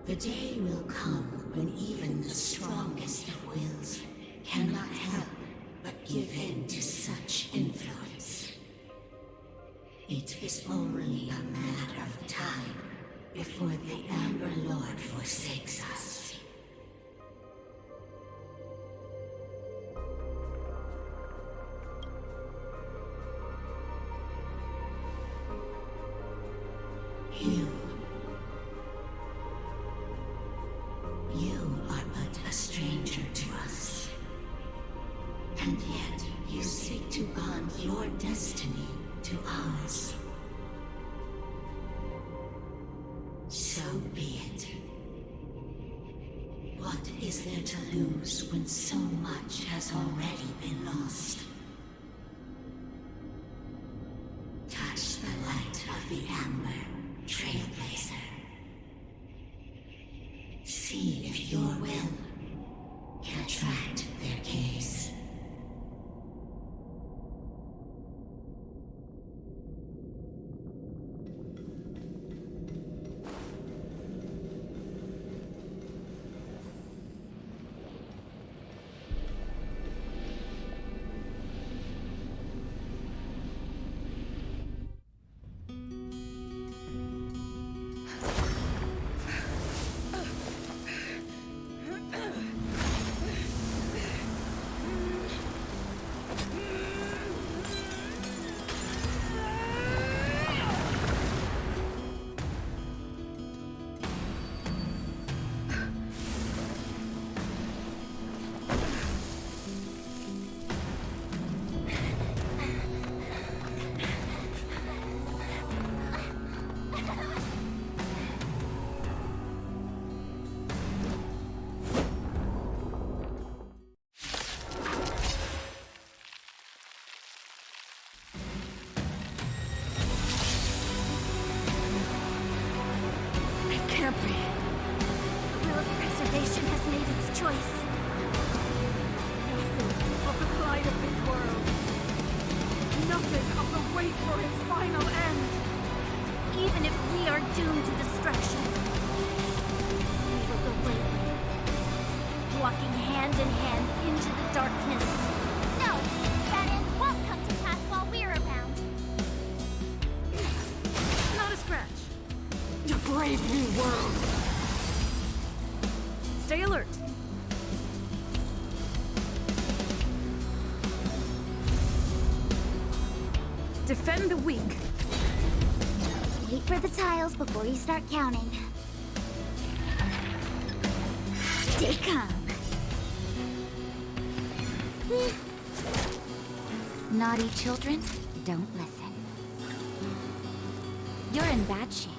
The day will come when even the strongest of wills cannot help but give in to such influence. It is only a matter of time before the Amber Lord forsakes us. You are but a stranger to us. And yet you seek to bond your destiny to ours. So be it. What is there to lose when so much has already been lost? Touch the light of the Amber, Trailblazer. See if your will can attract their gaze. choice. Nothing of the plight of this world. Nothing of the wait for its final end. Even if we are doomed to destruction, we will go bravely, walking hand in hand into the darkness. No, that end won't come to pass while we're around. Not a scratch. A brave new world. Stay alert. Defend the weak. Wait for the tiles before you start counting. Stay calm. Naughty children, don't listen. You're in bad shape.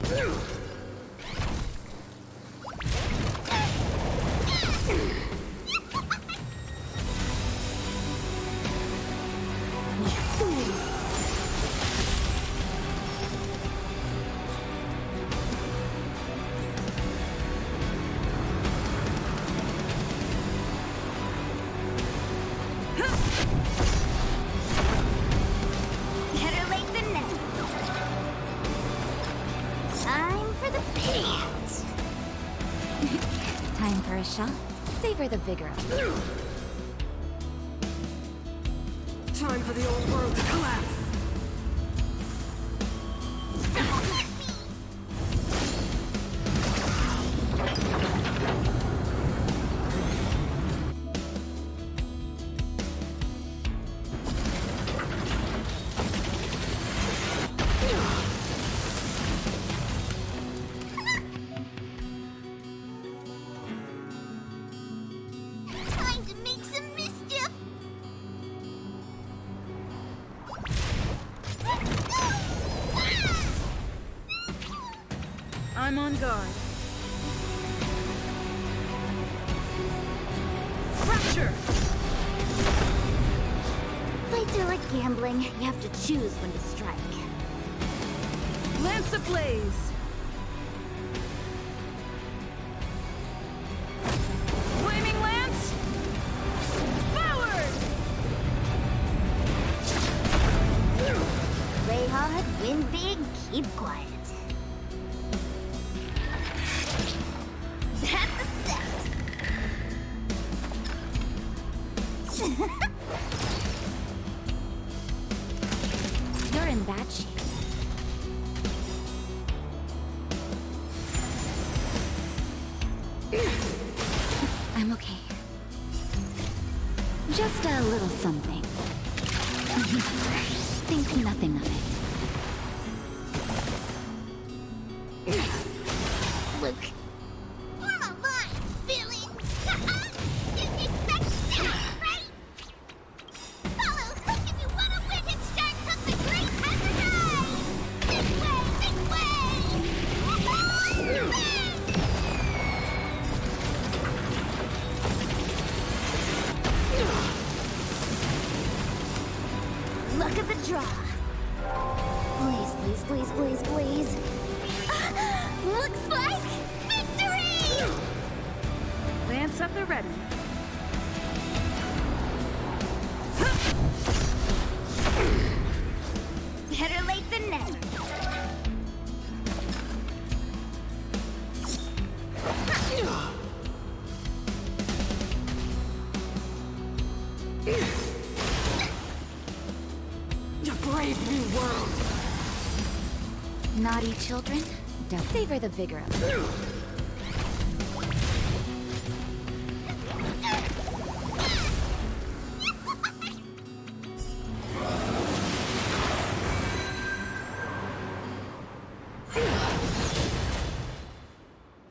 Better late than never. Time for the payout. Time for a shot. Savor the vigor of it. Time for the old world to collapse. Time to make some mischief. I'm on guard. Fracture! Fights are like gambling. You have to choose when to strike. Lance ablaze! Flaming lance! Forward! Play hard, win big, keep quiet. That's a set. You're in bad shape. I'm okay. Just a little something. Think nothing of it. Look. Form a line, villain! Didn't expect that, right? Follow hook if you want to win and start up the great paradise! This way, this way! Look at the draw. Please, please, please, please, please. Looks like victory! Lance at the ready. Better late than never. A brave new world. Naughty children, don't savor the vigor of it.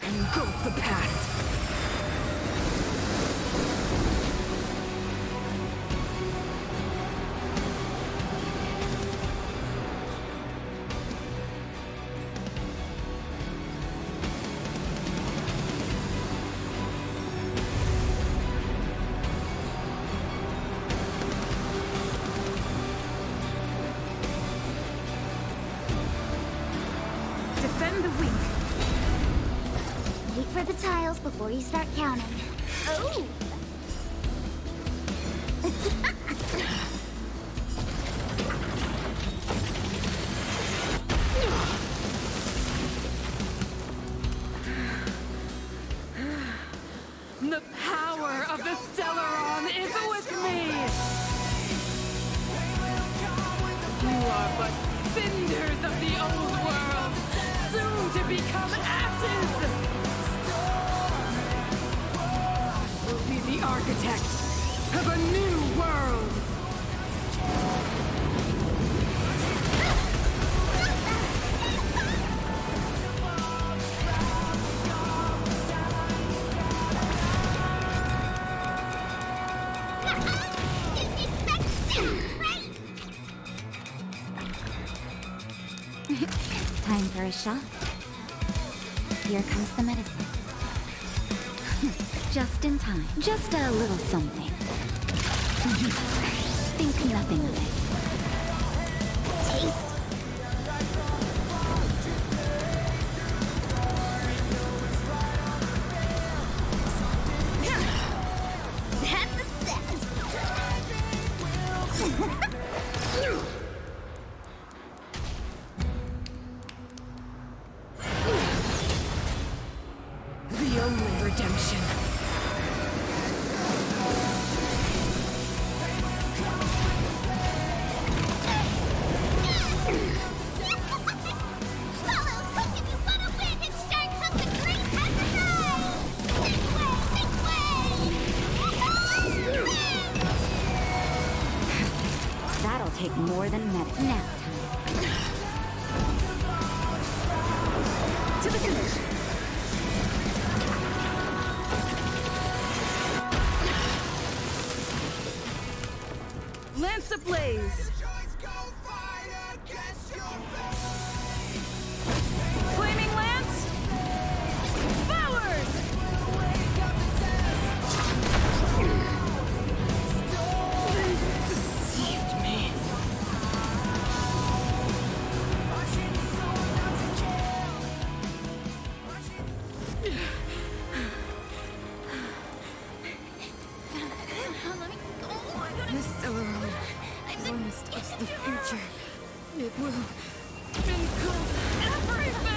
Engulf the past. Defend the weak. Wait for the tiles before you start counting. Oh! The power of the Stellaron is with me! You are but cinders of the old world, soon to become ashes! Will be the architect of a new world! Time for a shot. Here comes the medicine. Just in time. Just a little something. Think nothing of it. Taste. That's a set. The only redemption. That'll take more than medic. Nap time. To the finish. Lance ablaze! Flaming lance! Forward! They deceived me. This Stellaron, warmest of the future. It will engulf everything!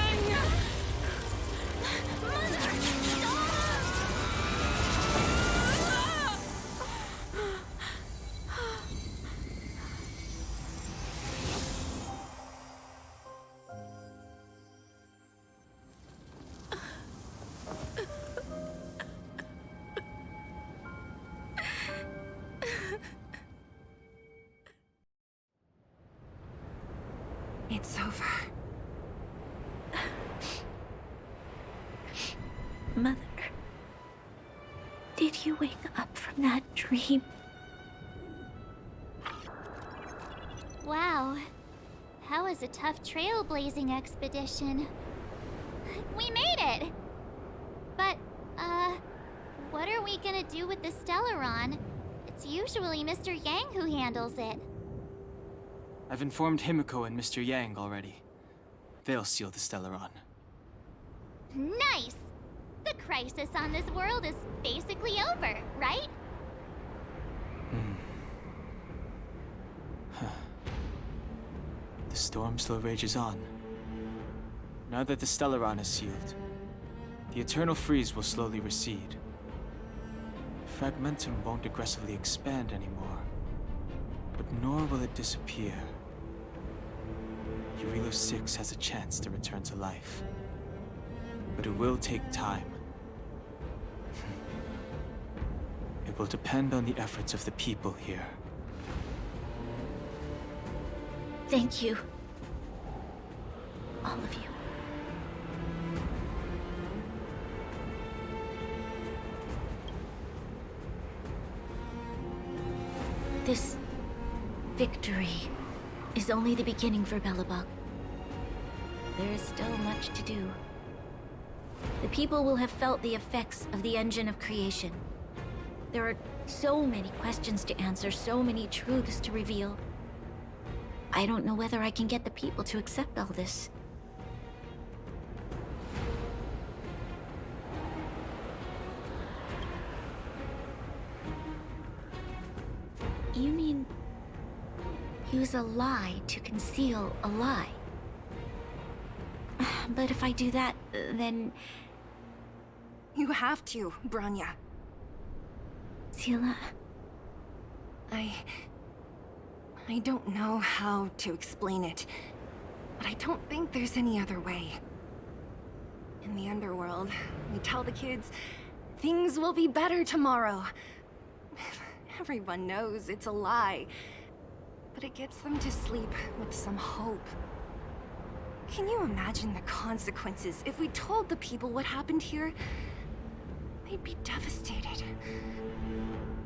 It's over. Mother, did you wake up from that dream? Wow. That was a tough trailblazing expedition. We made it! But, what are we gonna do with the Stellaron? It's usually Mr. Yang who handles it. I've informed Himiko and Mr. Yang already. They'll seal the Stellaron. Nice! The crisis on this world is basically over, right? The storm still rages on. Now that the Stellaron is sealed, the eternal freeze will slowly recede. Fragmentum won't aggressively expand anymore, but nor will it disappear. Jarilo 6 has a chance to return to life, but it will take time. It will depend on the efforts of the people here. Thank you. All of you. This victory is only the beginning for Belobog. There is still much to do. The people will have felt the effects of the engine of creation. There are so many questions to answer, so many truths to reveal. I don't know whether I can get the people to accept all this. use a lie to conceal a lie. But if I do that, then... You have to, Bronya. Seele... I don't know how to explain it, but I don't think there's any other way. In the underworld, we tell the kids, things will be better tomorrow. Everyone knows it's a lie, but it gets them to sleep with some hope. Can you imagine the consequences if we told the people what happened here? They'd be devastated.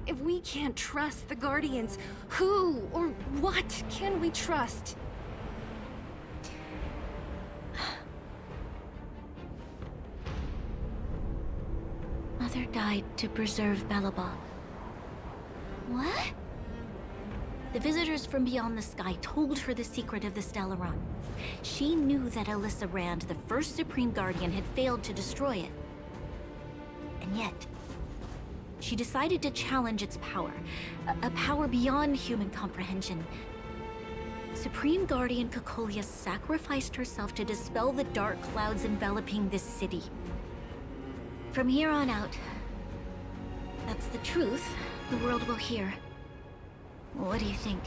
If we can't trust the Guardians, who or what can we trust? Mother died to preserve Belobog. What? The visitors from beyond the sky told her the secret of the Stellaron. She knew that Alyssa Rand, the first Supreme Guardian, had failed to destroy it. And yet, she decided to challenge its power, a power beyond human comprehension. Supreme Guardian Cocolia sacrificed herself to dispel the dark clouds enveloping this city. From here on out, that's the truth the world will hear. What do you think?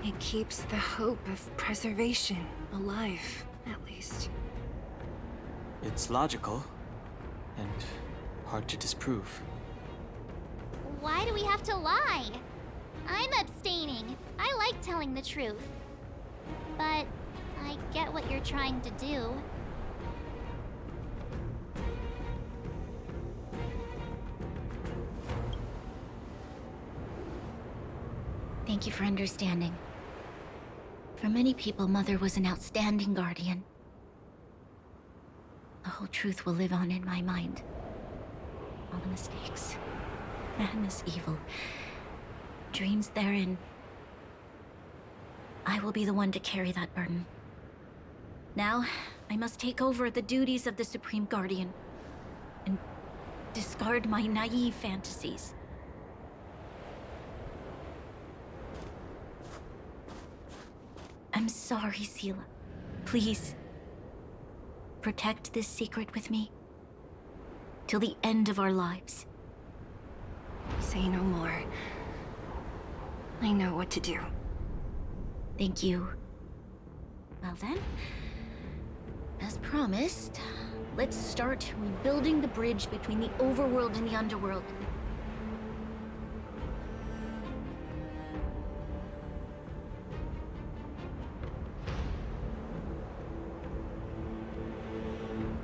It keeps the hope of preservation alive, at least. It's logical, and hard to disprove. Why do we have to lie? I'm abstaining. I like telling the truth. But I get what you're trying to do. Thank you for understanding. For many people, Mother was an outstanding guardian. The whole truth will live on in my mind. All the mistakes, madness, evil, dreams therein. I will be the one to carry that burden. Now, I must take over the duties of the Supreme Guardian and discard my naive fantasies. I'm sorry, Seele. Please, protect this secret with me till the end of our lives. Say no more. I know what to do. Thank you. Well then, as promised, let's start rebuilding the bridge between the overworld and the underworld.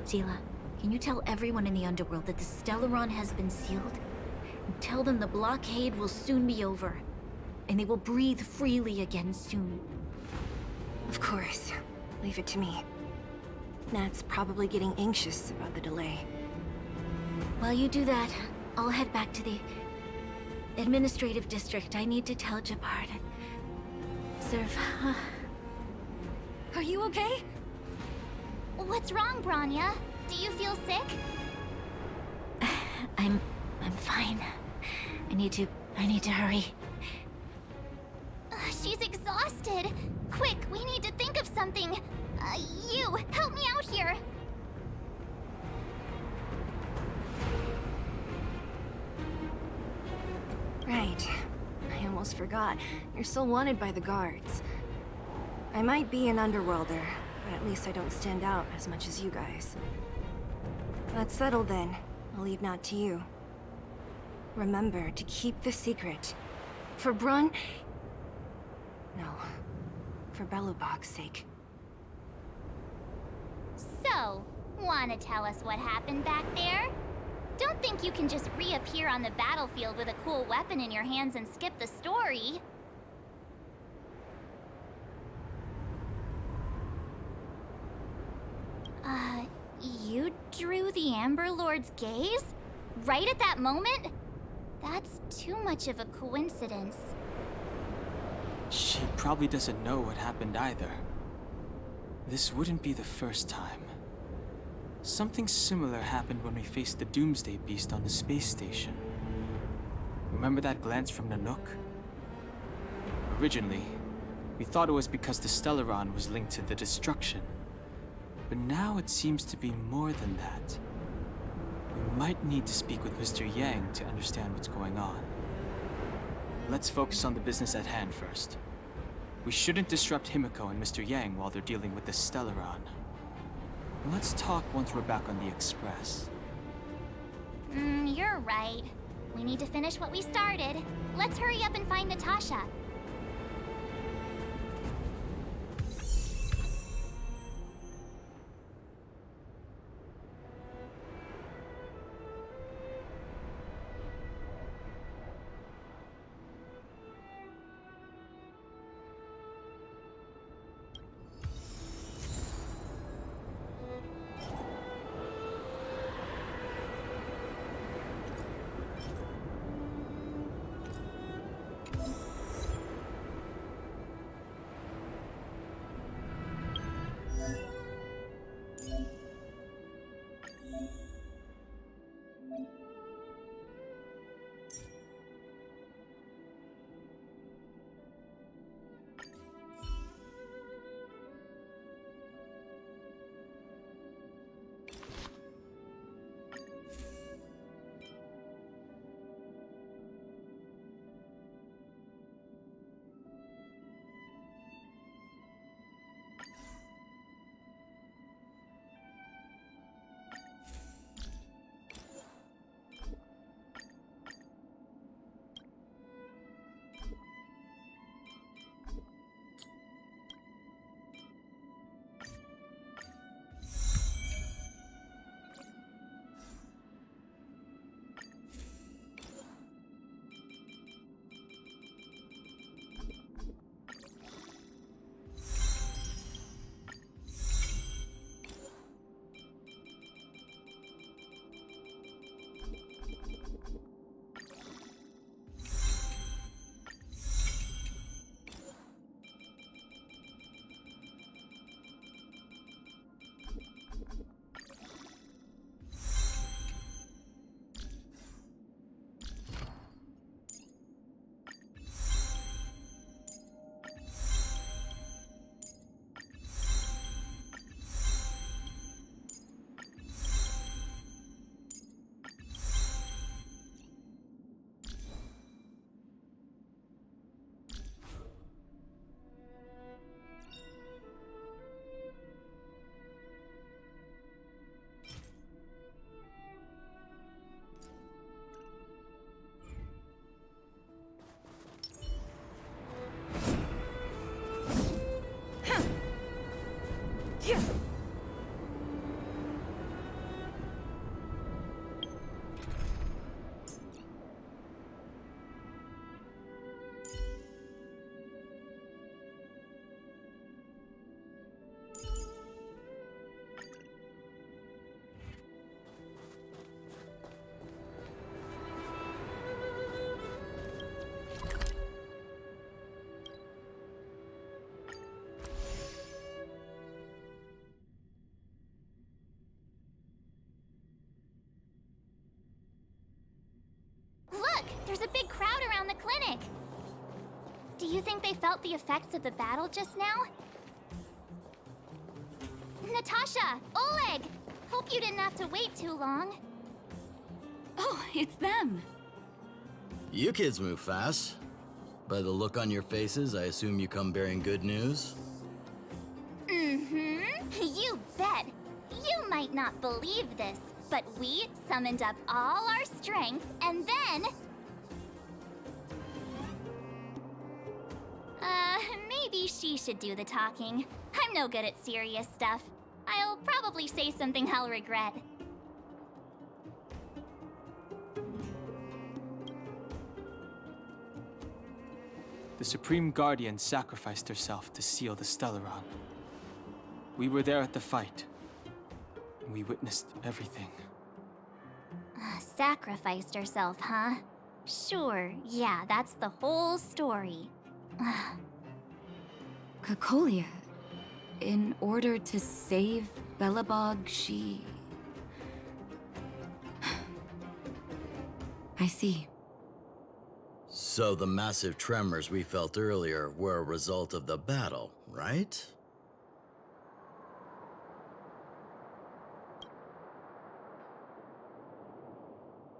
Seele, can you tell everyone in the underworld that the Stellaron has been sealed? And tell them the blockade will soon be over, and they will breathe freely again soon. Of course. Leave it to me. Nat's probably getting anxious about the delay. While you do that, I'll head back to the administrative district. I need to tell Japar to serve. Are you okay? What's wrong, Bronya? Do you feel sick? I'm fine. I need to hurry. She's exhausted. Quick, we need to think of something. You, help me out here. Right. I almost forgot. You're still wanted by the guards. I might be an underworlder, but at least I don't stand out as much as you guys. That's settled then. I'll leave Nat to you. Remember to keep the secret. For Brun... No. For Belobog's sake. So, wanna tell us what happened back there? Don't think you can just reappear on the battlefield with a cool weapon in your hands and skip the story. You drew the Amber Lord's gaze? Right at that moment? That's too much of a coincidence. She probably doesn't know what happened either. This wouldn't be the first time. Something similar happened when we faced the Doomsday Beast on the space station. Remember that glance from Nanook? Originally, we thought it was because the Stellaron was linked to the destruction. But now it seems to be more than that. We might need to speak with Mr. Yang to understand what's going on. Let's focus on the business at hand first. We shouldn't disrupt Himiko and Mr. Yang while they're dealing with the Stellaron. Let's talk once we're back on the Express. You're right. We need to finish what we started. Let's hurry up and find Natasha. Look! There's a big crowd around the clinic! Do you think they felt the effects of the battle just now? Natasha! Oleg! Hope you didn't have to wait too long. Oh, it's them. You kids move fast. By the look on your faces, I assume you come bearing good news? You bet! You might not believe this, but we summoned up all our strength, and then... maybe she should do the talking. I'm no good at serious stuff. I'll probably say something I'll regret. The Supreme Guardian sacrificed herself to seal the Stellaron. We were there at the fight. We witnessed everything. Sacrificed herself, huh? Sure, yeah, that's the whole story. Cocolia, in order to save Belobog, she... I see. So the massive tremors we felt earlier were a result of the battle, right?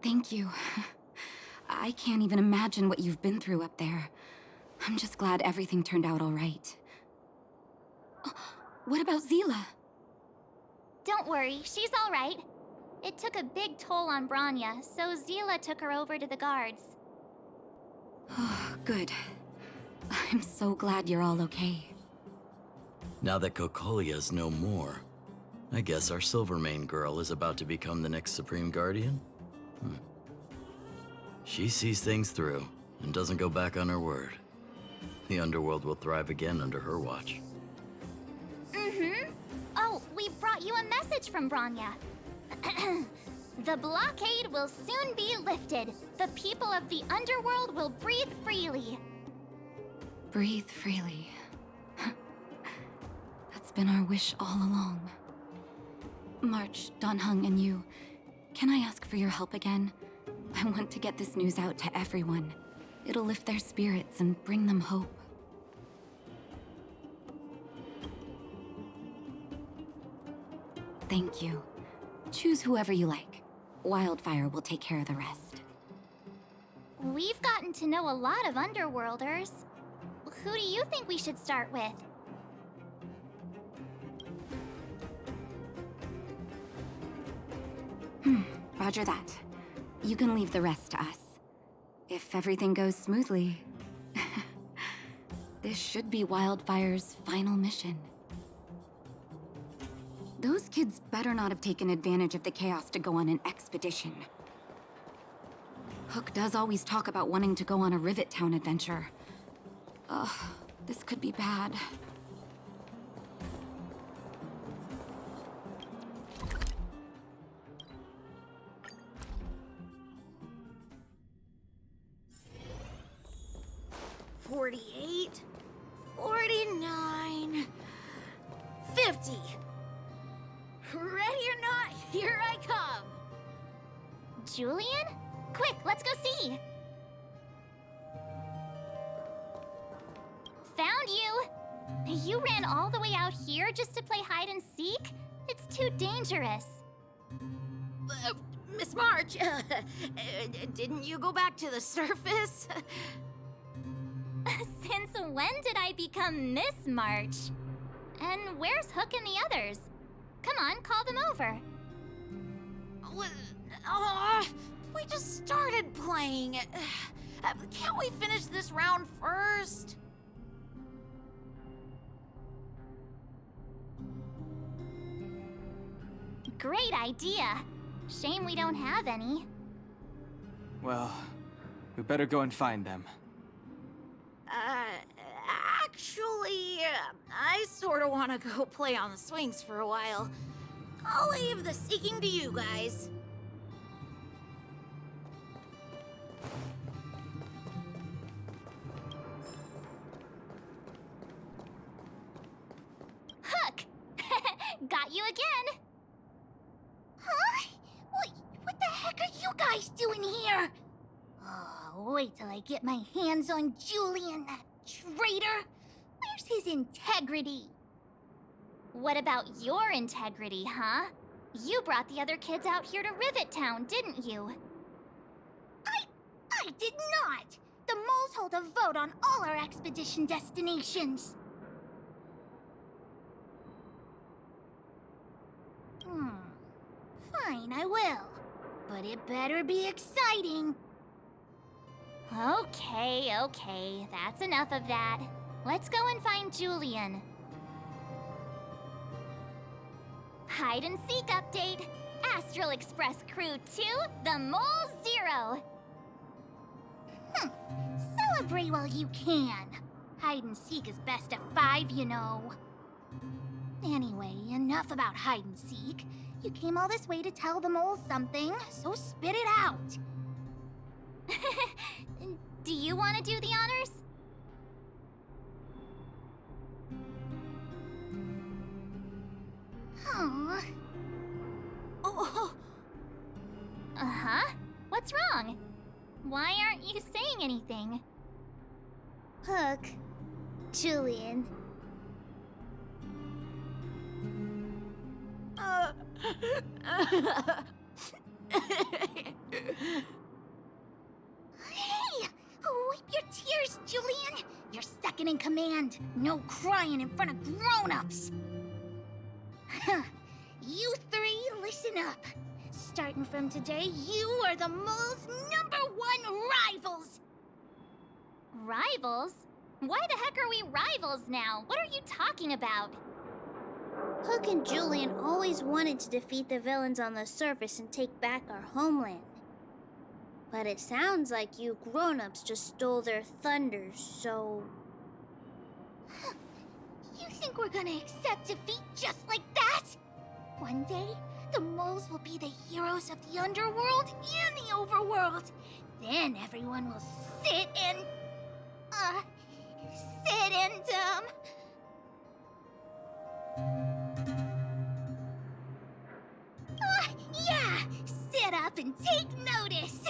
Thank you. I can't even imagine what you've been through up there. I'm just glad everything turned out all right. What about Zila? Don't worry, she's all right. It took a big toll on Branya, so Zila took her over to the guards. Oh, good. I'm so glad you're all okay. Now that Cocolia's no more, I guess our Silvermane girl is about to become the next Supreme Guardian? She sees things through and doesn't go back on her word. The underworld will thrive again under her watch. Oh, we brought you a message from Branya. The blockade will soon be lifted. The people of the underworld will breathe freely. Breathe freely. That's been our wish all along. March, Donhung, and you, can I ask for your help again? I want to get this news out to everyone. It'll lift their spirits and bring them hope. Thank you. Choose whoever you like. Wildfire will take care of the rest. We've gotten to know a lot of Underworlders. Who do you think we should start with? Roger that. You can leave the rest to us. If everything goes smoothly, this should be Wildfire's final mission. Those kids better not have taken advantage of the chaos to go on an expedition. Hook does always talk about wanting to go on a Rivet Town adventure. Ugh, this could be bad. $48, $49, $50. Ready or not, here I come. Julian? Quick, let's go see. Found you. You ran all the way out here just to play hide and seek? It's too dangerous. Miss March, didn't you go back to the surface? Since when did I become Miss March? And where's Hook and the others? Come on, call them over. We just started playing. Can't we finish this round first? Great idea. Shame we don't have any. Well, we better go and find them. Actually, I sorta wanna go play on the swings for a while. I'll leave the seeking to you guys. Hook! Got you again! Huh? What the heck are you guys doing here? Oh, wait till I get my hands on Julian, that traitor! Where's his integrity? What about your integrity, huh? You brought the other kids out here to Rivet Town, didn't you? I did not! The moles hold a vote on all our expedition destinations. Fine, I will. But it better be exciting. Okay, that's enough of that. Let's go and find Julian. Hide and seek update. Astral Express Crew 2, the Mole 0. Celebrate while you can. Hide and seek is best of 5, you know. Anyway, enough about hide and seek. You came all this way to tell the moles something, so spit it out. Do you want to do the honors? Aww. Oh. Uh-huh. What's wrong? Why aren't you saying anything? Hook. Julian. Hey! Wipe your tears, Julian! You're second in command. No crying in front of grown-ups. You three, listen up. Starting from today, you are the mole's #1 rivals! Rivals? Why the heck are we rivals now? What are you talking about? Hook and Julian always wanted to defeat the villains on the surface and take back our homeland. But it sounds like you grown-ups just stole their thunder, so... You think we're gonna accept defeat just like that? One day, the moles will be the heroes of the underworld and the overworld. Then everyone will sit and... yeah! Sit up and take notice!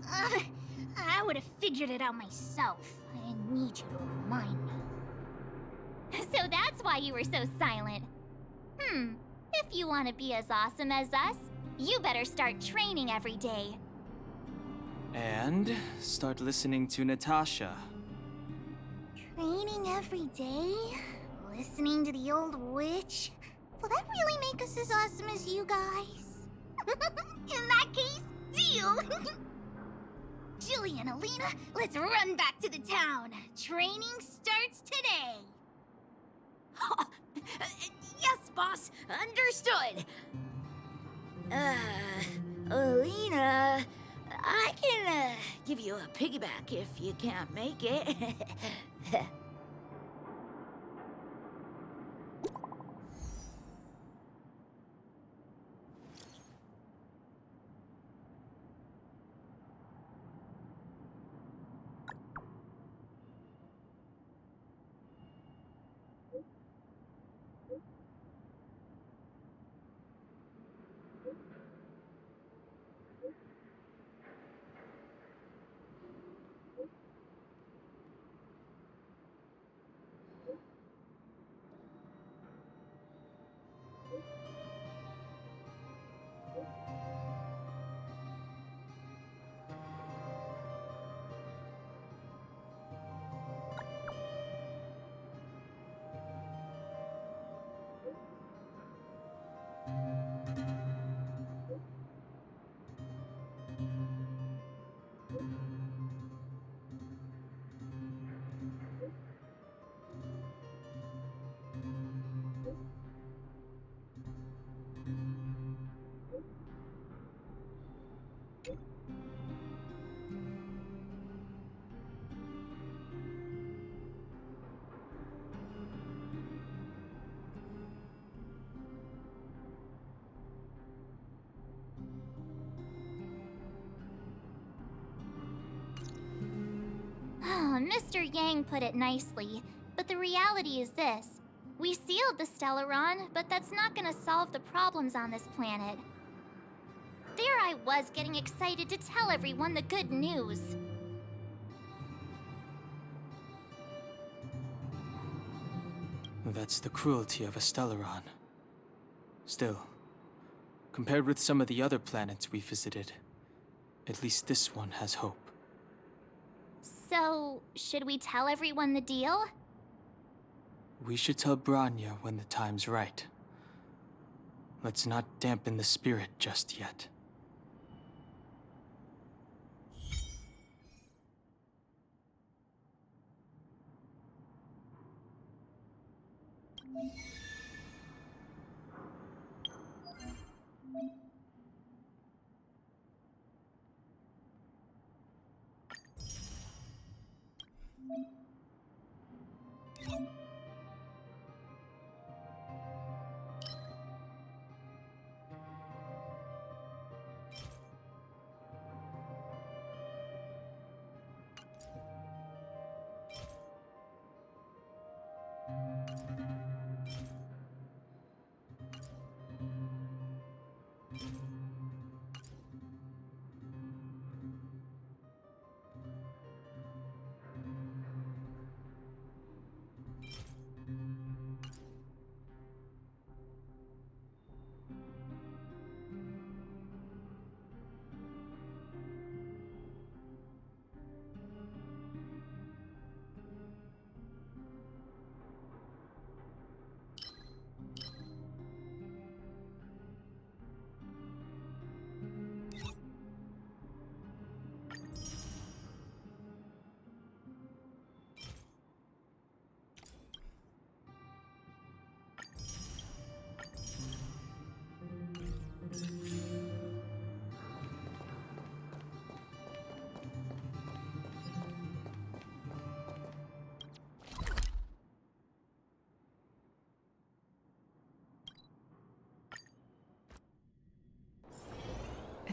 I would have figured it out myself. I didn't need you to remind me. So that's why you were so silent. If you want to be as awesome as us, you better start training every day. And start listening to Natasha. Training every day? Listening to the old witch? Will that really make us as awesome as you guys? In that case, deal! Julie and Alina, let's run back to the town. Training starts today. Yes, boss. Understood. Alina, I can give you a piggyback if you can't make it. Mr. Yang put it nicely, but the reality is this. We sealed the Stellaron, but that's not gonna solve the problems on this planet. There I was getting excited to tell everyone the good news. That's the cruelty of a Stellaron. Still, compared with some of the other planets we visited, at least this one has hope. So, should we tell everyone the deal? We should tell Branya when the time's right. Let's not dampen the spirit just yet.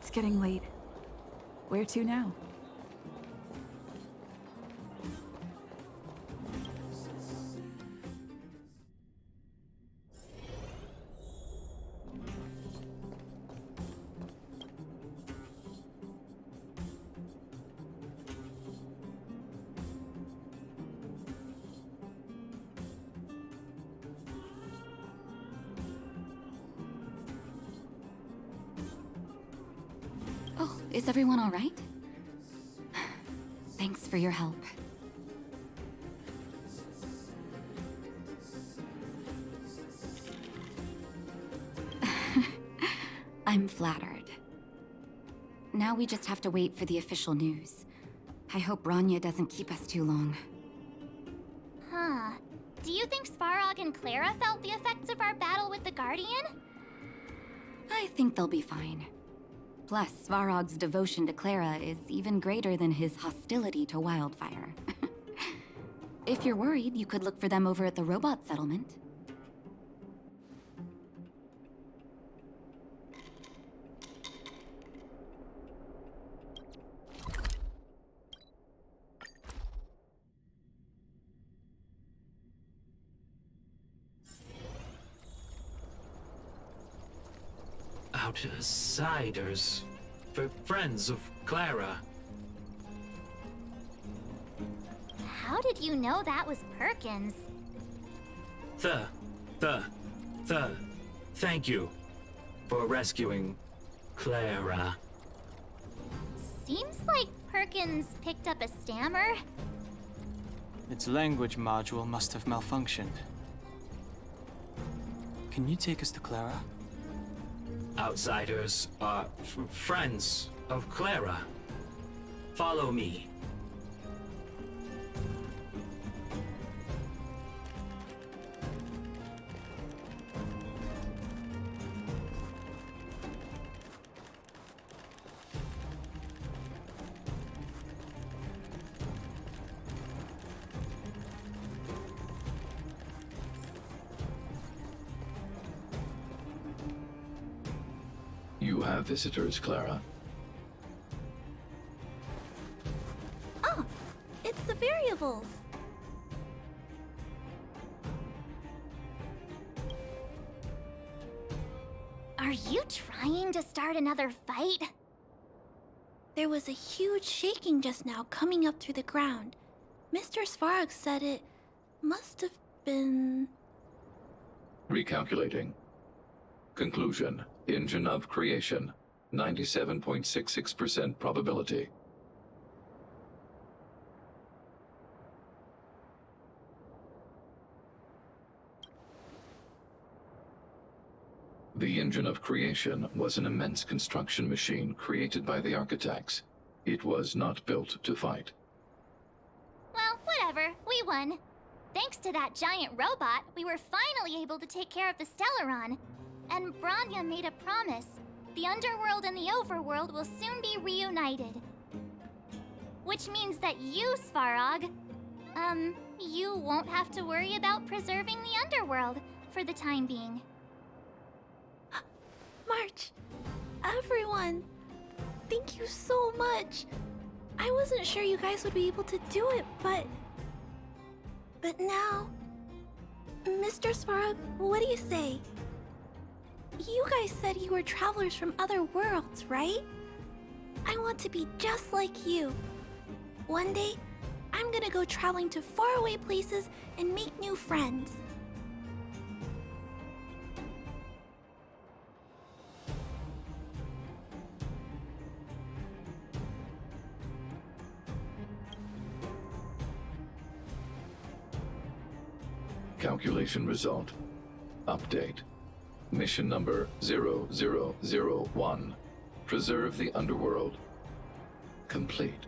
It's getting late. Where to now? Oh, is everyone all right? Thanks for your help. I'm flattered. Now we just have to wait for the official news. I hope Bronya doesn't keep us too long. Huh. Do you think Svarog and Clara felt the effects of our battle with the Guardian? I think they'll be fine. Plus, Svarog's devotion to Clara is even greater than his hostility to Wildfire. If you're worried, you could look for them over at the robot settlement. Outsiders. Friends of Clara. How did you know that was Perkins? Thank you for rescuing Clara. Seems like Perkins picked up a stammer. Its language module must have malfunctioned. Can you take us to Clara? Outsiders are friends of Clara. Follow me. You have visitors, Clara. Oh, it's the variables. Are you trying to start another fight? There was a huge shaking just now coming up through the ground. Mr. Svarog said it must have been... Recalculating. Conclusion. Engine of creation. 97.66% probability. The engine of creation was an immense construction machine created by the architects. It was not built to fight. Well, whatever. We won. Thanks to that giant robot, we were finally able to take care of the Stellaron. And Bronya made a promise. The underworld and the overworld will soon be reunited. Which means that you, Svarog, you won't have to worry about preserving the underworld for the time being. March, everyone, thank you so much. I wasn't sure you guys would be able to do it, but now... Mr. Svarog, what do you say? You guys said you were travelers from other worlds, right? I want to be just like you. One day, I'm gonna go traveling to faraway places and make new friends. Calculation result. Update. Mission number 0001. Preserve the underworld. Complete.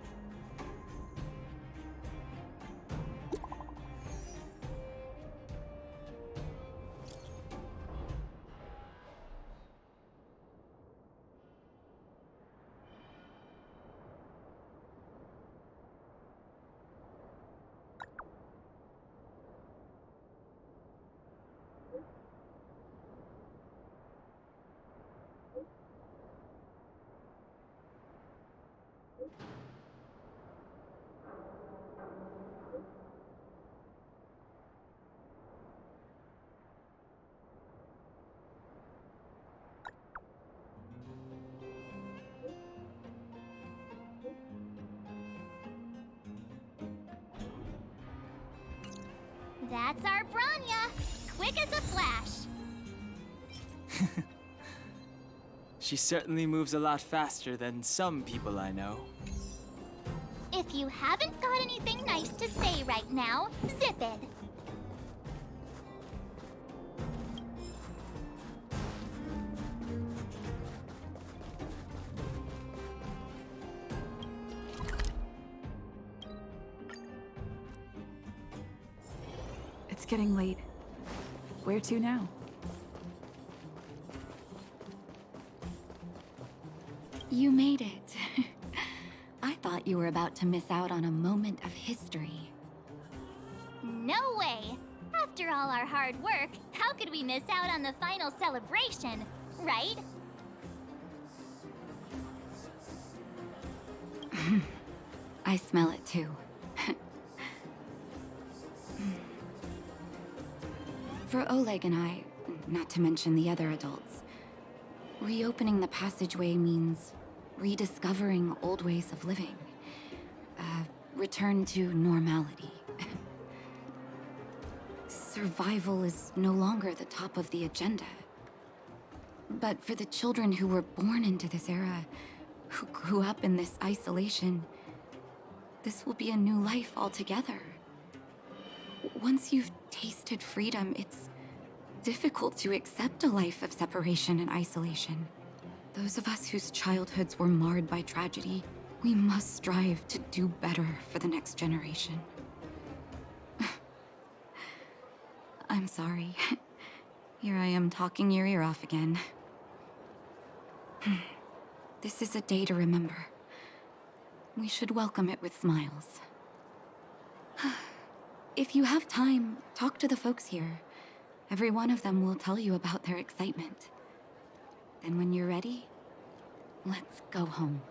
That's our Bronya! Quick as a flash! She certainly moves a lot faster than some people I know. If you haven't got anything nice to say right now, zip it. It's getting late. Where to now? You made it. I thought you were about to miss out on a moment of history. No way! After all our hard work, how could we miss out on the final celebration, right? I smell it too. For Oleg and I, not to mention the other adults, reopening the passageway means rediscovering old ways of living. Return to normality. Survival is no longer the top of the agenda. But for the children who were born into this era, who grew up in this isolation, this will be a new life altogether. Once you've tasted freedom, it's difficult to accept a life of separation and isolation. Those of us whose childhoods were marred by tragedy, we must strive to do better for the next generation. I'm sorry. Here I am talking your ear off again. This is a day to remember. We should welcome it with smiles. If you have time, talk to the folks here. Every one of them will tell you about their excitement. Then when you're ready, let's go home.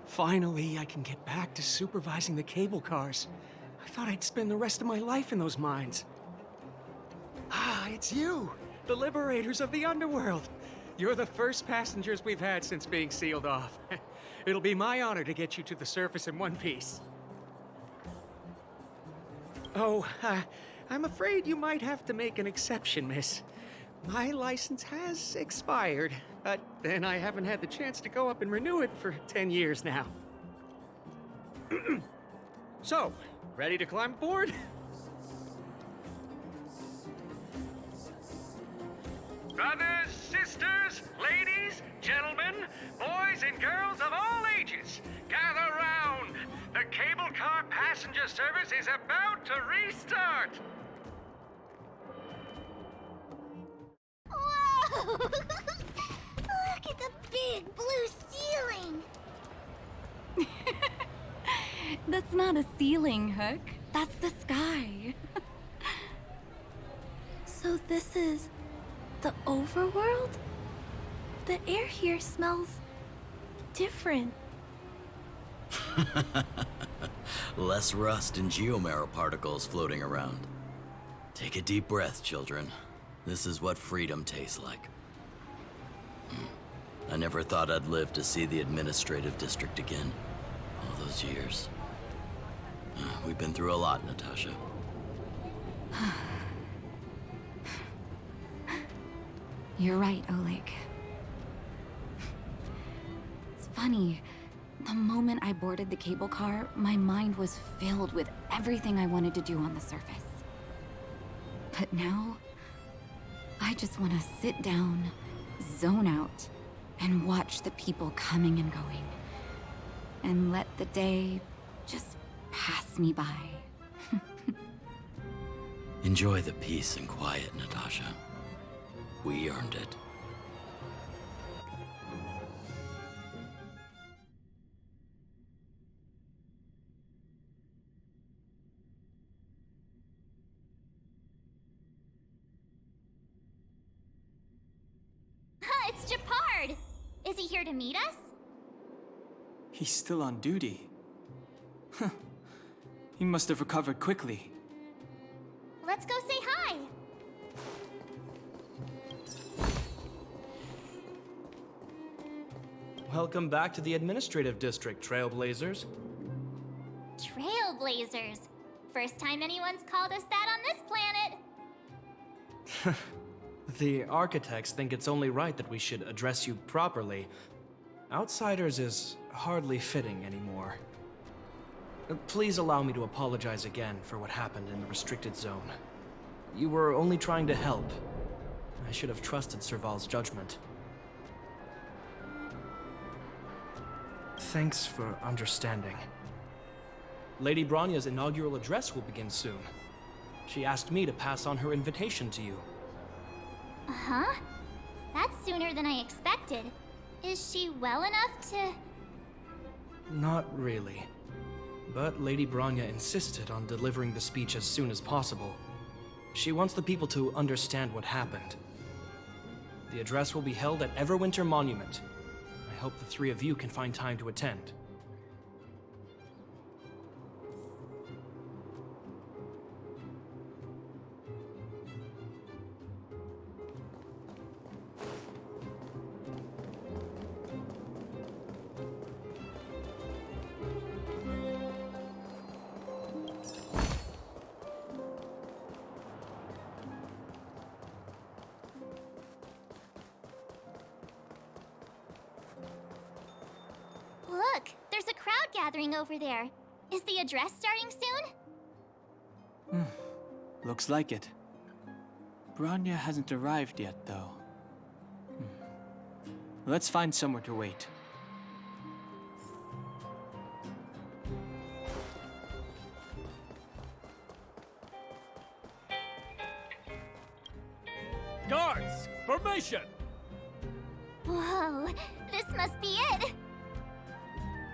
Finally, I can get back to supervising the cable cars. I thought I'd spend the rest of my life in those mines. Ah, it's you, the liberators of the underworld. You're the first passengers we've had since being sealed off. It'll be my honor to get you to the surface in one piece. Oh, I'm afraid you might have to make an exception, miss. My license has expired, but then I haven't had the chance to go up and renew it for 10 years now. So, ready to climb aboard? Brothers, sisters, ladies, gentlemen, boys and girls of all ages, gather round. The cable car passenger service is about to restart. Whoa! Look at the big blue ceiling! That's not a ceiling, Hook. That's the sky. So this is the overworld? The air here smells different. Less rust and geomarrow particles floating around. Take a deep breath, children. This is what freedom tastes like. I never thought I'd live to see the administrative district again. All those years. We've been through a lot, Natasha. You're right, Oleg. It's funny. The moment I boarded the cable car, my mind was filled with everything I wanted to do on the surface. But now, I just want to sit down, zone out, and watch the people coming and going. And let the day just pass me by. Enjoy the peace and quiet, Natasha. We earned it. It's Japard! Is he here to meet us? He's still on duty. Huh. He must have recovered quickly. Let's go say hi! Welcome back to the administrative district, Trailblazers. Trailblazers. First time anyone's called us that on this planet. The architects think it's only right that we should address you properly. Outsiders is hardly fitting anymore. Please allow me to apologize again for what happened in the restricted zone. You were only trying to help. I should have trusted Serval's judgment. Thanks for understanding. Lady Bronya's inaugural address will begin soon. She asked me to pass on her invitation to you. Uh-huh. That's sooner than I expected. Is she well enough to... Not really. But Lady Bronya insisted on delivering the speech as soon as possible. She wants the people to understand what happened. The address will be held at Everwinter Monument. I hope the three of you can find time to attend. Look, there's a crowd gathering over there. Is the address starting soon? Looks like it. Bronya hasn't arrived yet, though. Let's find somewhere to wait. Guards, formation! Whoa, this must be it!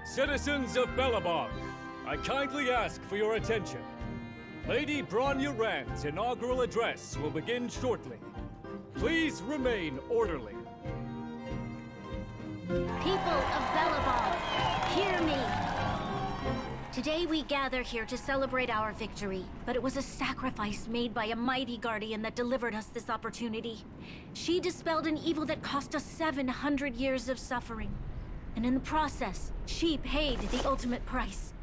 Citizens of Belobog, I kindly ask for your attention. Lady Bronya Rand's inaugural address will begin shortly. Please remain orderly. People of Belobog, hear me! Today we gather here to celebrate our victory, but it was a sacrifice made by a mighty guardian that delivered us this opportunity. She dispelled an evil that cost us 700 years of suffering. And in the process, she paid the ultimate price.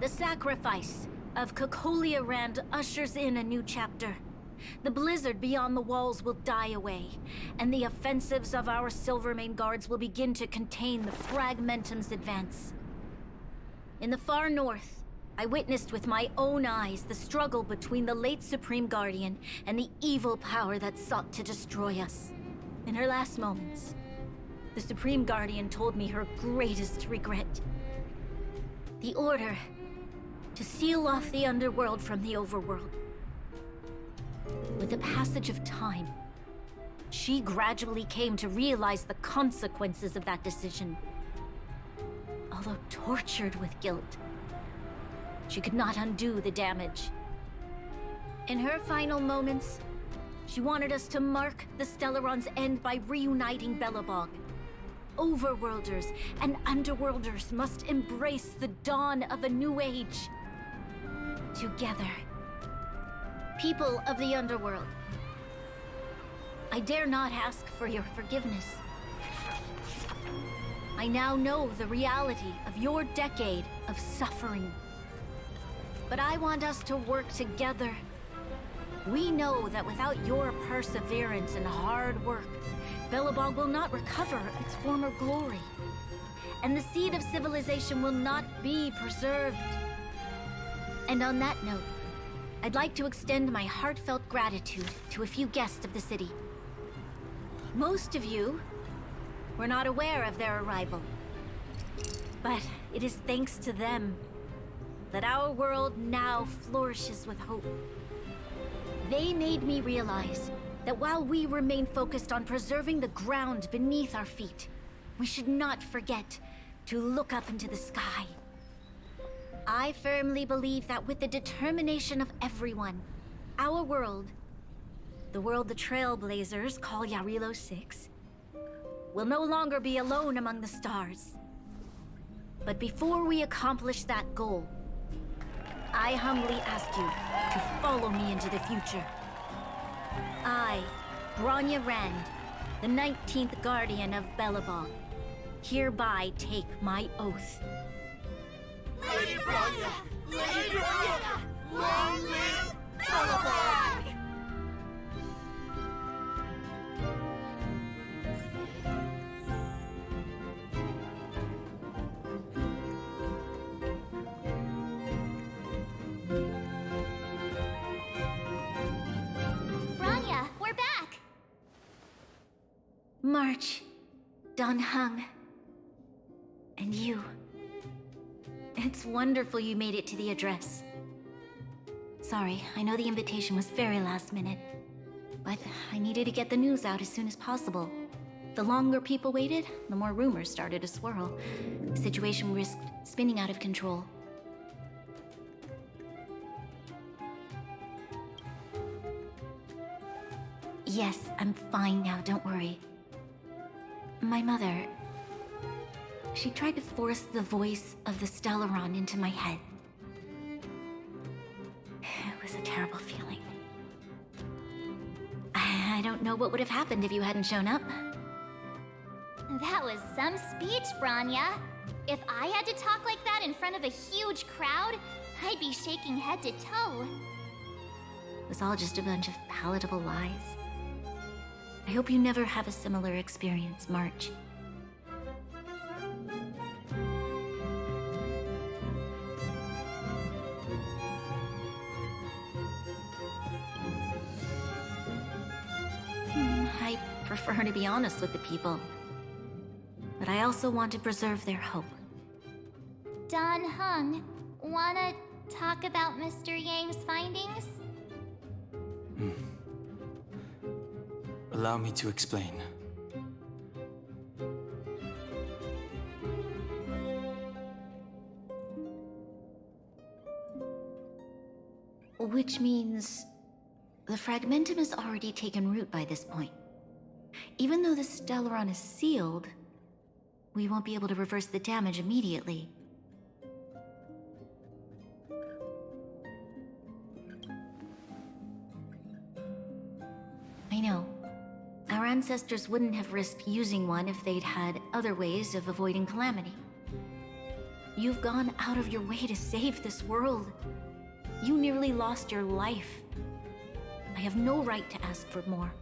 The sacrifice of Cocolia Rand ushers in a new chapter. the blizzard beyond the walls will die away, and the offensives of our Silvermane guards will begin to contain the Fragmentum's advance. In the far north, I witnessed with my own eyes the struggle between the late Supreme Guardian and the evil power that sought to destroy us. In her last moments, the Supreme Guardian told me her greatest regret. The order to seal off the underworld from the overworld. With the passage of time, she gradually came to realize the consequences of that decision. Although tortured with guilt, she could not undo the damage. In her final moments, she wanted us to mark the Stellaron's end by reuniting Belobog. Overworlders and Underworlders must embrace the dawn of a new age. Together. People of the Underworld, I dare not ask for your forgiveness. I now know the reality of your decade of suffering. But I want us to work together. We know that without your perseverance and hard work, Belobog will not recover its former glory. And the seed of civilization will not be preserved. And on that note, I'd like to extend my heartfelt gratitude to a few guests of the city. Most of you were not aware of their arrival. But it is thanks to them that our world now flourishes with hope. They made me realize that while we remain focused on preserving the ground beneath our feet, we should not forget to look up into the sky. I firmly believe that with the determination of everyone, our world, the world the Trailblazers call Jarilo 6, will no longer be alone among the stars. But before we accomplish that goal, I humbly ask you to follow me into the future. I, Bronya Rand, the 19th Guardian of Belobog, hereby take my oath. Lady Bronya! Lady Bronya! Long live Belobog! Bronya, we're back! March, Donhung, and you. It's wonderful you made it to the address. Sorry, I know the invitation was very last minute, but I needed to get the news out as soon as possible. The longer people waited, the more rumors started to swirl. The situation risked spinning out of control. Yes, I'm fine now, don't worry. My mother... she tried to force the voice of the Stellaron into my head. It was a terrible feeling. I don't know what would have happened if you hadn't shown up. That was some speech, Bronya. If I had to talk like that in front of a huge crowd, I'd be shaking head to toe. It was all just a bunch of palatable lies. I hope you never have a similar experience, March. I prefer to be honest with the people. But I also want to preserve their hope. Donhung, wanna talk about Mr. Yang's findings? Allow me to explain. Which means the Fragmentum has already taken root by this point. Even though the Stellaron is sealed, we won't be able to reverse the damage immediately. I know. Our ancestors wouldn't have risked using one if they'd had other ways of avoiding calamity. You've gone out of your way to save this world. You nearly lost your life. I I have no right to ask for more.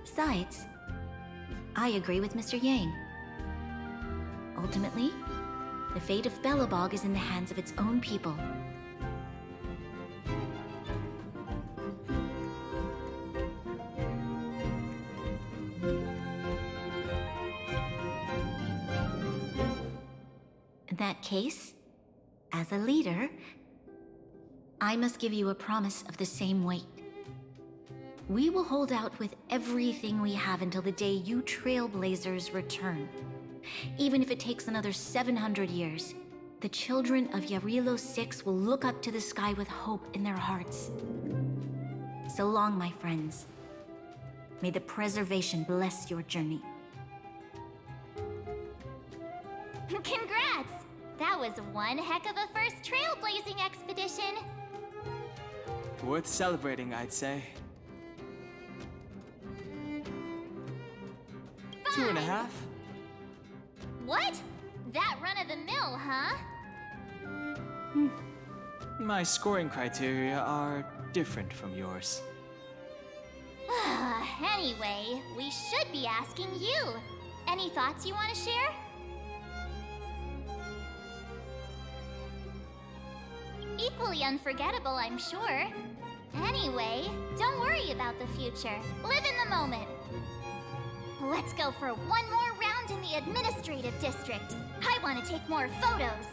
Besides, I agree with Mr. Yang. Ultimately, the fate of Belobog is in the hands of its own people. In that case, as a leader, I must give you a promise of the same weight. We will hold out with everything we have until the day you Trailblazers return. Even if it takes another 700 years, the children of Jarilo 6 will look up to the sky with hope in their hearts. So long, my friends. May the preservation bless your journey. Congrats! That was one heck of a first trailblazing expedition. Worth celebrating, I'd say. 2.5? What? That run-of-the-mill, huh? My scoring criteria are different from yours. Anyway, we should be asking you. Any thoughts you want to share? Equally unforgettable, I'm sure. Anyway, don't worry about the future. Live in the moment. Let's go for one more round in the administrative district. I want to take more photos.